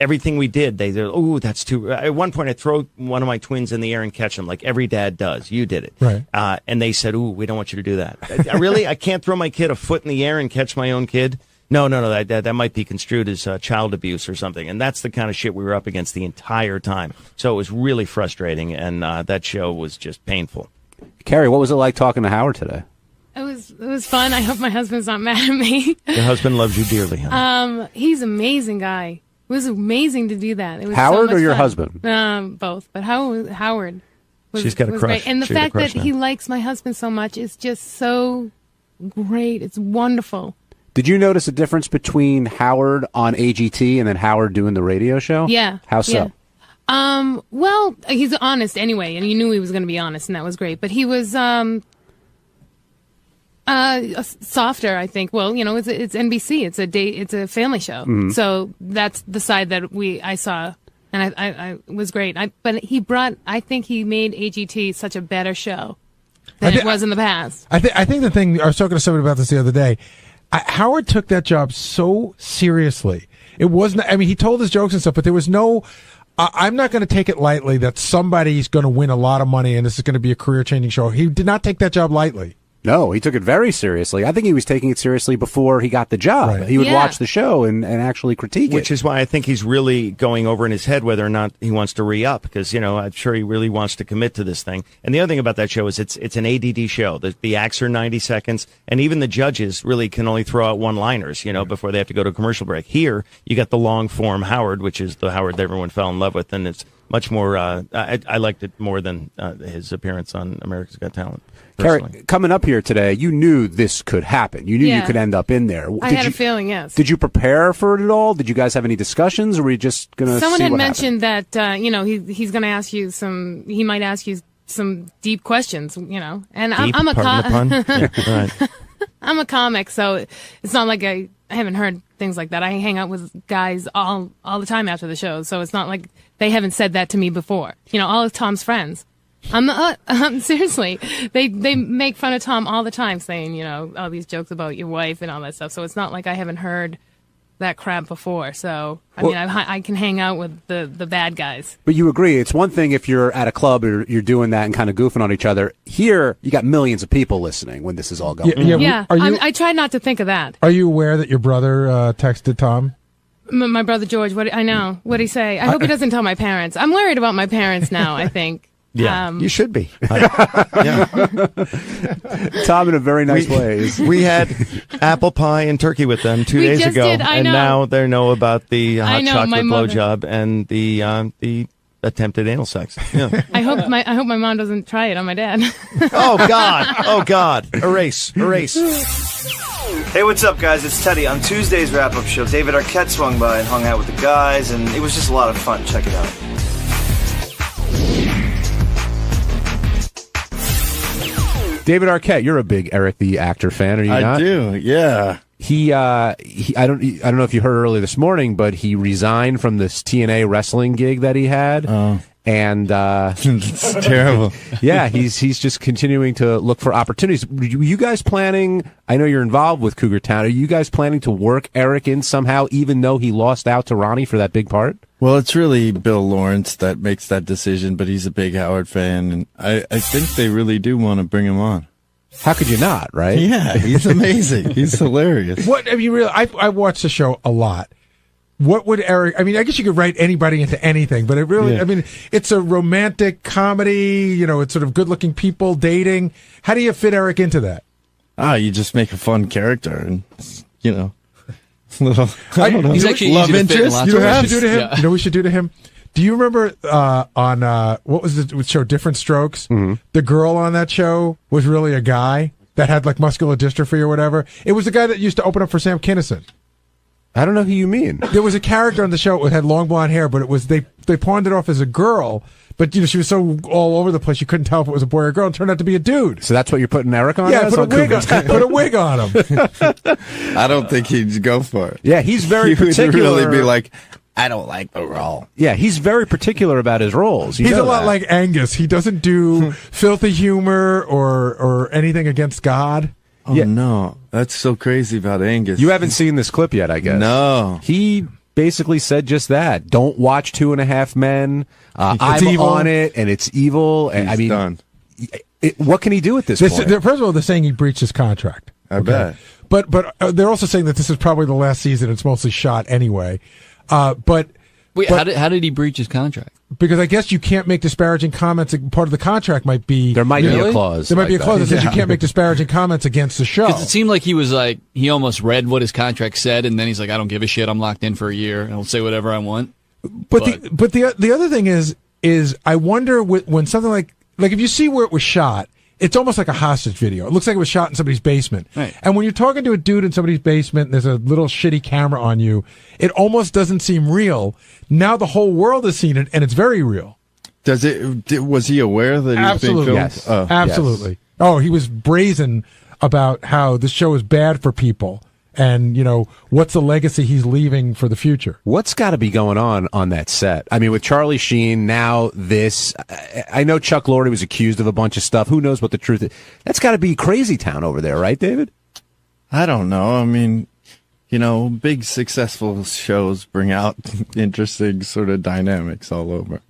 everything we did, they're, oh, that's too. At one point, I'd throw one of my twins in the air and catch them, like every dad does. You did it. Right. And they said, ooh, we don't want you to do that. I can't throw my kid a foot in the air and catch my own kid. No, that might be construed as child abuse or something. And that's the kind of shit we were up against the entire time. So it was really frustrating, and that show was just painful. Carrie, what was it like talking to Howard today? It was fun. I hope my husband's not mad at me. Your husband loves you dearly, huh? He's an amazing guy. It was amazing to do that. It was Howard so much or your fun. husband? Both. But Howard was, She's got a was crush. great. And the She has a fact crush that now. he likes my husband so much is just so great. It's wonderful. Did you notice a difference between Howard on AGT and then Howard doing the radio show? Yeah. How so? Yeah. Well, he's honest anyway, and you knew he was going to be honest, and that was great. But he was softer, I think. Well, it's NBC. It's a family show. Mhm. So that's the side that I saw, and I was great. But I think he made AGT such a better show than it was in the past. I think the thing, I was talking to somebody about this the other day. Howard took that job so seriously. It wasn't, he told his jokes and stuff, but there was no, I'm not going to take it lightly that somebody's going to win a lot of money and this is going to be a career-changing show. He did not take that job lightly. No, he took it very seriously. I think he was taking it seriously before he got the job. Right. He would Yeah. watch the show and actually critique Which it. is why I think he's really going over in his head whether or not he wants to re-up, because, I'm sure he really wants to commit to this thing. And the other thing about that show is it's an ADD show. The acts are 90 seconds, and even the judges really can only throw out one-liners, before they have to go to a commercial break. Here, you got the long-form Howard, which is the Howard that everyone fell in love with, and it's much more, I liked it more than his appearance on America's Got Talent. Carrie, personally. coming up here today, you knew this could happen. You knew you Yeah. could end up in there. I had a feeling, yes. Did you prepare for it at all? Did you guys have any discussions, or were you just going to Someone see had what mentioned that he's going to ask you he might ask you some deep questions, and Deep, I'm a pardon the pun? Yeah, right. I'm a comic, so it's not like I haven't heard things like that. I hang out with guys all the time after the show, so it's not like they haven't said that to me before. All of Tom's friends. Seriously, they make fun of Tom all the time, saying all these jokes about your wife and all that stuff. So it's not like I haven't heard that crap before. So I can hang out with the bad guys. But you agree, it's one thing if you're at a club or you're doing that and kind of goofing on each other. Here, you got millions of people listening when this is all going on. Yeah, I try not to think of that. Are you aware that your brother texted Tom? My brother George, I know. What'd he say? I hope he doesn't tell my parents. I'm worried about my parents now, I think. Yeah, you should be. Tom, in a very nice way. We had apple pie and turkey with them 2 days just ago, did, I and know. now they know about the hot I know, my chocolate mother. blowjob and the attempted anal sex. Yeah. I hope my mom doesn't try it on my dad. Oh God! Erase. Hey, what's up, guys? It's Teddy. On Tuesday's wrap-up show, David Arquette swung by and hung out with the guys, and it was just a lot of fun. Check it out. David Arquette, you're a big Eric the Actor fan, are you not? I do, yeah. He I don't know if you heard earlier this morning, but he resigned from this TNA wrestling gig that he had. Oh. And it's terrible. Yeah, he's just continuing to look for opportunities. Were you guys planning? I know you're involved with Cougar Town. Are you guys planning to work Eric in somehow, even though he lost out to Ronnie for that big part? Well, it's really Bill Lawrence that makes that decision, but he's a big Howard fan, and I think they really do want to bring him on. How could you not, right? Yeah, he's amazing. He's hilarious. What have you really? I watched the show a lot. What would Eric? I mean, I guess you could write anybody into anything, but it really, Yeah. I mean, it's a romantic comedy. It's sort of good-looking people dating. How do you fit Eric into that? You just make a fun character, and little. I don't know. He's actually love interest. You know what we should do to him? Yeah. You know what we should do to him? Do you remember on what was the show Different Strokes? Mm-hmm. The girl on that show was really a guy that had like muscular dystrophy or whatever. It was the guy that used to open up for Sam Kinison. I don't know who you mean. There was a character on the show that had long blonde hair, but it was they they pawned it off as a girl, but she was so all over the place you couldn't tell if it was a boy or a girl. It turned out to be a dude. So that's what you're putting Eric on? Yeah, put a wig on him. I don't think he'd go for it. Yeah, he's very he particular. would really be like, I don't like the role. Yeah, he's very particular about his roles. He's a lot like Angus. He doesn't do filthy humor or anything against God. Oh, no. That's so crazy about Angus. You haven't seen this clip yet, I guess. No. He basically said just that. Don't watch 2.5 Men. I'm evil. on it, and it's evil. And He's done. What can he do at this point? First of all, they're saying he breached his contract. I bet. But they're also saying that this is probably the last season. It's mostly shot anyway. Wait, how did he breach his contract? Because I guess you can't make disparaging comments. Part of the contract might be there might be a clause. There might be a clause that says Yeah. you can't make disparaging comments against the show. Because it seemed like he was like he almost read what his contract said, and then he's like, I don't give a shit. I'm locked in for a year, and I'll say whatever I want. But the other thing is I wonder when something like if you see where it was shot, it's almost like a hostage video. It looks like it was shot in somebody's basement. Right. And when you're talking to a dude in somebody's basement and there's a little shitty camera on you, it almost doesn't seem real. Now the whole world has seen it, and it's very real. Was he aware that he was being filmed? Yes. Absolutely. Yes. Oh, he was brazen about how this show is bad for people. And, what's the legacy he's leaving for the future? What's got to be going on that set? I mean, with Charlie Sheen, now this. I know Chuck Lorre was accused of a bunch of stuff. Who knows what the truth is? That's got to be crazy town over there, right, David? I don't know. I mean, big successful shows bring out interesting sort of dynamics all over.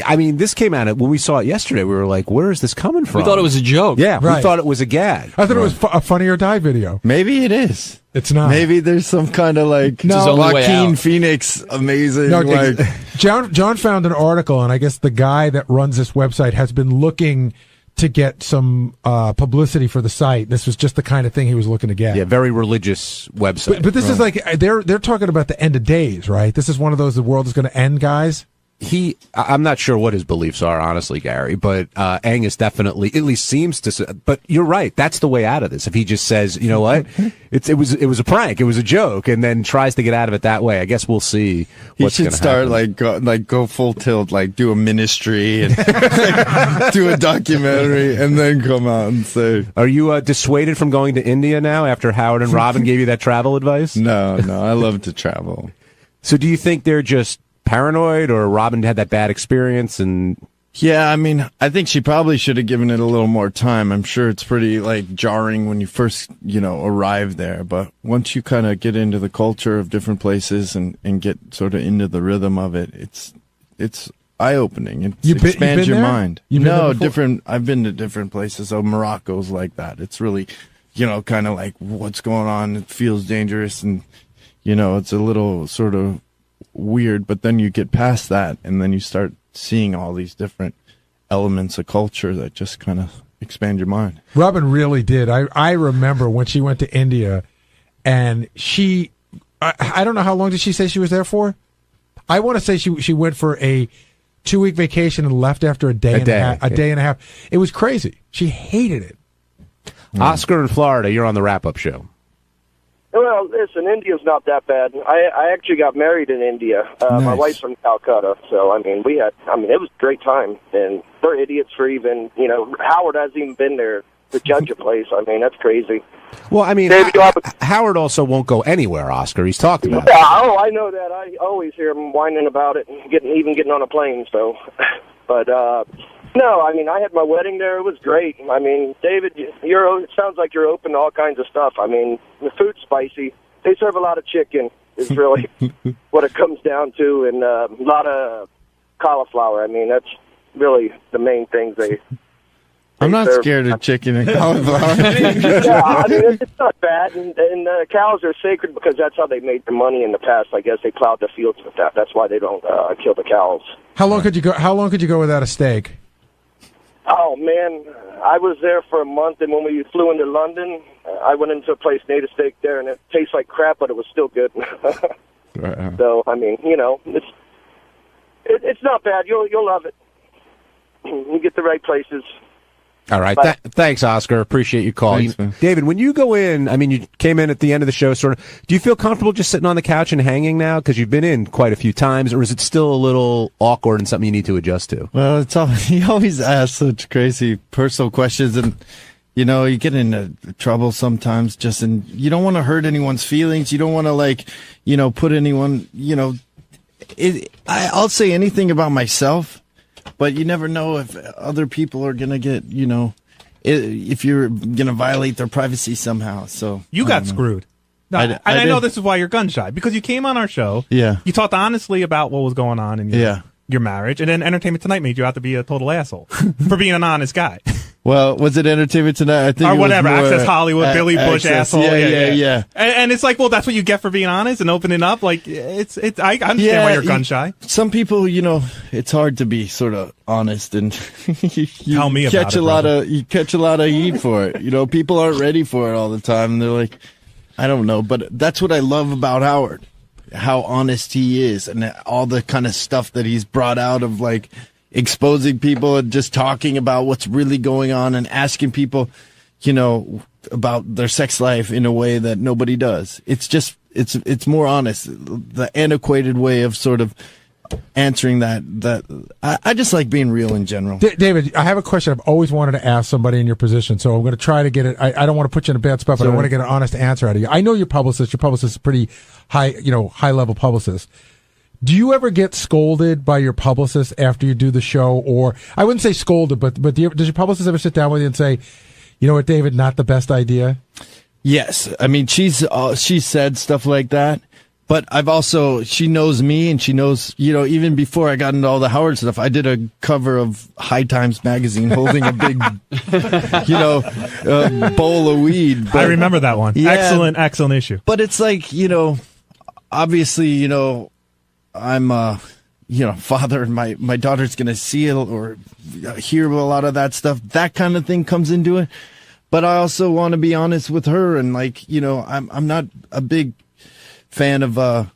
I mean, this came out when we saw it yesterday. We were like, "Where is this coming from?" We thought it was a joke. Yeah, Right. we thought it was a gag. I thought it was a Funny or Die video. Maybe it is. It's not. Maybe there's some kind of like No. It's his only way Joaquin out. Phoenix amazing. No, like, John found an article, and I guess the guy that runs this website has been looking to get some publicity for the site. This was just the kind of thing he was looking to get. Yeah, very religious website. But this is like they're talking about the end of days, right? This is one of those the world is going to end, guys. I'm not sure what his beliefs are, honestly, Gary, but Angus definitely at least seems to. But you're right. That's the way out of this. If he just says, you know what, it was a prank, it was a joke, and then tries to get out of it that way, I guess we'll see what's going to happen. He should start go full tilt, like do a ministry and do a documentary, and then come out and say. Are you dissuaded from going to India now after Howard and Robin gave you that travel advice? No, I love to travel. So do you think they're just paranoid, or Robin had that bad experience? And yeah, I mean, I think she probably should have given it a little more time. I'm sure it's pretty jarring when you first arrive there, but once you kind of get into the culture of different places and get sort of into the rhythm of it, it's eye-opening. It expands your mind. Different. I've been to different places. So Morocco's like that. It's really kind of like what's going on. It feels dangerous, and it's a little sort of weird, but then you get past that and then you start seeing all these different elements of culture that just kind of expand your mind. Robin really did. I remember when she went to India, and I don't know, how long did she say she was there for? I want to say she went for a 2-week vacation and left after a day and a half. It was crazy. She hated it. Oscar in Florida, you're on the wrap-up show. Well, listen, India's not that bad. I actually got married in India. Nice. My wife's from Calcutta, so it was a great time. And they're idiots for even, Howard hasn't even been there to judge a place. That's crazy. Well, Howard also won't go anywhere, Oscar. He's talked about it. Yeah, I know that. I always hear him whining about it, and getting on a plane. So, but no, I had my wedding there. It was great. David, it sounds like you're open to all kinds of stuff. The food's spicy. They serve a lot of chicken, is really what it comes down to, and a lot of cauliflower. That's really the main things they I'm not serve. scared of chicken and cauliflower. Yeah, it's not bad. And cows are sacred because that's how they made their money in the past. I guess they plowed the fields with that. That's why they don't kill the cows. How long could you go without a steak? Oh, man, I was there for a month, and when we flew into London, I went into a place and ate a steak there, and it tastes like crap, but it was still good. Right. So, it's not bad. You'll love it. You get the right places. All right. Thanks, Oscar. Appreciate your call. Thanks, man. David, when you go in, I mean, you came in at the end of the show, sort of. Do you feel comfortable just sitting on the couch and hanging now? Because you've been in quite a few times, or is it still a little awkward and something you need to adjust to? Well, he always asks such crazy personal questions, and you know, you get into trouble sometimes. You don't want to hurt anyone's feelings. You don't want to put anyone. I'll say anything about myself. But you never know if other people are going to get, if you're going to violate their privacy somehow. So you got screwed. No, I know this is why you're gun shy, because you came on our show. Yeah. You talked honestly about what was going on in your marriage, and then Entertainment Tonight made you out to be a total asshole for being an honest guy. Well, was it Entertainment Tonight? I think or it whatever. was more, Access Hollywood, Billy Bush asshole. Yeah. And it's like, well, that's what you get for being honest and opening up. Like, I understand why you're gun shy. Some people, it's hard to be sort of honest, and you tell me about catch it, you catch a lot of heat for it. People aren't ready for it all the time. And they're like, I don't know, but that's what I love about Howard, how honest he is, and all the kind of stuff that he's brought out of like exposing people and just talking about what's really going on and asking people, about their sex life in a way that nobody does. It's just, it's more honest. The antiquated way of sort of answering that I just like being real in general. David, I have a question I've always wanted to ask somebody in your position, so I'm going to try to get it. I don't want to put you in a bad spot, but I want to get an honest answer out of you. I know your publicist is a pretty high level publicist. Do you ever get scolded by your publicist after you do the show? Or I wouldn't say scolded, but does your publicist ever sit down with you and say, you know what, David, not the best idea? Yes. I mean, she's said stuff like that, but she knows me, and she knows, even before I got into all the Howard stuff, I did a cover of High Times magazine holding a big, bowl of weed. I remember that one. Yeah, excellent issue. But it's like, obviously, I'm father, and my daughter's going to see it or hear a lot of that stuff. That kind of thing comes into it. But I also want to be honest with her, and I'm not a big fan of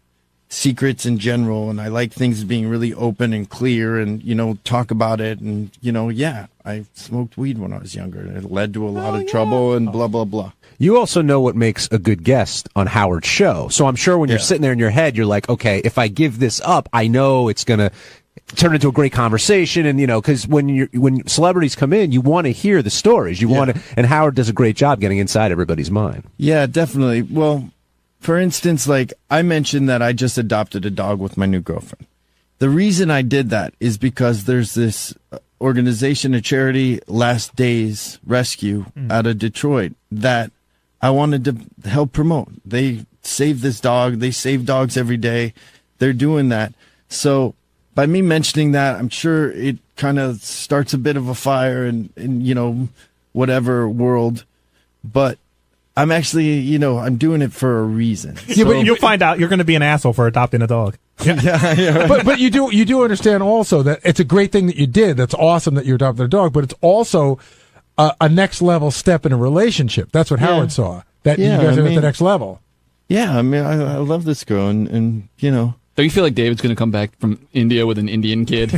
secrets in general, and I like things being really open and clear, and talk about it. And I smoked weed when I was younger, and it led to a lot of trouble and blah blah blah. You also know what makes a good guest on Howard's show. So I'm sure when you're sitting there in your head, you're like, okay, if I give this up, I know it's going to turn into a great conversation. And, because when celebrities come in, you want to hear the stories. And Howard does a great job getting inside everybody's mind. Yeah, definitely. Well, for instance, like I mentioned that I just adopted a dog with my new girlfriend. The reason I did that is because there's this organization, a charity, Last Days Rescue out of Detroit, that I wanted to help promote. They save this dog. They save dogs every day. They're doing that. So by me mentioning that, I'm sure it kind of starts a bit of a fire in whatever world. But I'm actually, I'm doing it for a reason. Yeah, but you'll find out you're going to be an asshole for adopting a dog. Yeah. But you do understand also that it's a great thing that you did. That's awesome that you adopted a dog, but it's also a next level step in a relationship. That's what Howard saw. That you guys are at the next level. Yeah, I mean, I love this girl, and Don't you feel like David's going to come back from India with an Indian kid?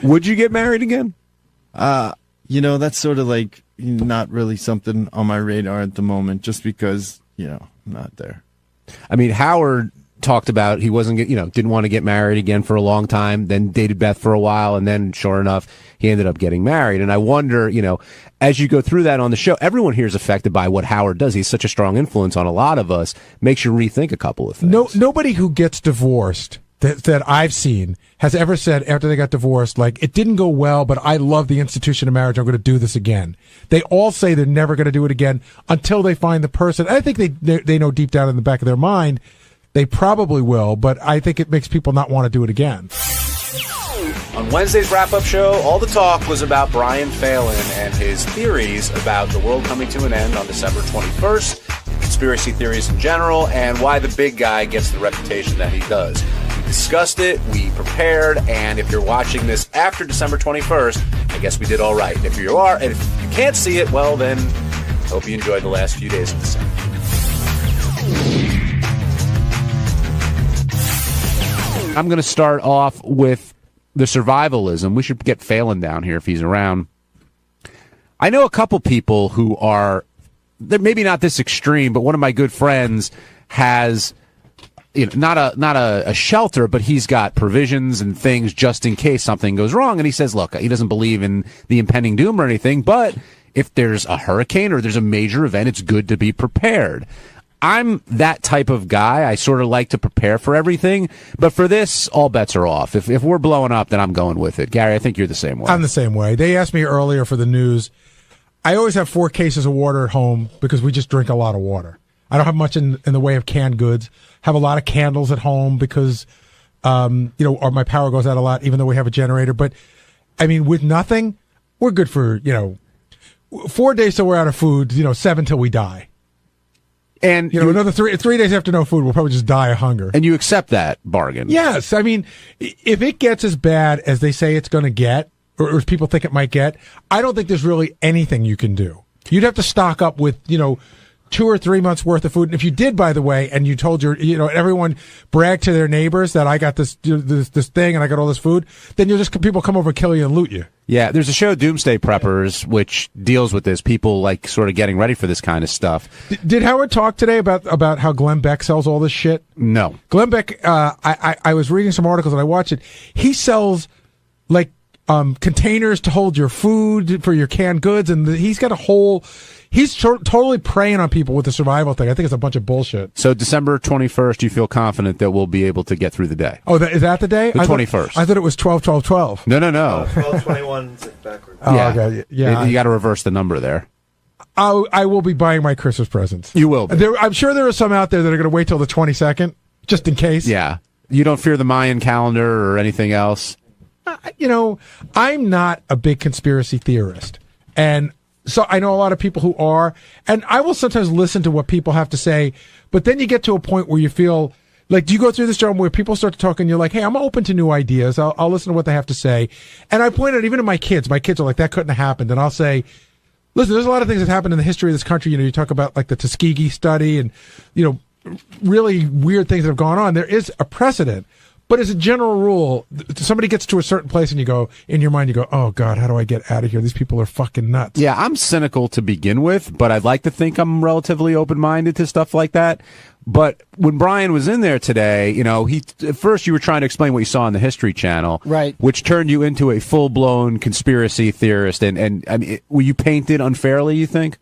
Would you get married again? That's sort of like not really something on my radar at the moment, just because, I'm not there. I mean, Howard talked about he wasn't, didn't want to get married again for a long time, then dated Beth for a while, and then, sure enough, he ended up getting married. And I wonder, as you go through that on the show, everyone here is affected by what Howard does. He's such a strong influence on a lot of us, makes you rethink a couple of things. Nobody who gets divorced that I've seen has ever said after they got divorced, like, it didn't go well, but I love the institution of marriage. I'm going to do this again. They all say they're never going to do it again until they find the person. I think they know deep down in the back of their mind they probably will, but I think it makes people not want to do it again. On Wednesday's wrap-up show, all the talk was about Brian Phelan and his theories about the world coming to an end on December 21st, conspiracy theories in general, and why the big guy gets the reputation that he does. We discussed it, we prepared, and if you're watching this after December 21st, I guess we did all right. If you are, and if you can't see it, well then, hope you enjoyed the last few days of December. I'm going to start off with the survivalism. We should get Phelan down here if he's around. I know a couple people who are, they're maybe not this extreme, but one of my good friends has, not a shelter, but he's got provisions and things just in case something goes wrong. And he says, look, he doesn't believe in the impending doom or anything, but if there's a hurricane or there's a major event, it's good to be prepared. I'm that type of guy. I sort of like to prepare for everything, but for this, all bets are off. If we're blowing up, then I'm going with it. Gary, I think you're the same way. I'm the same way. They asked me earlier for the news. I always have 4 cases of water at home because we just drink a lot of water. I don't have much in the way of canned goods. Have a lot of candles at home because, or my power goes out a lot, even though we have a generator. But I mean, with nothing, we're good for 4 days till we're out of food. 7 till we die. And another 3 days after no food, we'll probably just die of hunger. And you accept that bargain? Yes. I mean, if it gets as bad as they say it's going to get, or as people think it might get, I don't think there's really anything you can do. You'd have to stock up with, 2 or 3 months worth of food. And if you did, by the way, and you told everyone bragged to their neighbors that I got this thing and I got all this food, then people come over and kill you and loot you. Yeah, there's a show, Doomsday Preppers, which deals with this. People like sort of getting ready for this kind of stuff. Did Howard talk today about how Glenn Beck sells all this shit? No. Glenn Beck, I was reading some articles and I watched it. He sells like containers to hold your food for your canned goods, and he's got a whole. He's totally preying on people with the survival thing. I think it's a bunch of bullshit. So December 21st, you feel confident that we'll be able to get through the day? Oh, is that the day? The 21st. I thought it was 12-12-12. No. 12/21 backwards. Oh, yeah. Okay. Yeah. You got to reverse the number there. I will be buying my Christmas presents. You will be. I'm sure there are some out there that are going to wait till the 22nd, just in case. Yeah. You don't fear the Mayan calendar or anything else? I'm not a big conspiracy theorist. And so I know a lot of people who are, and I will sometimes listen to what people have to say, but then you get to a point where you feel like, do you go through this job where people start to talk and you're like, hey, I'm open to new ideas. I'll listen to what they have to say. And I point out even to my kids are like, that couldn't have happened. And I'll say, listen, there's a lot of things that happened in the history of this country. You talk about like the Tuskegee study and, really weird things that have gone on. There is a precedent. But as a general rule, somebody gets to a certain place and in your mind, oh God, how do I get out of here? These people are fucking nuts. Yeah, I'm cynical to begin with, but I'd like to think I'm relatively open-minded to stuff like that. But when Brian was in there today, at first you were trying to explain what you saw on the History Channel. Right. Which turned you into a full-blown conspiracy theorist. And I mean, were you painted unfairly, you think?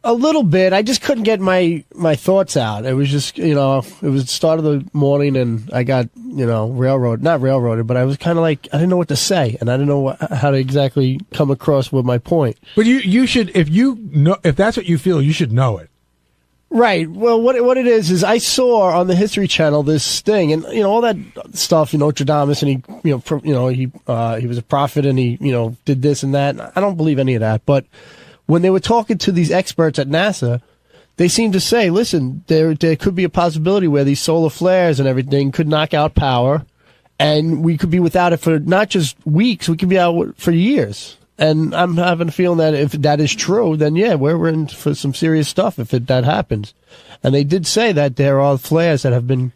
A little bit. I just couldn't get my thoughts out. It was just, it was the start of the morning and I got, not railroaded, but I was kind of like, I didn't know what to say and I didn't know how to exactly come across with my point. But you should, if that's what you feel, you should know it. Right. Well, what it is I saw on the History Channel this thing and, all that stuff, Nostradamus and he was a prophet and he, did this and that. I don't believe any of that, but when they were talking to these experts at NASA, they seemed to say, listen, there could be a possibility where these solar flares and everything could knock out power, and we could be without it for not just weeks, we could be out for years. And I'm having a feeling that if that is true, then yeah, we're in for some serious stuff if that happens. And they did say that there are flares that have been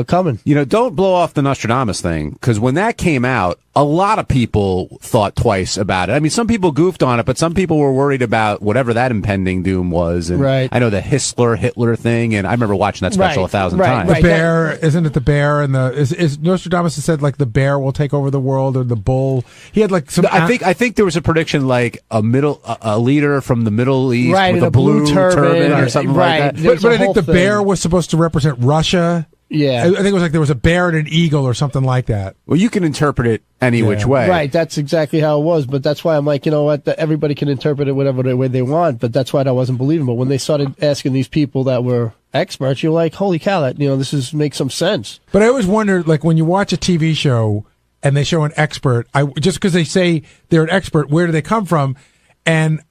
coming. Don't blow off the Nostradamus thing, because when that came out, a lot of people thought twice about it. I mean, some people goofed on it, but some people were worried about whatever that impending doom was. And right. I know the Hitler thing, and I remember watching that special 1,000 times. The bear, isn't it the bear? And is Nostradamus said like the bear will take over the world or the bull? He had like some. I think there was a prediction like a leader from the Middle East with a blue turban or something like that. But I think the bear was supposed to represent Russia. Yeah. I think it was like there was a bear and an eagle or something like that. Well, you can interpret it any which way. Right, that's exactly how it was. But that's why I'm like, everybody can interpret it whatever way they want. But that's why I wasn't believing. But when they started asking these people that were experts, you're like, holy cow, that this makes some sense. But I always wonder, like when you watch a TV show and they show an expert, just because they say they're an expert, where do they come from? And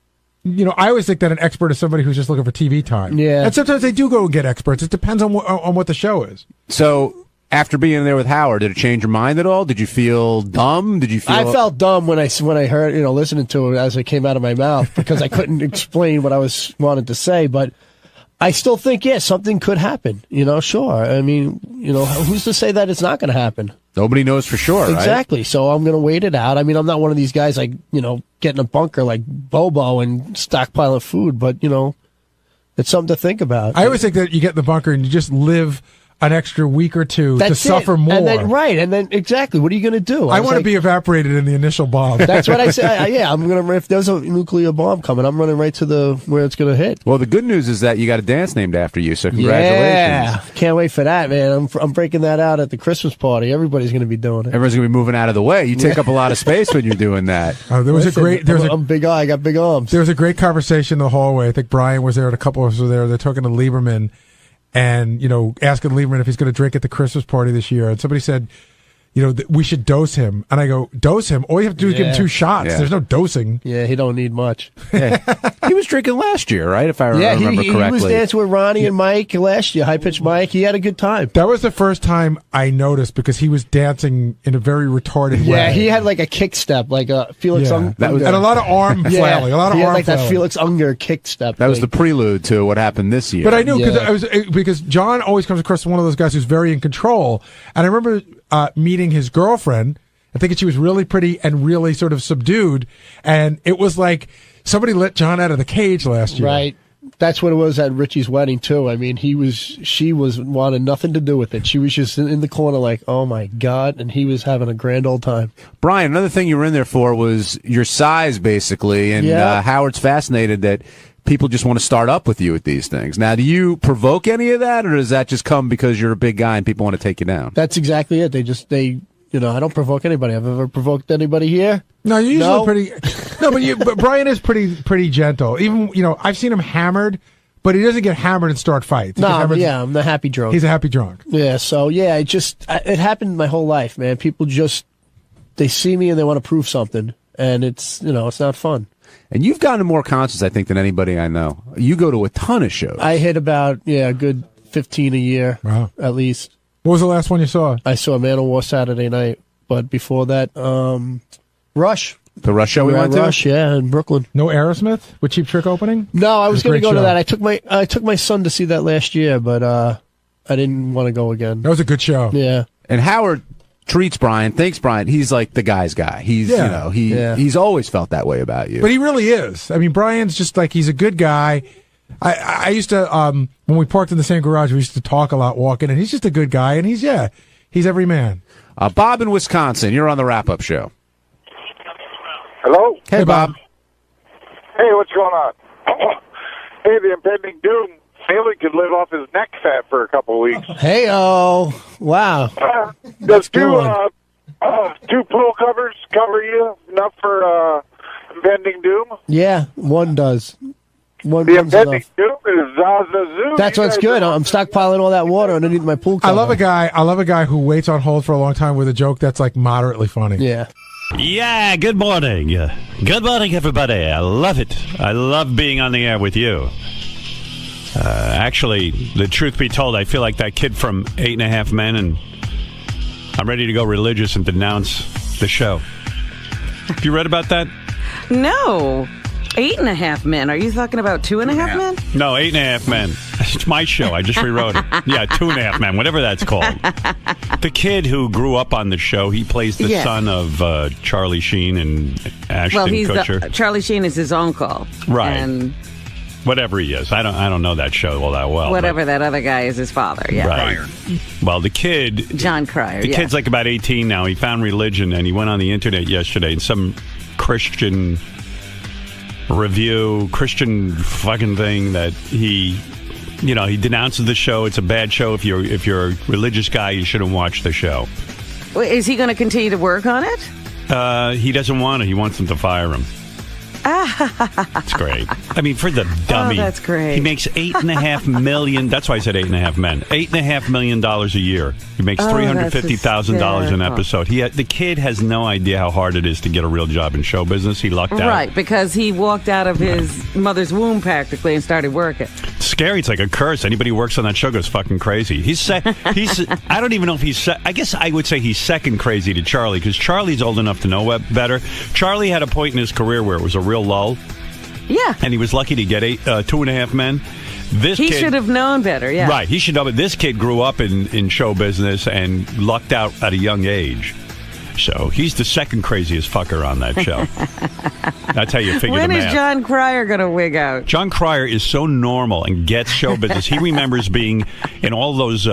I always think that an expert is somebody who's just looking for TV time. Yeah. And sometimes they do go and get experts. It depends on what the show is. So after being there with Howard, did it change your mind at all? Did you feel dumb? I felt dumb when I heard, listening to it as it came out of my mouth because I couldn't explain what I wanted to say. But I still think, something could happen. Sure. I mean, who's to say that it's not going to happen? Nobody knows for sure, right? Exactly. So I'm going to wait it out. I mean, I'm not one of these guys like, get in a bunker like Bobo and stockpiling food, but, it's something to think about. I always think that you get in the bunker and you just live an extra week or two to suffer more. And then exactly, what are you going to do? I want to be evaporated in the initial bomb. That's what I said. I'm going to, if there's a nuclear bomb coming, I'm running right to where it's going to hit. Well, the good news is that you got a dance named after you, so congratulations. Yeah, can't wait for that, man. I'm breaking that out at the Christmas party. Everybody's going to be doing it. Everyone's going to be moving out of the way. You take up a lot of space when you're doing that. There was I'm big. I got big arms. There was a great conversation in the hallway. I think Brian was there and a couple of us were there. They're talking to Lieberman. And, asking Lieberman if he's going to drink at the Christmas party this year. And somebody said, we should dose him. And I go, dose him? All you have to do is give him 2 shots. Yeah. There's no dosing. Yeah, he don't need much. Yeah. He was drinking last year, right? If I remember correctly. He was dancing with Ronnie and Mike last year, High Pitch Mike. He had a good time. That was the first time I noticed because he was dancing in a very retarded way. Yeah, he had like a kick step, like a Felix Unger. And a lot of arm flailing. He had like that Felix Unger kick step. That was the prelude to what happened this year. But I knew because John always comes across as one of those guys who's very in control. And I remember meeting his girlfriend. I think she was really pretty and really sort of subdued. And it was like somebody let John out of the cage last year. Right. That's what it was at Richie's wedding, too. I mean, she wanted nothing to do with it. She was just in the corner like, oh, my God. And he was having a grand old time. Brian, another thing you were in there for was your size, basically. And Howard's fascinated that people just want to start up with you at these things. Now, do you provoke any of that, or does that just come because you're a big guy and people want to take you down? That's exactly it. I don't provoke anybody. I've ever provoked anybody here? No, you're usually pretty. No, but Brian is pretty gentle. Even I've seen him hammered, but he doesn't get hammered and start fights. I'm the happy drunk. He's a happy drunk. Yeah. So it happened my whole life, man. People they see me and they want to prove something, and it's not fun. And you've gone to more concerts, I think, than anybody I know. You go to a ton of shows. I hit about a good 15 a year, at least. What was the last one you saw? I saw Manowar Saturday night, but before that, Rush. The Rush show we went to? Rush, yeah, in Brooklyn. No Aerosmith with Cheap Trick opening? No, I was going to go to that. I took my son to see that last year, but I didn't want to go again. That was a good show. Yeah. And Howard thinks Brian, he's like the guy's guy. He's he's always felt that way about you. But he really is. I mean, Brian's just like, he's a good guy. I used to when we parked in the same garage, we used to talk a lot walking, and he's just a good guy, and he's every man. Bob in Wisconsin, you're on the wrap-up show. Hello? Hey, Bob. Hey, what's going on? Hey, the impending doom. Haley could live off his neck fat for a couple of weeks. Hey-oh. Wow. Does two pool covers cover you enough for impending doom? Yeah, one does. The impending doom is Zaza. That's what's good. I'm stockpiling all that water underneath my pool cover. I love a guy who waits on hold for a long time with a joke that's like moderately funny. Yeah. Yeah, good morning. Good morning, everybody. I love it. I love being on the air with you. Actually, the truth be told, I feel like that kid from 8.5 Men, and I'm ready to go religious and denounce the show. Have you read about that? No. 8.5 Men. Are you talking about 2.5 Men? No, 8.5 Men. It's my show. I just rewrote it. Yeah, 2.5 Men, whatever that's called. The kid who grew up on the show, he plays the son of Charlie Sheen and Ashton Kutcher. Charlie Sheen is his uncle. Right. And whatever he is. I don't know that show all that well. Whatever that other guy is his father, yeah. Right. Well, the kid... John Cryer, The kid's like about 18 now. He found religion, and he went on the internet yesterday, and some Christian review, Christian fucking thing that he denounces the show. It's a bad show. If you're a religious guy, you shouldn't watch the show. Is he going to continue to work on it? He doesn't want to. He wants them to fire him. It's great. I mean, for the dummy. Oh, that's great. He makes $8.5 million. That's why I said 8.5 Men. $8.5 million a year. He makes $350,000 an episode. The kid has no idea how hard it is to get a real job in show business. He lucked out. Right, because he walked out of his mother's womb practically and started working. It's scary. It's like a curse. Anybody who works on that show goes fucking crazy. I don't even know if he's. I guess I would say he's second crazy to Charlie, because Charlie's old enough to know better. Charlie had a point in his career where it was a real lull. Yeah. And he was lucky to get 2.5 Men. He should have known better, yeah. Right, he should know. But this kid grew up in show business and lucked out at a young age. So he's the second craziest fucker on that show. That's how you figure When the is math. John Cryer going to wig out? John Cryer is so normal and gets show business. He remembers being in all those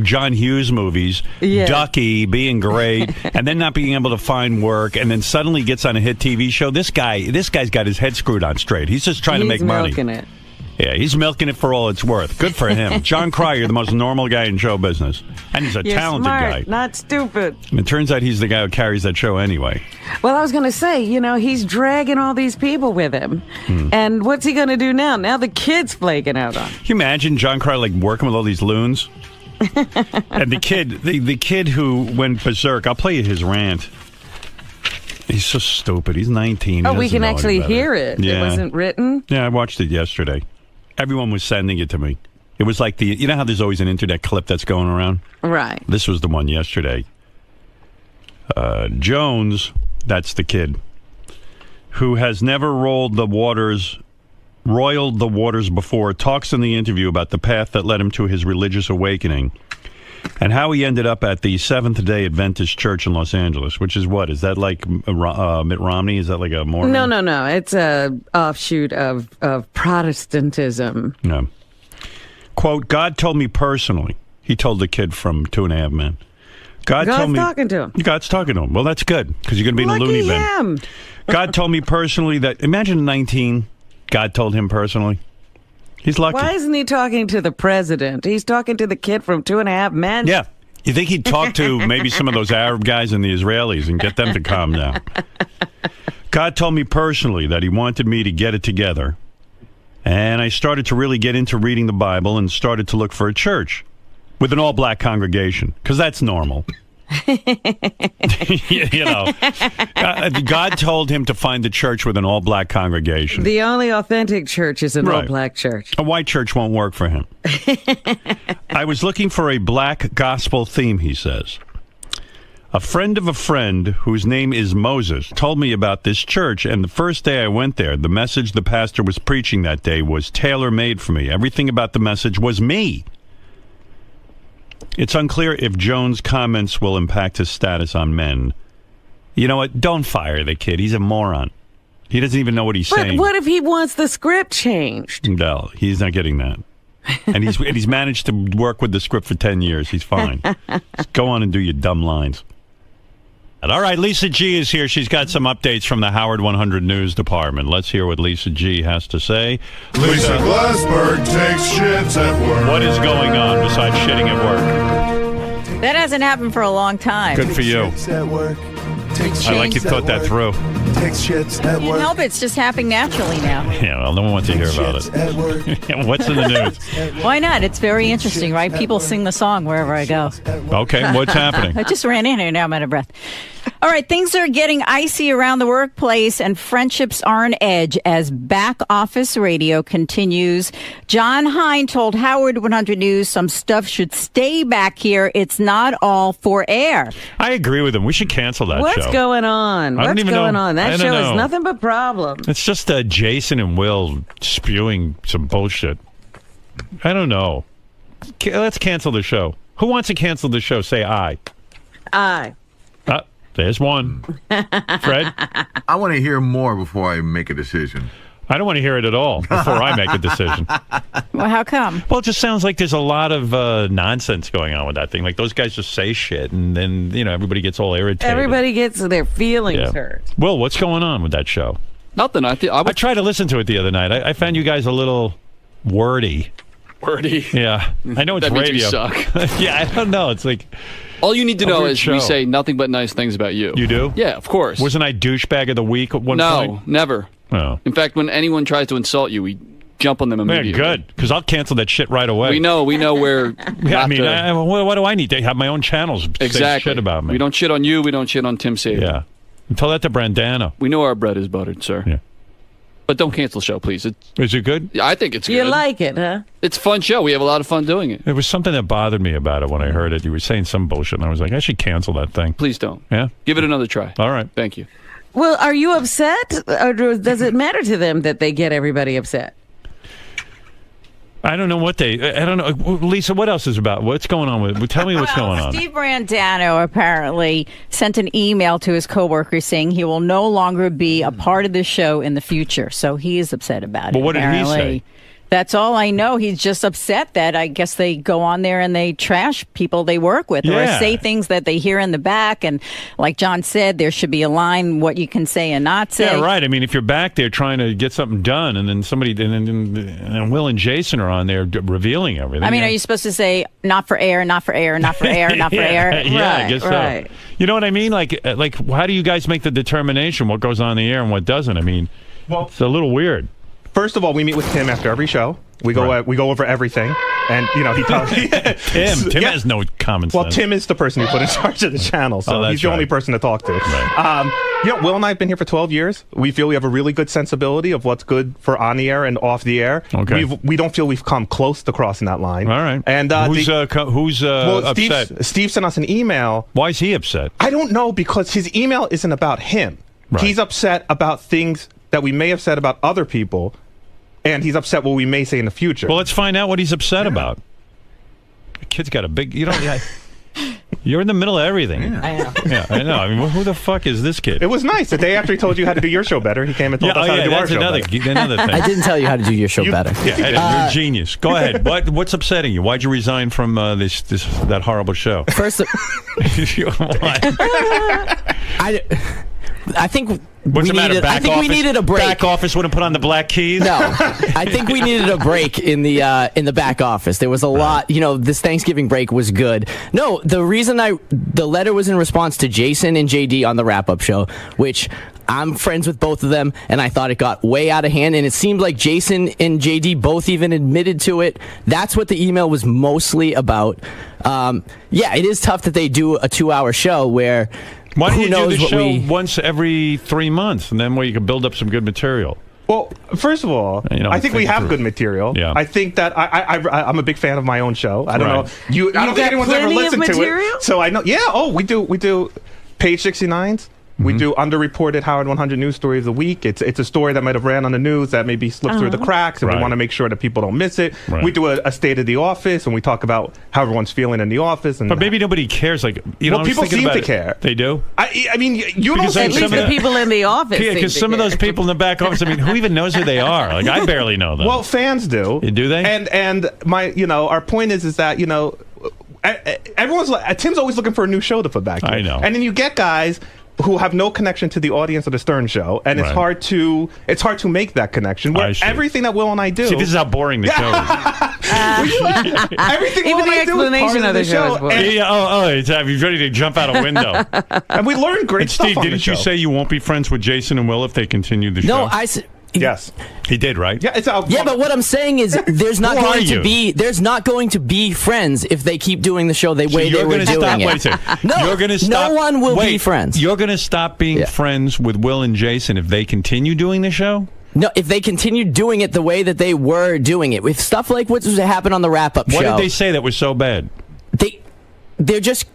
John Hughes movies, Yeah. Ducky, being great, and then not being able to find work, and then suddenly gets on a hit TV show. This guy's got his head screwed on straight. He's just trying to make money. He's milking it. Yeah, he's milking it for all it's worth. Good for him. John Cryer, the most normal guy in show business. And he's a You're talented smart, guy. not stupid. And it turns out he's the guy who carries that show anyway. Well, I was going to say, he's dragging all these people with him. Hmm. And what's he going to do now? Now the kid's flaking out on him. Can you imagine John Cryer working with all these loons? And the kid who went berserk, I'll play you his rant. He's so stupid. He's 19. Oh, we can actually hear it. Yeah. It wasn't written? Yeah, I watched it yesterday. Everyone was sending it to me. It was like you know how there's always an internet clip that's going around? Right. This was the one yesterday. Jones, that's the kid, who has never roiled the waters before, talks in the interview about the path that led him to his religious awakening and how he ended up at the Seventh-day Adventist Church in Los Angeles, which is what? Is that like Mitt Romney? Is that like a Mormon? No. It's a offshoot of Protestantism. No. Quote, God told me personally, he told the kid from 2.5 Men. God's talking to him. God's talking to him. Well, that's good, because you're going to be in a loony bin. Him. God told me personally that, imagine 19, God told him personally. He's lucky. Why isn't he talking to the president? He's talking to the kid from 2.5 Men. Yeah. You think he'd talk to maybe some of those Arab guys and the Israelis and get them to calm down? God told me personally that he wanted me to get it together. And I started to really get into reading the Bible and started to look for a church with an all-black congregation, because that's normal. God told him to find a church with an all-black congregation. The only authentic church is an all-black church. A white church won't work for him. I was looking for a black gospel theme, he says. A friend of a friend, whose name is Moses, told me about this church, and the first day I went there, the message the pastor was preaching that day was tailor-made for me. Everything about the message was me. It's unclear if Jones' comments will impact his status on men. You know what? Don't fire the kid. He's a moron. He doesn't even know what he's saying. But what if he wants the script changed? No, he's not getting that. And he's managed to work with the script for 10 years. He's fine. Just go on and do your dumb lines. And all right, Lisa G is here. She's got some updates from the Howard 100 News Department. Let's hear what Lisa G has to say. Lisa Glassberg takes shits at work. What is going on besides shitting at work? That hasn't happened for a long time. Good for you. I like you thought that through. Takes shits at You can't help it. It's just happening naturally now. Yeah, well, no one wants to hear about it. What's in the news? Why not? It's very interesting, right? People sing the song wherever I go. Okay, what's happening? I just ran in here. Now I'm out of breath. All right, things are getting icy around the workplace, and friendships are on edge as back office radio continues. John Hein told Howard 100 News some stuff should stay back here. It's not all for air. I agree with him. We should cancel that show. What's going on? I don't What's even going know. on? That I show don't know. is nothing but problems. It's just Jason and Will spewing some bullshit. I don't know. Let's cancel the show. Who wants to cancel the show? Say aye. Aye. There's one. Fred? I want to hear more before I make a decision. I don't want to hear it at all before I make a decision. Well, how come? Well, it just sounds like there's a lot of nonsense going on with that thing. Like, those guys just say shit, and then, everybody gets all irritated. Everybody gets their feelings hurt. Will, what's going on with that show? Nothing. I tried to listen to it the other night. I found you guys a little wordy. Wordy? Yeah. I know it's That means radio. you suck. Yeah, I don't know. It's like... All you need to know weird is show. we say nothing but nice things about you. You do? Yeah, of course. Wasn't I douchebag of the week at one point? No, never. Oh. In fact, when anyone tries to insult you, we jump on them immediately. Yeah, good, because I'll cancel that shit right away. We know where. Yeah, I mean, what do I need? They have my own channels. Say Exactly. shit about me. We don't shit on you. We don't shit on Tim Saban. Yeah. Tell that to Brandana. We know our bread is buttered, sir. Yeah. But don't cancel the show, please. Is it good? I think it's good. You like it, huh? It's a fun show. We have a lot of fun doing it. There was something that bothered me about it when I heard it. You were saying some bullshit, and I was like, I should cancel that thing. Please don't. Yeah? Give it another try. All right. Thank you. Well, are you upset, or does it matter to them that they get everybody upset? I don't know what I don't know. Lisa, what else is about? What's going on with? Tell me what's going on. Steve Brandano apparently sent an email to his coworkers saying he will no longer be a part of the show in the future. So he is upset about it. But what did he say? That's all I know. He's just upset that I guess they go on there and they trash people they work with or say things that they hear in the back. And like John said, there should be a line what you can say and not say. Yeah, right. I mean, if you're back there trying to get something done and then and Will and Jason are on there revealing everything. I mean, are you supposed to say not for air, not for air, not for air, not for air? Yeah, I guess so. You know what I mean? Like, how do you guys make the determination what goes on the air and what doesn't? I mean, it's a little weird. First of all, we meet with Tim after every show. We go over everything, and he tells Tim has no common sense. Well, Tim is the person who put in charge of the channel, so he's the only person to talk to. Right. Will and I have been here for 12 years. We feel we have a really good sensibility of what's good for on the air and off the air. Okay. We don't feel we've come close to crossing that line. All right. And who's upset? Steve sent us an email. Why is he upset? I don't know, because his email isn't about him. Right. He's upset about things that we may have said about other people. And he's upset what we may say in the future. Well, let's find out what he's upset about. The kid's got a big... You're in the middle of everything. Yeah. I know. Yeah, I know. I mean, who the fuck is this kid? It was nice. The day after he told you how to do your show better, he came and told us how to do our show better. Another thing. I didn't tell you how to do your show better. Yeah, you're a genius. Go ahead. What's upsetting you? Why'd you resign from that horrible show? First, I think we needed a break. Back office wouldn't put on the black keys. No, I think we needed a break in the back office. There was a lot. This Thanksgiving break was good. No, the reason the letter was in response to Jason and JD on the wrap-up show, which I'm friends with both of them, and I thought it got way out of hand. And it seemed like Jason and JD both even admitted to it. That's what the email was mostly about. It is tough that they do a 2-hour show where. Why don't you do the show once every 3 months, and then where you can build up some good material? Well, first of all, I think we have good material. Yeah. I think that I'm a big fan of my own show. I don't know. I don't think anyone's ever listened to it. So I know. Yeah. Oh, we do Page 69s. We do underreported Howard 100 news story of the week. It's a story that might have ran on the news that maybe slipped through the cracks, and we want to make sure that people don't miss it. Right. We do a state of the office, and we talk about how everyone's feeling in the office. But maybe nobody cares. People seem to care. They do. I mean, you don't. At least the people in the office. Yeah, because some of those people in the back office. I mean, who even knows who they are? Like, I barely know them. Well, fans do. Do they? And our point is that Tim's always looking for a new show to put back. I know. And then you get guys who have no connection to the audience of the Stern Show, and it's hard to make that connection. Where everything that Will and I do. See, this is how boring the show is. Everything even the explanation of the show. He's ready to jump out a window. And we learned great stuff. Steve, didn't you say you won't be friends with Jason and Will if they continue the show? No, I said. Yes, he did, right? Yeah, but what I'm saying is, there's not going to be friends if they keep doing the show the way they were doing it. Wait a second. You're going to stop. No one will be friends. You're going to stop being friends with Will and Jason if they continue doing the show? No, if they continue doing it the way that they were doing it, with stuff like what happened on the wrap-up show. What did they say that was so bad? They're just.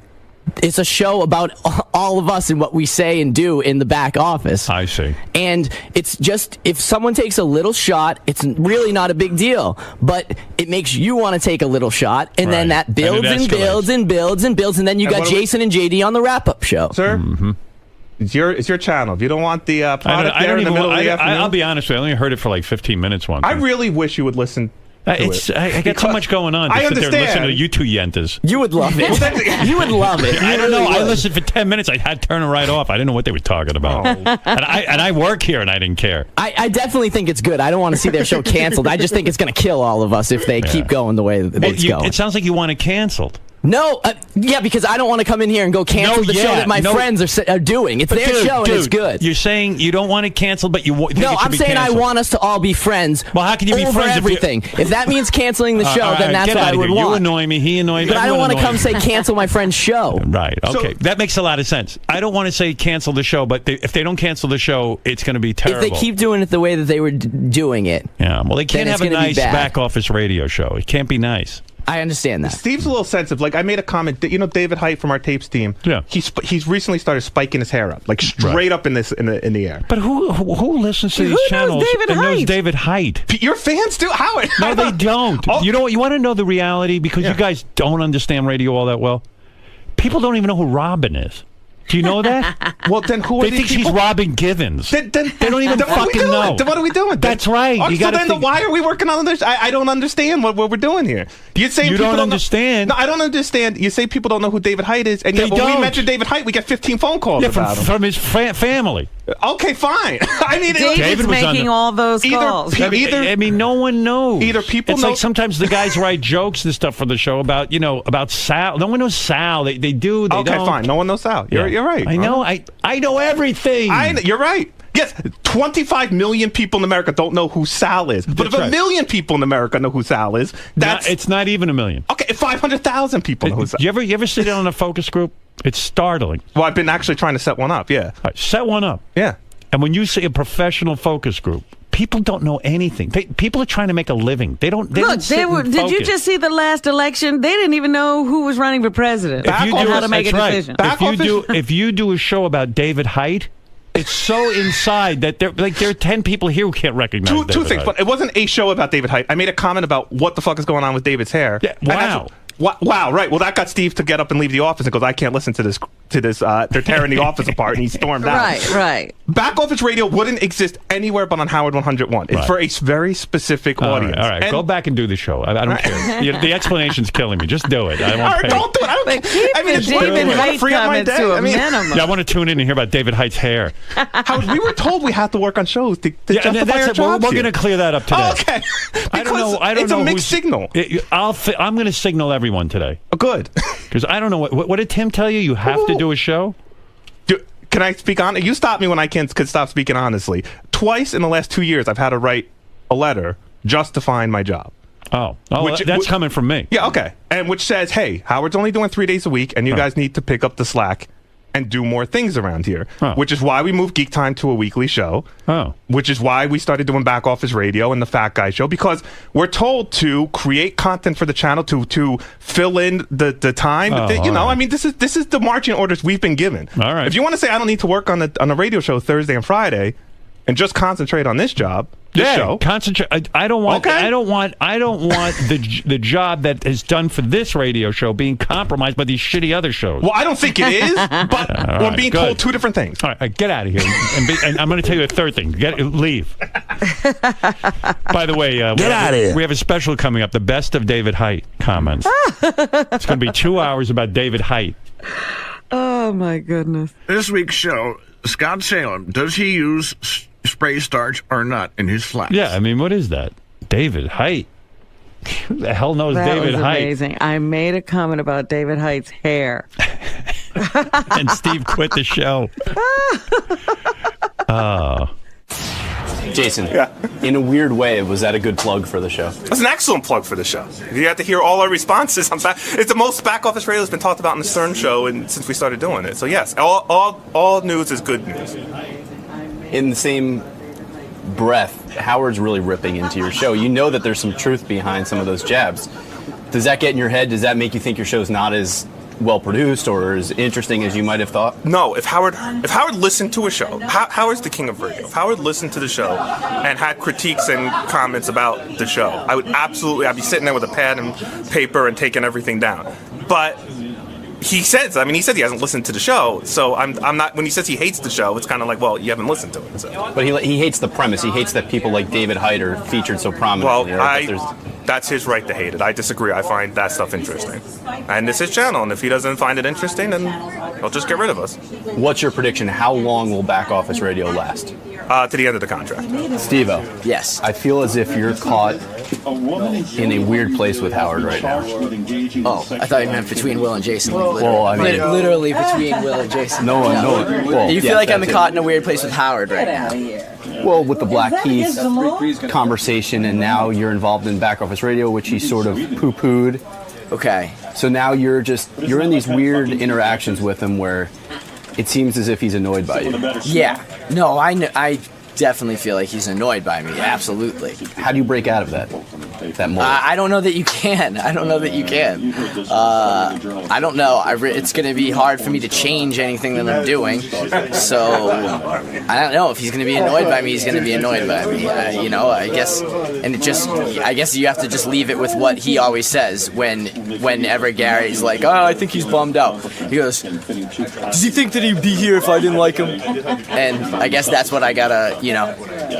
It's a show about all of us and what we say and do in the back office. I see. And it's just, if someone takes a little shot, it's really not a big deal. But it makes you want to take a little shot, and then that builds and builds and builds and builds, and then you got Jason and JD on the wrap-up show. Sir? Mm-hmm. It's your channel. If you don't want the product there in the middle of the afternoon. I'll be honest with you. I only heard it for like 15 minutes once. I really wish you would listen. I got so much going on to sit there and listen to you two yentas. You would love it. You would love it. I don't know. I listened for 10 minutes. I had to turn it right off. I didn't know what they were talking about. And I work here, and I didn't care. I definitely think it's good. I don't want to see their show canceled. I just think it's going to kill all of us if they keep going the way that it's going. It sounds like you want it canceled. No, because I don't want to come in here and go cancel the show that my friends are doing. It's their show and it's good. You're saying you don't want it canceled, but you think No, it should I'm be saying canceled. I want us to all be friends. Well, how can you be over friends everything? If that means canceling the show, then that's what I would want. You annoy me. He annoys me. But I don't want to come say cancel my friend's show. Right. Okay. That makes a lot of sense. I don't want to say cancel the show, but if they don't cancel the show, it's going to be terrible. If they keep doing it the way that they were doing it. Yeah. Well, they can't have a nice back office radio show. It can't be nice. I understand that. Steve's a little sensitive. Like, I made a comment. You know David Heit from our tapes team? Yeah. He's recently started spiking his hair up, like straight up in the air. But who listens to these channels and knows David Heit? Your fans do, Howard. No, they don't. You know what? You want to know the reality because you guys don't understand radio all that well. People don't even know who Robin is. Do you know that? Well, then who are they think she's Robin Givens. Then they don't even fucking know. Then what are we doing? That's right. You so then why are we working on this? I don't understand what we're doing here. You say you don't understand. No, I don't understand. You say people don't know who David Heit is, and yet when we mention David Heit, we get 15 phone calls about him. From his family. Okay, fine. I mean, David's making all those calls. I mean, no one knows. Either people it's know. Like sometimes the guys write jokes and stuff for the show about Sal. No one knows Sal. They do. They okay, don't. Fine. No one knows Sal. You're right. I know. I know everything. You're right. Yes, 25 million people in America don't know who Sal is. But if a million people in America know who Sal is, it's not even a million. Okay, 500,000 people know who Sal is. You ever sit down on a focus group? It's startling. Well, I've been actually trying to set one up, yeah. Right, set one up. Yeah. And when you say a professional focus group, people don't know anything. People are trying to make a living. They don't. Did you just see the last election? They didn't even know who was running for president. How to make a decision. If you do a show about David Heit, it's so inside that there are 10 people here who can't recognize two things. But it wasn't a show about David Heit. I made a comment about what the fuck is going on with David's hair. Yeah, wow. Wow, right. Well, that got Steve to get up and leave the office and goes, I can't listen to this. They're tearing the office apart, and he stormed out. Right. Back office radio wouldn't exist anywhere but on Howard 101. It's for a very specific audience. All right. Go back and do the show. I don't care. The explanation's killing me. Just do it. I won't pay. Don't do it. But keep David Heit comments to a minimum. Yeah, I want to tune in and hear about David Heit's hair. Howard, we were told we had to work on shows to justify our jobs. We're going to clear that up today. Oh, okay. I don't know. It's a mixed signal. I'm going to signal everyone today. Oh, good. Because I don't know. What did Tim tell you? You have to do a show? Can I speak on it? You stop me when I could stop speaking honestly. Twice in the last 2 years, I've had to write a letter justifying my job. That's coming from me. Yeah, okay. And which says, hey, Howard's only doing 3 days a week, and you guys need to pick up the slack and do more things around here. Which is why we moved Geek Time to a weekly show. Which is why we started doing Back Office Radio and the Fat Guy Show, because we're told to create content for the channel to fill in the time. I mean, this is the marching orders we've been given. All right. If you want to say I don't need to work on a radio show Thursday and Friday and just concentrate on this job. Show. Concentrate. I don't want. Okay. I don't want the job that is done for this radio show being compromised by these shitty other shows. Well, I don't think it is, but we're being told two different things. All right, get out of here. And I'm going to tell you a third thing. Leave. By the way, get out of here. We have a special coming up. The best of David Heit comments. It's going to be 2 hours about David Heit. Oh my goodness! This week's show, Scott Salem, does he use spray starch or not in his slacks? Yeah, I mean, what is that? David Heit. Who the hell knows David Heit? That was amazing. I made a comment about David Heit's hair. And Steve quit the show. Jason, in a weird way, was that a good plug for the show? That's an excellent plug for the show. You have to hear all our responses. It's the most Back Office Radio that's been talked about in the Stern Show since we started doing it. So yes, all news is good news. In the same breath, Howard's really ripping into your show. You know that there's some truth behind some of those jabs. Does that get in your head? Does that make you think your show's not as well produced or as interesting as you might have thought? No. If Howard listened to a show, Howard's the king of radio. If Howard listened to the show and had critiques and comments about the show, I'd be sitting there with a pad and paper and taking everything down. But he said he hasn't listened to the show, so I'm not. When he says he hates the show, it's kind of like, well, you haven't listened to it. So. But he hates the premise. He hates that people like David Heit are featured so prominently. Well, that's his right to hate it. I disagree. I find that stuff interesting, and it's his channel. And if he doesn't find it interesting, then he'll just get rid of us. What's your prediction? How long will Back Office Radio last? To the end of the contract. Steve-O. Yes. I feel as if you're caught in a weird place with Howard right now. Oh, I thought you meant between Will and Jason. Well, I mean, literally between Will and Jason. No one. Well, you feel like I'm caught in a weird place with Howard right now. Well, with the Black Keith conversation, and now you're involved in Back Office Radio, which he sort of poo-pooed. Okay. So now you're in these weird interactions with him where it seems as if he's annoyed by you. Yeah. No, I definitely feel like he's annoyed by me. Absolutely. How do you break out of that? that mold? I don't know that you can. I don't know. It's going to be hard for me to change anything that I'm doing. So I don't know if he's going to be annoyed by me. He's going to be annoyed by me. I guess you have to just leave it with what he always says whenever Gary's like, oh, I think he's bummed out. He goes, does he think that he'd be here if I didn't like him? And I guess that's what I gotta,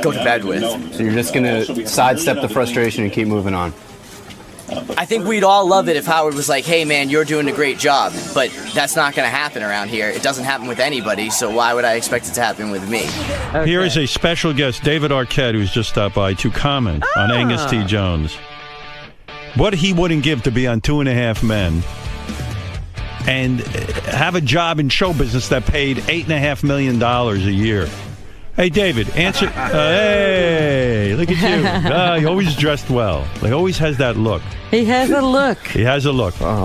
go to bed with. So you're just gonna sidestep the frustration and keep moving on. I think we'd all love it if Howard was like, hey man, you're doing a great job, but that's not gonna happen around here. It doesn't happen with anybody, so why would I expect it to happen with me? Okay. Here is a special guest, David Arquette, who's just stopped by to comment on Angus T. Jones. What he wouldn't give to be on 2.5 Men and have a job in show business that paid $8.5 million a year. Hey, David, answer. Hey, look at you. He always dressed well. He always has that look. He has a look.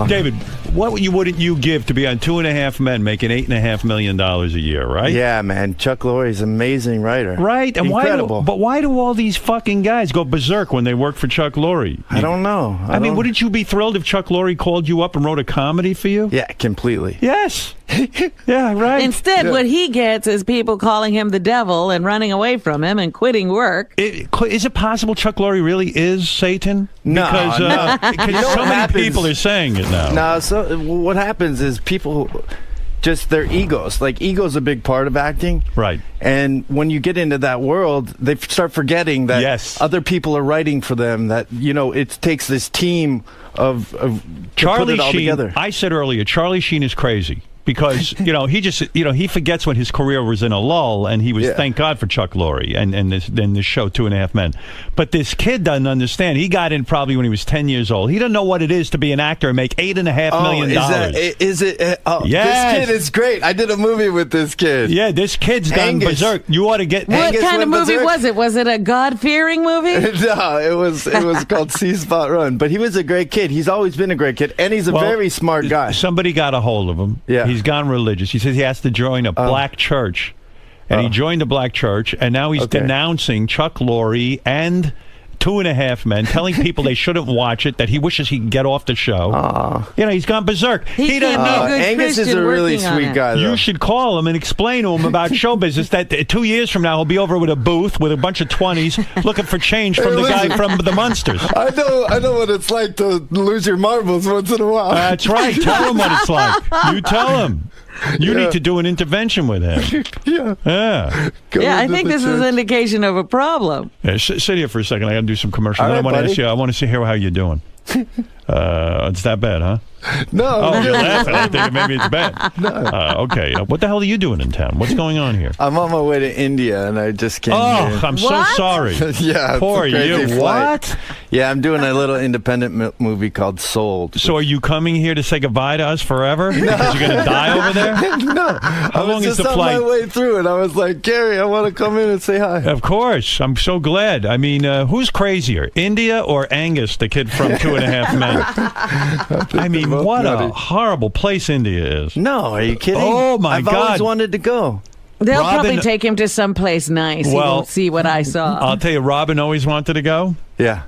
David, what wouldn't you give to be on 2.5 Men making $8.5 million a year, right? Yeah, man. Chuck Lorre's an amazing writer. Right? And incredible. Why do all these fucking guys go berserk when they work for Chuck Lorre? I don't know. I mean, wouldn't you be thrilled if Chuck Lorre called you up and wrote a comedy for you? Yeah, completely. Yes. Yeah, right. Instead, what he gets is people calling him the devil and running away from him and quitting work. Is it possible Chuck Lorre really is Satan? No, because so many people are saying it now. No, so what happens is people just their egos. Like, ego's a big part of acting. Right. And when you get into that world, they start forgetting that other people are writing for them, that, it takes this team of Charlie to put it all Sheen, together. I said earlier, Charlie Sheen is crazy. Because, he just, he forgets when his career was in a lull, and he was, thank God for Chuck Lorre and this show, 2.5 Men. But this kid doesn't understand. He got in probably when he was 10 years old. He doesn't know what it is to be an actor and make $8.5 million. Is it? Yes. This kid is great. I did a movie with this kid. Yeah, this kid's gone berserk. You ought to get... What kind of movie was it? Was it a God-fearing movie? No, it was called C-Spot Run. But he was a great kid. He's always been a great kid, and he's a very smart guy. Somebody got a hold of him. Yeah. He's gone religious. He says he has to join a black church. And he joined a black church, and now he's denouncing Chuck Lorre and 2.5 Men, telling people they shouldn't watch it, that he wishes he could get off the show. He's gone berserk. He doesn't know. Angus is a really sweet guy, though. You should call him and explain to him about show business, that 2 years from now he'll be over with a booth with a bunch of 20s looking for change from the guy from the Munsters. I know what it's like to lose your marbles once in a while. That's right. Tell him what it's like. You tell him. You need to do an intervention with him. Yeah. I think this is an indication of a problem. Yeah, sit here for a second. I got to do some commercials. Right, I want to ask you. I want to hear how you're doing. It's that bad, huh? No. Oh, you're laughing. I think maybe it's bad. No. Okay. What the hell are you doing in town? What's going on here? I'm on my way to India, and I just came here. I'm so sorry. Yeah. Poor you. Flight. What? Yeah, I'm doing a little independent movie called Sold. So are you coming here to say goodbye to us forever? No. Because you're going to die over there? No. How long is the flight? I was just on my way through, and I was like, Gary, I want to come in and say hi. Of course. I'm so glad. I mean, who's crazier, India or Angus, the kid from 2.5 Men? I mean, what a horrible place India is. No, are you kidding? Oh, my God. I've always wanted to go. They'll probably take him to someplace nice. He won't see what I saw. I'll tell you, Robin always wanted to go. Yeah.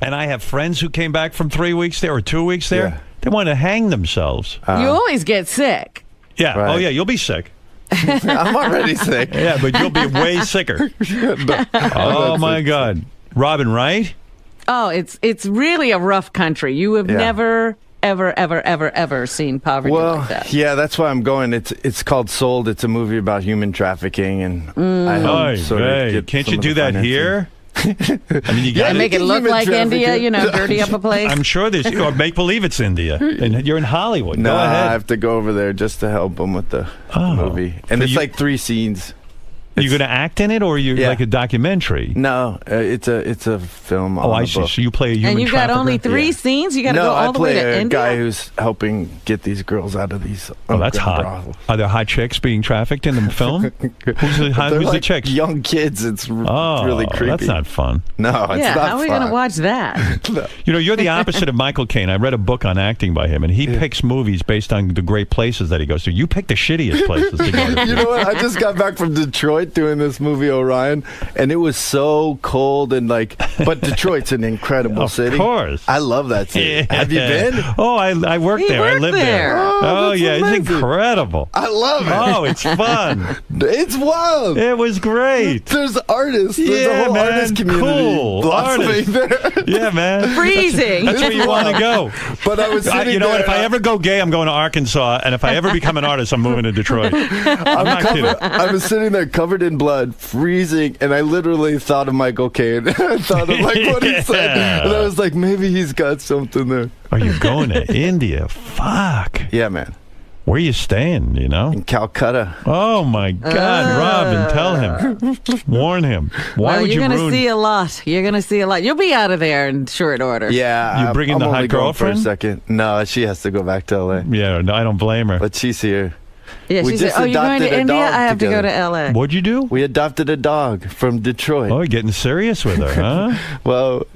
And I have friends who came back from 3 weeks there or 2 weeks there. Yeah. They want to hang themselves. You always get sick. Yeah. Right. Oh, yeah. You'll be sick. I'm already sick. Yeah, but you'll be way sicker. Oh, my God. Robin, right? Oh, it's really a rough country. You have never... ever seen poverty like that. Yeah, that's why I'm going. It's called Sold. It's a movie about human trafficking, and I hope sort of get can't some you of do the that financing. here? I mean, you got make it look like India, dirty up a place. I'm sure there's, or make believe it's India, and you're in Hollywood. No, Go ahead. I have to go over there just to help them with the movie, and it's like 3 scenes. You going to act in it, or you like a documentary? No, it's a film. Oh, I see. So you play a human and you've got only 3 scenes. You got to go all the way to India. No, I play a guy who's helping get these girls out of these. Oh, that's hot. Brothels. Are there hot chicks being trafficked in the film? Who's the chicks? Young kids. It's really creepy. That's not fun. No, it's not how are we going to watch that? No. You're the opposite of Michael Caine. I read a book on acting by him, and he picks movies based on the great places that he goes to. You pick the shittiest places to go to. You know what? I just got back from Detroit. Detroit doing this movie Orion, and it was so cold and but Detroit's an incredible city. Of course. I love that city. Have you been? Oh, I worked there. I lived there. Oh yeah, amazing. It's incredible. I love it. Oh, it's fun. It's wild. It was great. There's artists. There's a whole artist community. Cool. Artists. There. Yeah, man. Freezing. That's where you want to go. But I was sitting you know what? If I ever go gay, I'm going to Arkansas. And if I ever become an artist, I'm moving to Detroit. I'm not kidding. I was sitting there covered in blood, freezing, and I literally thought of Michael Caine. I thought of what he said. And I was like, maybe he's got something there. Are you going to India? Fuck. Yeah, man. Where are you staying, In Calcutta. Oh, my God. Robin, tell him. Warn him. Why would you ruin... You're going to see a lot. You're going to see a lot. You'll be out of there in short order. Yeah. You bringing the hot girlfriend? For a second. No, she has to go back to L.A. Yeah, no, I don't blame her. But she's here. Yeah, she said, you're going to India? I have to go to L.A. What'd you do? We adopted a dog from Detroit. Oh, you're getting serious with her, huh? Well,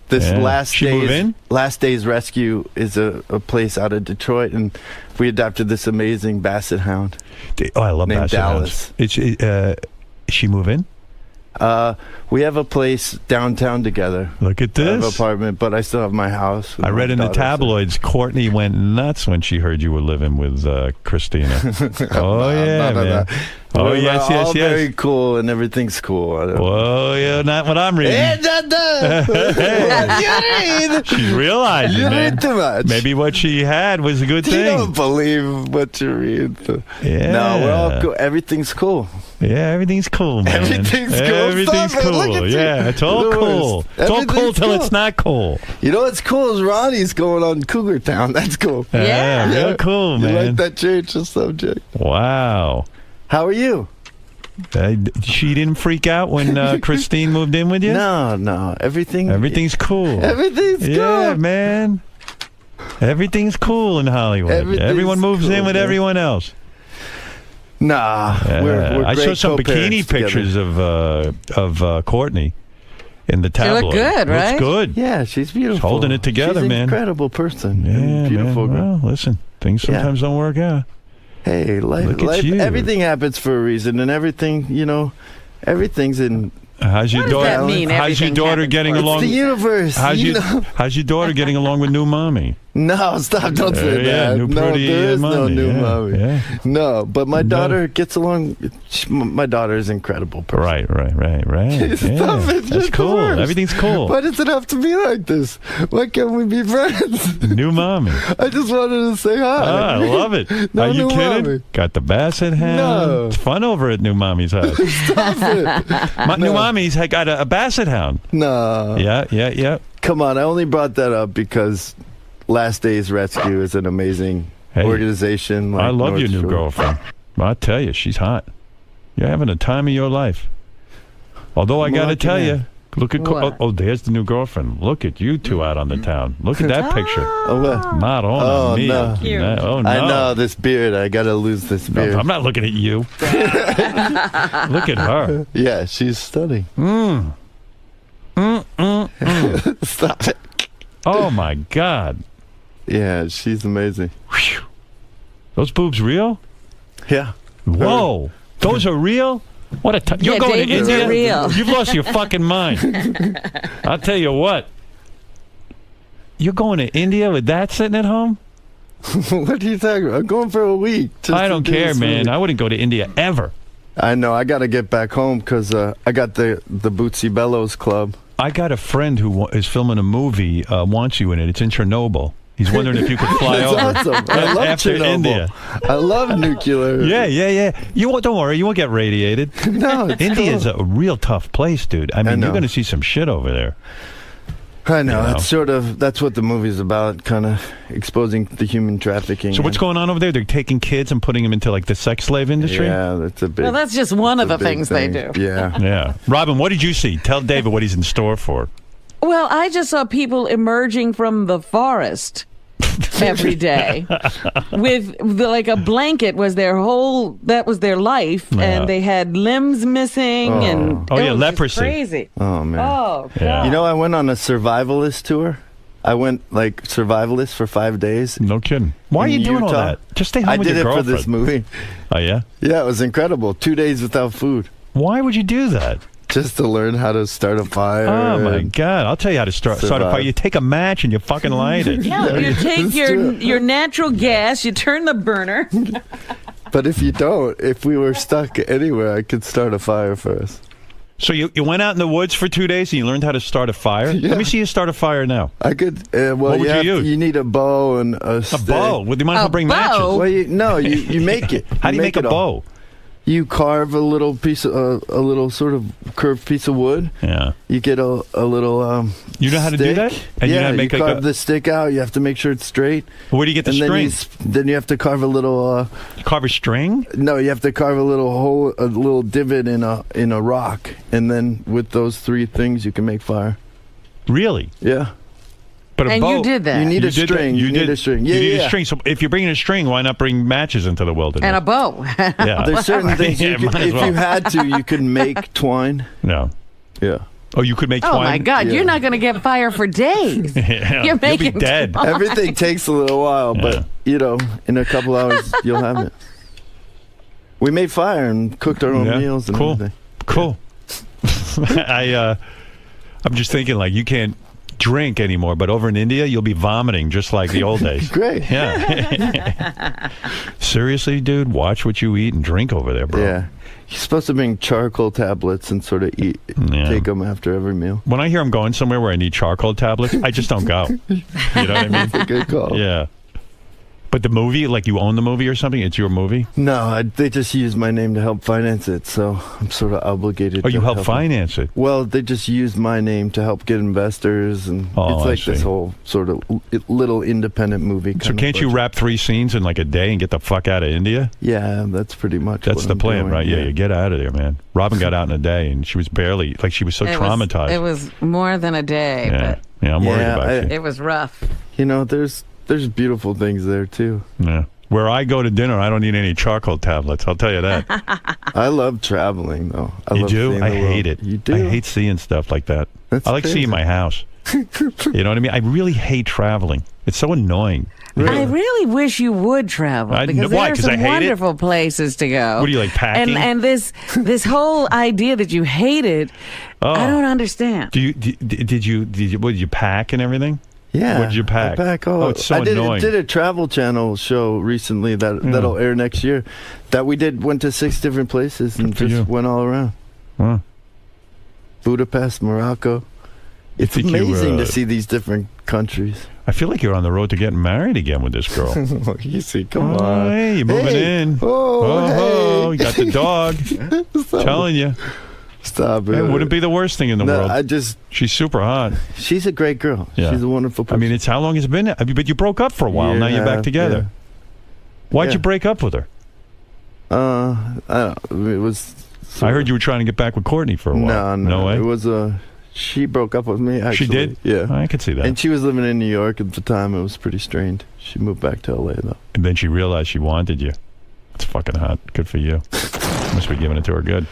this last day's rescue is a place out of Detroit, and we adopted this amazing basset hound. Oh, I love named basset Dallas. hounds. Is she move in? We have a place downtown together. Look at this. I have an apartment, but I still have my house. I read in the tabloids, Courtney went nuts when she heard you were living with Christina. Oh, yeah, man. Oh, yes, all very cool, and everything's cool. Whoa, yeah, not what I'm reading. She's realizing, you man. read too much. Maybe what she had was a good thing. You don't believe what you read. Yeah. No, we're all cool. Everything's cool. Yeah, everything's cool, man. Everything's cool. Everything's cool. Yeah, it's all cool. It's all cool till it's not cool. You know what's cool is Ronnie's going on Cougar Town. That's cool. Yeah, real cool, man. You like that change of subject. Wow. How are you? She didn't freak out when Christine moved in with you? No. Everything's cool. Everything's cool. Yeah, man. Everything's cool in Hollywood. Everyone moves in with everyone else. Nah, we're I saw some bikini pictures of Courtney in the tabloid. She look good, right? Looks good. Yeah, she's beautiful. She's holding it together, she's man. Incredible person. Yeah, beautiful man. girl. Well, listen, things sometimes don't work out. Hey, life, everything happens for a reason, and everything, everything's in. How's your daughter? How's your daughter getting along? It's the universe. How's your daughter getting along with new mommy? No, stop! Don't say that. New No, pretty there is no mommy. new mommy. Yeah. No, but my daughter gets along. My daughter is an incredible person. Right. Stop it! That's cool. Everything's cool. Why does it have to be like this? Why can't we be friends? New mommy. I just wanted to say hi. Oh, I love it. No, are you kidding? Mommy. Got the basset hound. No. It's fun over at New Mommy's house. Stop it. New Mommy's got a basset hound. No. Yeah. Come on, I only brought that up because Last Days Rescue is an amazing organization. I love your new girlfriend. I tell you, she's hot. You're having the time of your life. Although I got to tell you, look at there's the new girlfriend. Look at you two out on the town. Look at that picture. Madonna mia. No. Oh no! I know this beard. I got to lose this beard. No, I'm not looking at you. Look at her. Yeah, she's stunning. Stop it. Oh my God. Yeah, she's amazing. Whew. Those boobs real? Yeah. Whoa. Those are real? What a you're going to India? Real. You've lost your fucking mind. I'll tell you what. You're going to India with that sitting at home? What are you talking about? I'm going for a week. I don't care, man. I wouldn't go to India ever. I know. I got to get back home because I got the 𝗵𝗲 𝗵𝗱 Club. I got a friend who is filming a movie, wants you in it. It's in Chernobyl. He's wondering if you could fly over awesome. I love after Chernobyl. India. I love nuclear. Yeah. Don't worry. You won't get radiated. No, India's a real tough place, dude. I mean, you're going to see some shit over there. I know. It's that's what the movie's about, kind of exposing the human trafficking. So what's going on over there? They're taking kids and putting them into like the sex slave industry? Yeah, that's a big. Well, that's just one of the things they do. Yeah. Robin, what did you see? Tell David what he's in store for. Well, I just saw people emerging from the forest every day with like a blanket was their life, and they had limbs missing, and it was leprosy. Crazy. Oh man. Oh God. Yeah. You know, I went on a survivalist tour. I went like survivalist for 5 days. No kidding. Why are you doing all that? Just stay home with your girlfriend. I did it for this movie. Oh yeah. Yeah, it was incredible. 2 days without food. Why would you do that? Just to learn how to start a fire. Oh my God! I'll tell you how to start a fire. You take a match and you fucking light it. Yeah, you take your natural gas, you turn the burner. But if you don't, if we were stuck anywhere, I could start a fire for us. So you went out in the woods for 2 days and you learned how to start a fire? Yeah. Let me see you start a fire now. I could. Well, what would you use? You need a bow and a stick. A bow? Well, you might as well bring matches. Well, you make it. How do you make a bow? You carve a little piece of a little sort of curved piece of wood. Yeah. You get a little. You know how to do that? And yeah. you know how to make you carve the stick out. You have to make sure it's straight. Where do you get the string? Then you have to carve a little. Carve a string? No, you have to carve a little hole, a little divot in a rock, and then with those 3 things, you can make fire. Really? Yeah. But a bow, you did that. You need a string. You need a string. Yeah, you need a string. So if you're bringing a string, why not bring matches into the wilderness? And a bow. Yeah. There's certain things if you had to, you could make twine. No. Yeah. Oh, you could make twine? Oh my God, you're not going to get fire for days. Yeah. You're making You'll be dead. twine. Everything takes a little while, but in a couple hours you'll have it. We made fire and cooked our own meals and everything. Cool. I'm just thinking, like, you can't drink anymore, but over in India you'll be vomiting just like the old days. Great. Yeah. Seriously, dude, watch what you eat and drink over there, bro. Yeah. You're supposed to bring charcoal tablets and sort of take them after every meal. When I hear I'm going somewhere where I need charcoal tablets, I just don't go. You know what I mean? That's a good call. Yeah. But the movie, like you own the movie or something? It's your movie? No, they just used my name to help finance it, so I'm sort of obligated. Oh, you help finance it? Well, they just used my name to help get investors, and it's like this whole sort of little independent movie. So can't you wrap 3 scenes in like a day and get the fuck out of India? Yeah, that's pretty much That's the plan, right? Yeah, you get out of there, man. Robin got out in a day, and she was barely, like she was so traumatized. It was more than a day. Yeah, yeah, I'm worried about you. It was rough. You know, there's beautiful things there too. Yeah. Where I go to dinner, I don't need any charcoal tablets. I'll tell you that. I love traveling, though. You do? I hate it. You do? I hate seeing stuff like that. That's I like crazy. seeing my house. You know what I mean? I really hate traveling. It's so annoying. Really? I really wish you would travel because there are some wonderful places to go. What do you like, packing? And this whole idea that you hate it, I don't understand. Did you pack and everything? Yeah. What did you pack? I pack it's so annoying. I did a Travel Channel show recently that'll air next year. That went to 6 different places and just went all around. Huh. Budapest, Morocco. It's amazing to see these different countries. I feel like you're on the road to getting married again with this girl. Easy, come on. Hey, you're moving in. Oh, you got the dog. Telling you. Stop it. It wouldn't be the worst thing in the world. She's super hot. She's a great girl. Yeah. She's a wonderful person. I mean, it's how long it's been? But you broke up for a while. Now you're back together. Yeah. Why'd you break up with her? I don't know. It was. I heard you were trying to get back with Courtney for a while. No way. It was she broke up with me. Actually. She did? Yeah. I could see that. And she was living in New York at the time. It was pretty strained. She moved back to LA though. And then she realized she wanted you. It's fucking hot. Good for you. Must be giving it to her good.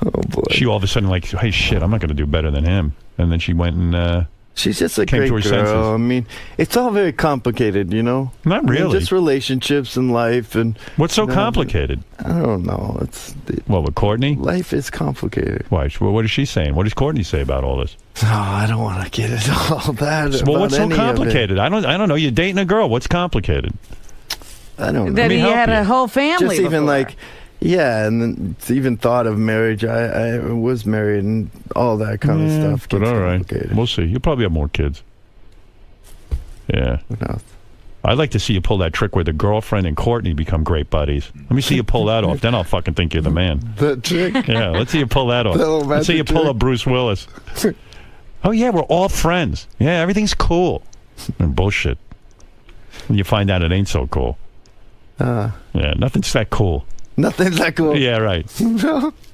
Oh boy. She all of a sudden like, hey shit, I'm not going to do better than him. And then she went and she's just a came great to her girl. senses. I mean, it's all very complicated, you know. Not really. Just relationships and life and. What's so complicated? I don't know. With Courtney? Life is complicated. Why? What is she saying? What does Courtney say about all this? Oh, I don't want to get into all that. Well, what's so complicated? I don't know. You're dating a girl. What's complicated? I don't know. That he had a whole family. Just even before. like. Yeah, and then it's even thought of marriage. I was married and all that kind of stuff. But all right, we'll see. You'll probably have more kids. Yeah. Who knows? I'd like to see you pull that trick where the girlfriend and Courtney become great buddies. Let me see you pull that off. Then I'll fucking think you're the man. The trick? Yeah, let's see you pull that off. Let's see you pull up Bruce Willis. Oh, yeah, we're all friends. Yeah, everything's cool. And bullshit. And you find out it ain't so cool. Yeah, nothing's that cool. Nothing's that cool. Yeah, right.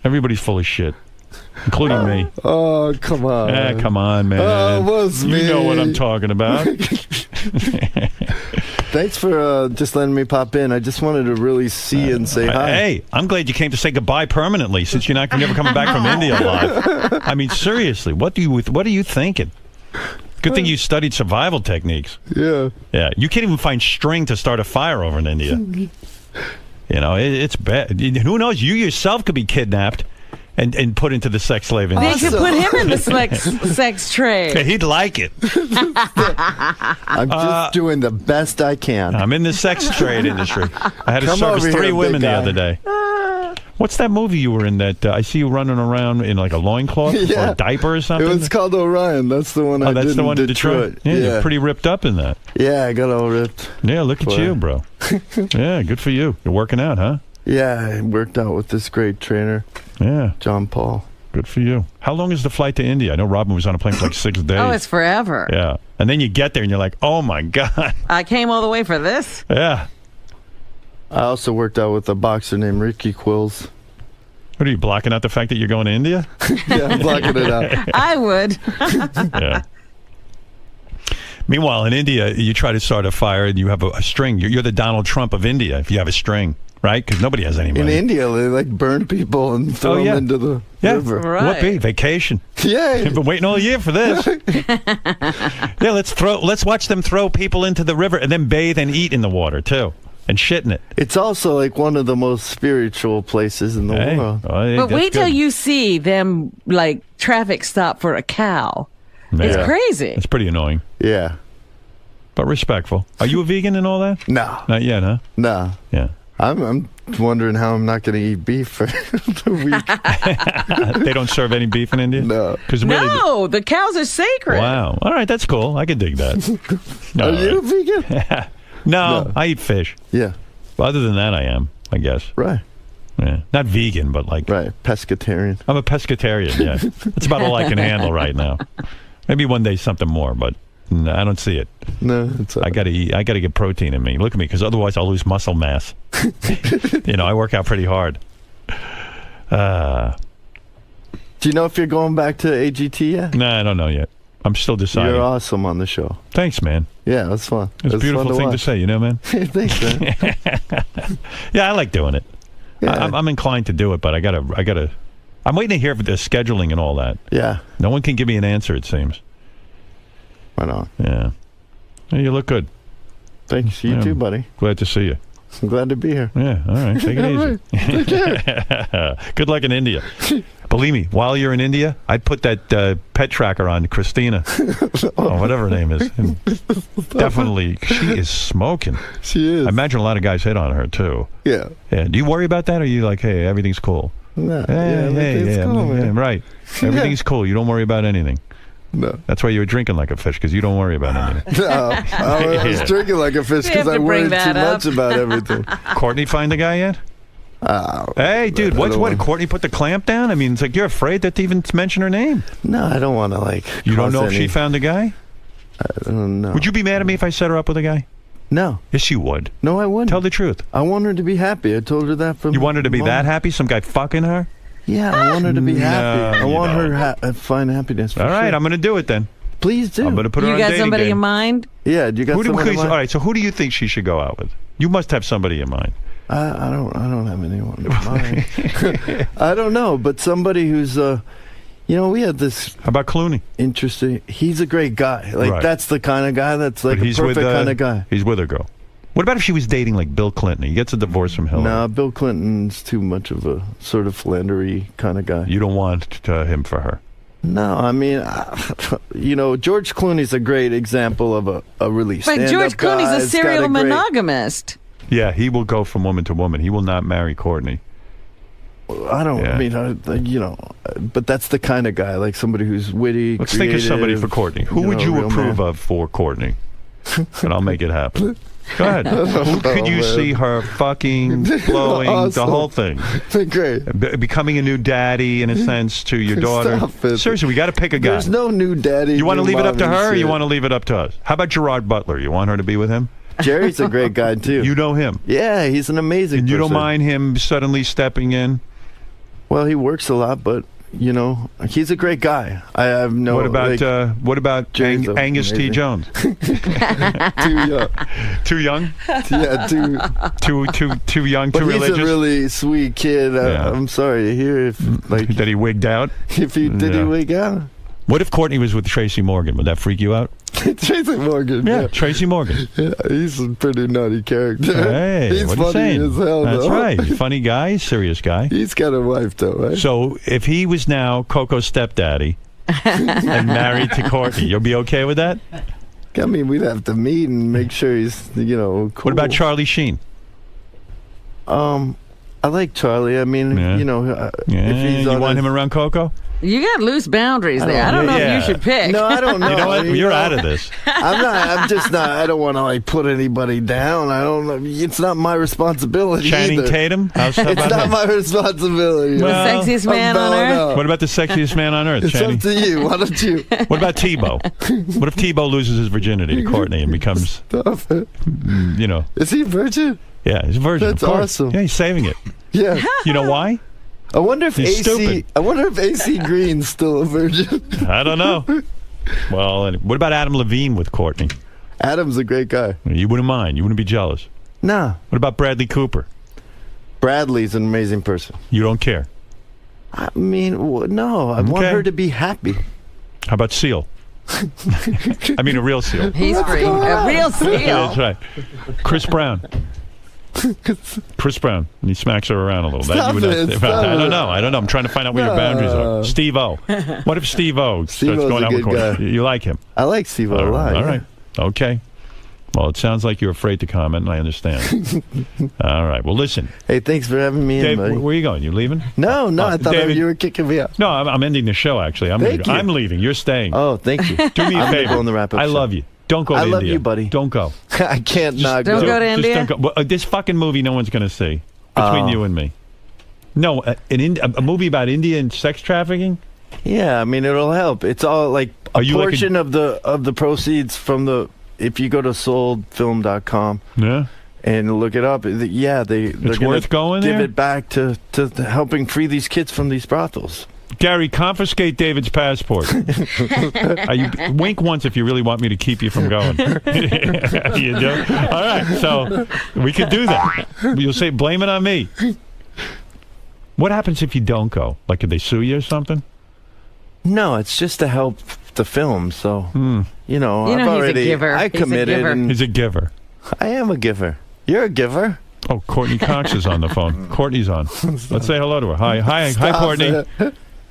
Everybody's full of shit, including me. Oh, come on. Yeah, come on, man. Oh, it was me. You know what I'm talking about. Thanks for just letting me pop in. I just wanted to really see and say hi. Hey, I'm glad you came to say goodbye permanently, since you're never coming back from India alive. I mean, seriously, what are you thinking? Good thing you studied survival techniques. Yeah. Yeah, you can't even find string to start a fire over in India. You know, it's bad. Who knows? You yourself could be kidnapped and put into the sex slave They industry. could put him in the sex trade. Yeah, he'd like it. I'm just doing the best I can. I'm in the sex trade industry. I had to Come service over 3 here, women big the guy. other day. What's that movie you were in that I see you running around in like a loincloth or a diaper or something? It was called Orion. That's the one I did that's the in one in Detroit. Yeah, you're pretty ripped up in that. Yeah, I got all ripped. Yeah, look at you, bro. Yeah, good for you. You're working out, huh? Yeah, I worked out with this great trainer. Yeah. John Paul. Good for you. How long is the flight to India? I know Robin was on a plane for like 6 days. Oh, it's forever. Yeah. And then you get there and you're like, oh my God. I came all the way for this. Yeah. I also worked out with a boxer named Ricky Quills. What are you, blocking out the fact that you're going to India? Yeah, I'm blocking it out. I would. Yeah. Meanwhile, in India, you try to start a fire and you have a string. You're the Donald Trump of India if you have a string, right? Because nobody has any money. In India, they like burn people and throw them into the river. Whoopee, vacation. Yeah. I've been waiting all year for this. Yeah, let's watch them throw people into the river and then bathe and eat in the water too. And shit in it. It's also like one of the most spiritual places in the world. But wait till you see them like traffic stop for a cow. It's crazy. It's pretty annoying. Yeah. But respectful. Are you a vegan and all that? No. Not yet, huh? No. Yeah. I'm wondering how I'm not going to eat beef for the week. They don't serve any beef in India? No. No, the cows are sacred. Wow. All right, that's cool. I can dig that. Are you vegan? No, I eat fish. Yeah. But other than that, I am, I guess. Right. Yeah. Not vegan, but like... Right, pescatarian. I'm a pescatarian, yeah. That's about all I can handle right now. Maybe one day something more, but I don't see it. No, it's all right. I got to eat. I got to get protein in me. Look at me, because otherwise I'll lose muscle mass. I work out pretty hard. Do you know if you're going back to AGT yet? No, I don't know yet. I'm still deciding. You're awesome on the show. Thanks, man. Yeah, that's fun. It's a beautiful thing to say, man. Thanks, man. Yeah, I like doing it. Yeah. I'm inclined to do it, but I gotta. I'm waiting to hear for the scheduling and all that. Yeah. No one can give me an answer, it seems. Right on. Yeah. Hey, you look good. Thanks. You too, buddy. Glad to see you. I'm glad to be here. Yeah, all right. Take it easy. Take care. Good luck in India. Believe me, while you're in India, I'd put that pet tracker on Christina. Oh, whatever her name is. And definitely, she is smoking. She is. I imagine a lot of guys hit on her, too. Yeah. Yeah. Do you worry about that, or are you like, hey, everything's cool? No. Hey, cool, man. right. Everything's cool. You don't worry about anything. No. That's why you were drinking like a fish, because you don't worry about anything. No, I was drinking like a fish because I worried too much about everything. Courtney find the guy yet? Hey, dude, what? Did Courtney put the clamp down? I mean, it's like you're afraid to even mention her name. No, I don't want to, You don't know if she found a guy? I don't know. Would you be mad at me if I set her up with a guy? No. Yes, you would. No, I wouldn't. Tell the truth. I want her to be happy. I told her that from You want her to be that happy? Some guy fucking her? Yeah, I want her to be happy. I want don't. her to find happiness. All right, I'm going to do it then. Please do. I'm going to put her on You got dating somebody game. in mind? Yeah, you got somebody in mind? All right, so who do you think she should go out with? You must have somebody in mind. I don't have anyone in mind. I don't know, but somebody who's we had this. How about Clooney? Interesting. He's a great guy. Like that's the kind of guy that's like a perfect kind of guy. He's with a girl. What about if she was dating like Bill Clinton? He gets a divorce from Hillary. No, Bill Clinton's too much of a sort of philandery kind of guy. You don't want him for her. No, I mean, George Clooney's a great example of a really But George Clooney's a serial monogamist. Yeah, he will go from woman to woman. He will not marry Courtney. I don't. I mean, but that's the kind of guy, like somebody who's witty. Let's think of somebody for Courtney. Who would you approve of for Courtney? And I'll make it happen. Go ahead. Who could you see her fucking blowing the whole thing? Great. Becoming a new daddy, in a sense, to your daughter. Stop it. Seriously, we got to pick a guy. There's no new daddy. You want to leave it up to her, or you want to leave it up to us? How about Gerard Butler? You want her to be with him? Jerry's a great guy, too. You know him? Yeah, he's an amazing And you person. don't mind him suddenly stepping in? Well, he works a lot, but, he's a great guy. I have no... What about Angus T. Jones? Too young. Too young? Yeah, too young, but too religious? He's a really sweet kid. Yeah. I'm sorry to hear if... That he wigged out? Did he wig out? What if Courtney was with Tracy Morgan? Would that freak you out? Tracy Morgan. Yeah, Tracy Morgan. Yeah, he's a pretty nutty character. Hey, he's what are you funny saying? as hell, That's though. right. Funny guy, serious guy. He's got a wife, though, right? So if he was now Coco's stepdaddy and married to Courtney, you'll be okay with that? I mean, we'd have to meet and make sure he's, cool. What about Charlie Sheen? I like Charlie. I mean, if he's you want him around Coco? You got loose boundaries there. I don't know if you should pick. No, I don't know. You know what? You're out of this. I'm just not. I don't want to put anybody down. I don't know. It's not my responsibility. Channing either. Tatum? It's not my responsibility. The sexiest man on earth? What about the sexiest man on earth, It's Channing? up to you. Why don't you? What about Tebow? What if Tebow loses his virginity to Courtney and becomes, Is he a virgin? Yeah, he's a virgin. That's of course. awesome. Yeah, he's saving it. Yeah. You know why? I wonder if He's AC. stupid. I wonder if AC Green's still a virgin. I don't know. Well, what about Adam Levine with Courtney? Adam's a great guy. You wouldn't mind. You wouldn't be jealous. Nah. What about Bradley Cooper? Bradley's an amazing person. You don't care? I mean, no. I want her to be happy. How about Seal? I mean, a real seal. He's free. A real seal. That's right. Chris Brown. Chris Brown. And he smacks her around a little. I don't know. I'm trying to find out where your boundaries are. Steve-O. What if Steve-O starts going out with Courtney? You like him? I like Steve-O a lot. All right. Okay. Well, it sounds like you're afraid to comment, and I understand. All right. Well, listen. Hey, thanks for having me Dave, in, buddy. where are you going? You leaving? No, I thought David, you were kicking me out. No, I'm ending the show, actually. I'm leaving. You're staying. Oh, thank you. Do me a favor. Go on the wrap-up I show. love you. Don't go to I India. love you, buddy. Don't go. I can't not don't go. go to India? Don't go. Well, this fucking movie no one's going to see between you and me. No, a movie about India and sex trafficking? Yeah, I mean, it'll help. It's all like a portion of the proceeds from the... If you go to soldfilm.com and look it up, they're worth going give there? it back to helping free these kids from these brothels. Gary, confiscate David's passport. Wink once if you really want me to keep you from going. You do? All right, so we could do that. You'll say, blame it on me. What happens if you don't go? Like, could they sue you or something? No, it's just to help the film. So, I've he's already... a giver. I committed. He's a giver. I am a giver. You're a giver. Oh, Courtney Cox is on the phone. Courtney's on. Let's say hello to her. Hi, Courtney.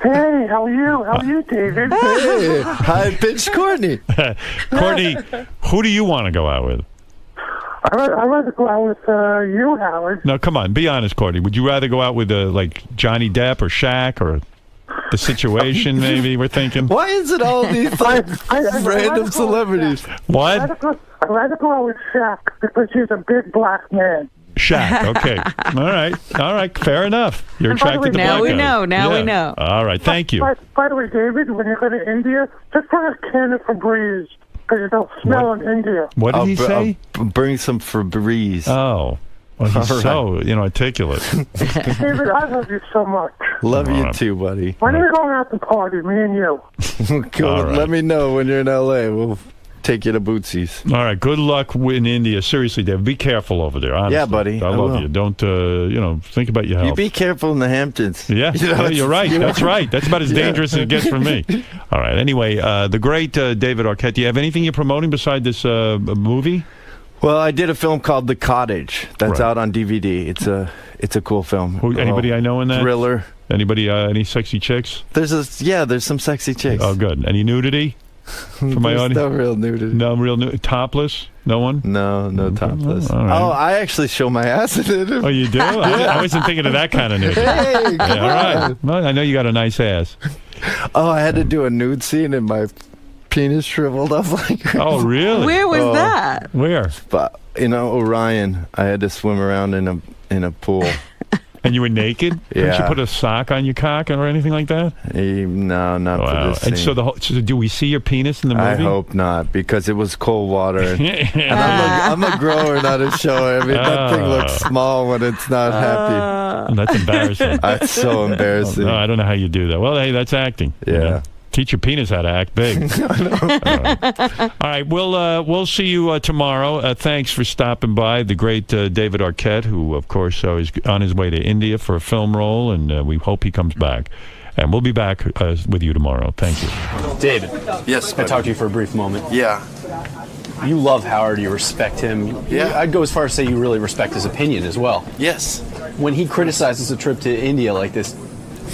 Hey, how are you? How are you, David? Hey, high-pitched Courtney. Courtney, who do you want to go out with? I'd rather go out with you, Howard. No, come on. Be honest, Courtney. Would you rather go out with like Johnny Depp or Shaq or The Situation, maybe, we're thinking? Why is it all these random celebrities? What? I'd rather go out with Shaq because he's a big black man. Shaq, okay. All right, fair enough. You're attracted to black guys. Now we know. All right, thank you. By the way, David, when you go to India, just bring a can of Febreze because you don't smell in India. What did he say? Bring some Febreze. Oh. Well, he's so, articulate. David, I love you so much. Love you too, buddy. When are we going out to party, me and you? Cool. Let me know when you're in L.A. We'll take you to Bootsy's. All right, good luck in India. Seriously, Dave, be careful over there, honestly. Yeah, buddy. I love you. Don't, think about your health. You be careful in the Hamptons. Yeah, you're right. That's right. That's about as dangerous as it gets for me. All right, anyway, the great David Arquette, do you have anything you're promoting beside this movie? Well, I did a film called The Cottage that's out on DVD. It's a cool film. Anybody I know in that? Thriller. Anybody, any sexy chicks? There's some sexy chicks. Oh, good. Any nudity? For my audience? No real nudity. No real nudity. Topless? No one? No topless. All right. Oh, I actually show my ass in it. Oh, you do? I wasn't thinking of that kind of nudity. Hey, come all right. Well, I know you got a nice ass. Oh, I had to do a nude scene and my penis shriveled up like crazy. Oh, really? Where was that? Where? But, Orion, I had to swim around in a pool. And you were naked? Yeah. Didn't you put a sock on your cock or anything like that? No, not for this scene. And so do we see your penis in the movie? I hope not, because it was cold water. And I'm a grower, not a shower. I mean, that thing looks small when it's not happy. That's embarrassing. That's so embarrassing. No, I don't know how you do that. Well, hey, that's acting. Yeah. Teach your penis how to act big. All right, we'll see you tomorrow. Thanks for stopping by. The great David Arquette, who, of course, is on his way to India for a film role, and we hope he comes back. And we'll be back with you tomorrow. Thank you. David. Yes. Can I talk to you for a brief moment? Yeah. You love Howard. You respect him. Yeah. I'd go as far as say you really respect his opinion as well. Yes. When he criticizes a trip to India like this,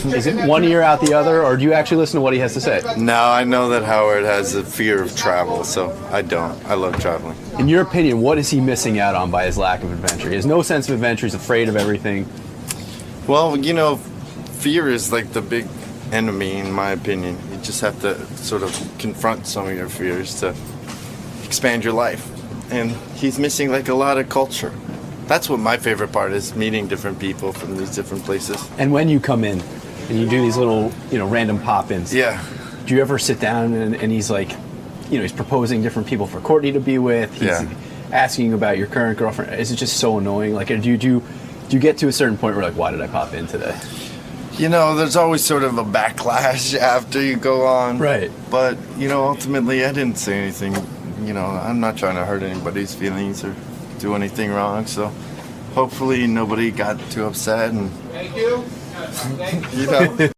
is it one ear out the other, or do you actually listen to what he has to say? No, I know that Howard has a fear of travel, so I don't. I love traveling. In your opinion, what is he missing out on by his lack of adventure? He has no sense of adventure. He's afraid of everything. Well, fear is like the big enemy, in my opinion. You just have to sort of confront some of your fears to expand your life. And he's missing like a lot of culture. That's what my favorite part is, meeting different people from these different places. And when you come in and you do these little, random pop-ins. Yeah. Do you ever sit down and he's like, he's proposing different people for Courtney to be with. He's asking you about your current girlfriend. Is it just so annoying? Like, do you get to a certain point where like, why did I pop in today? There's always sort of a backlash after you go on. Right. But, ultimately I didn't say anything. I'm not trying to hurt anybody's feelings or do anything wrong. So hopefully nobody got too upset and, Thank you.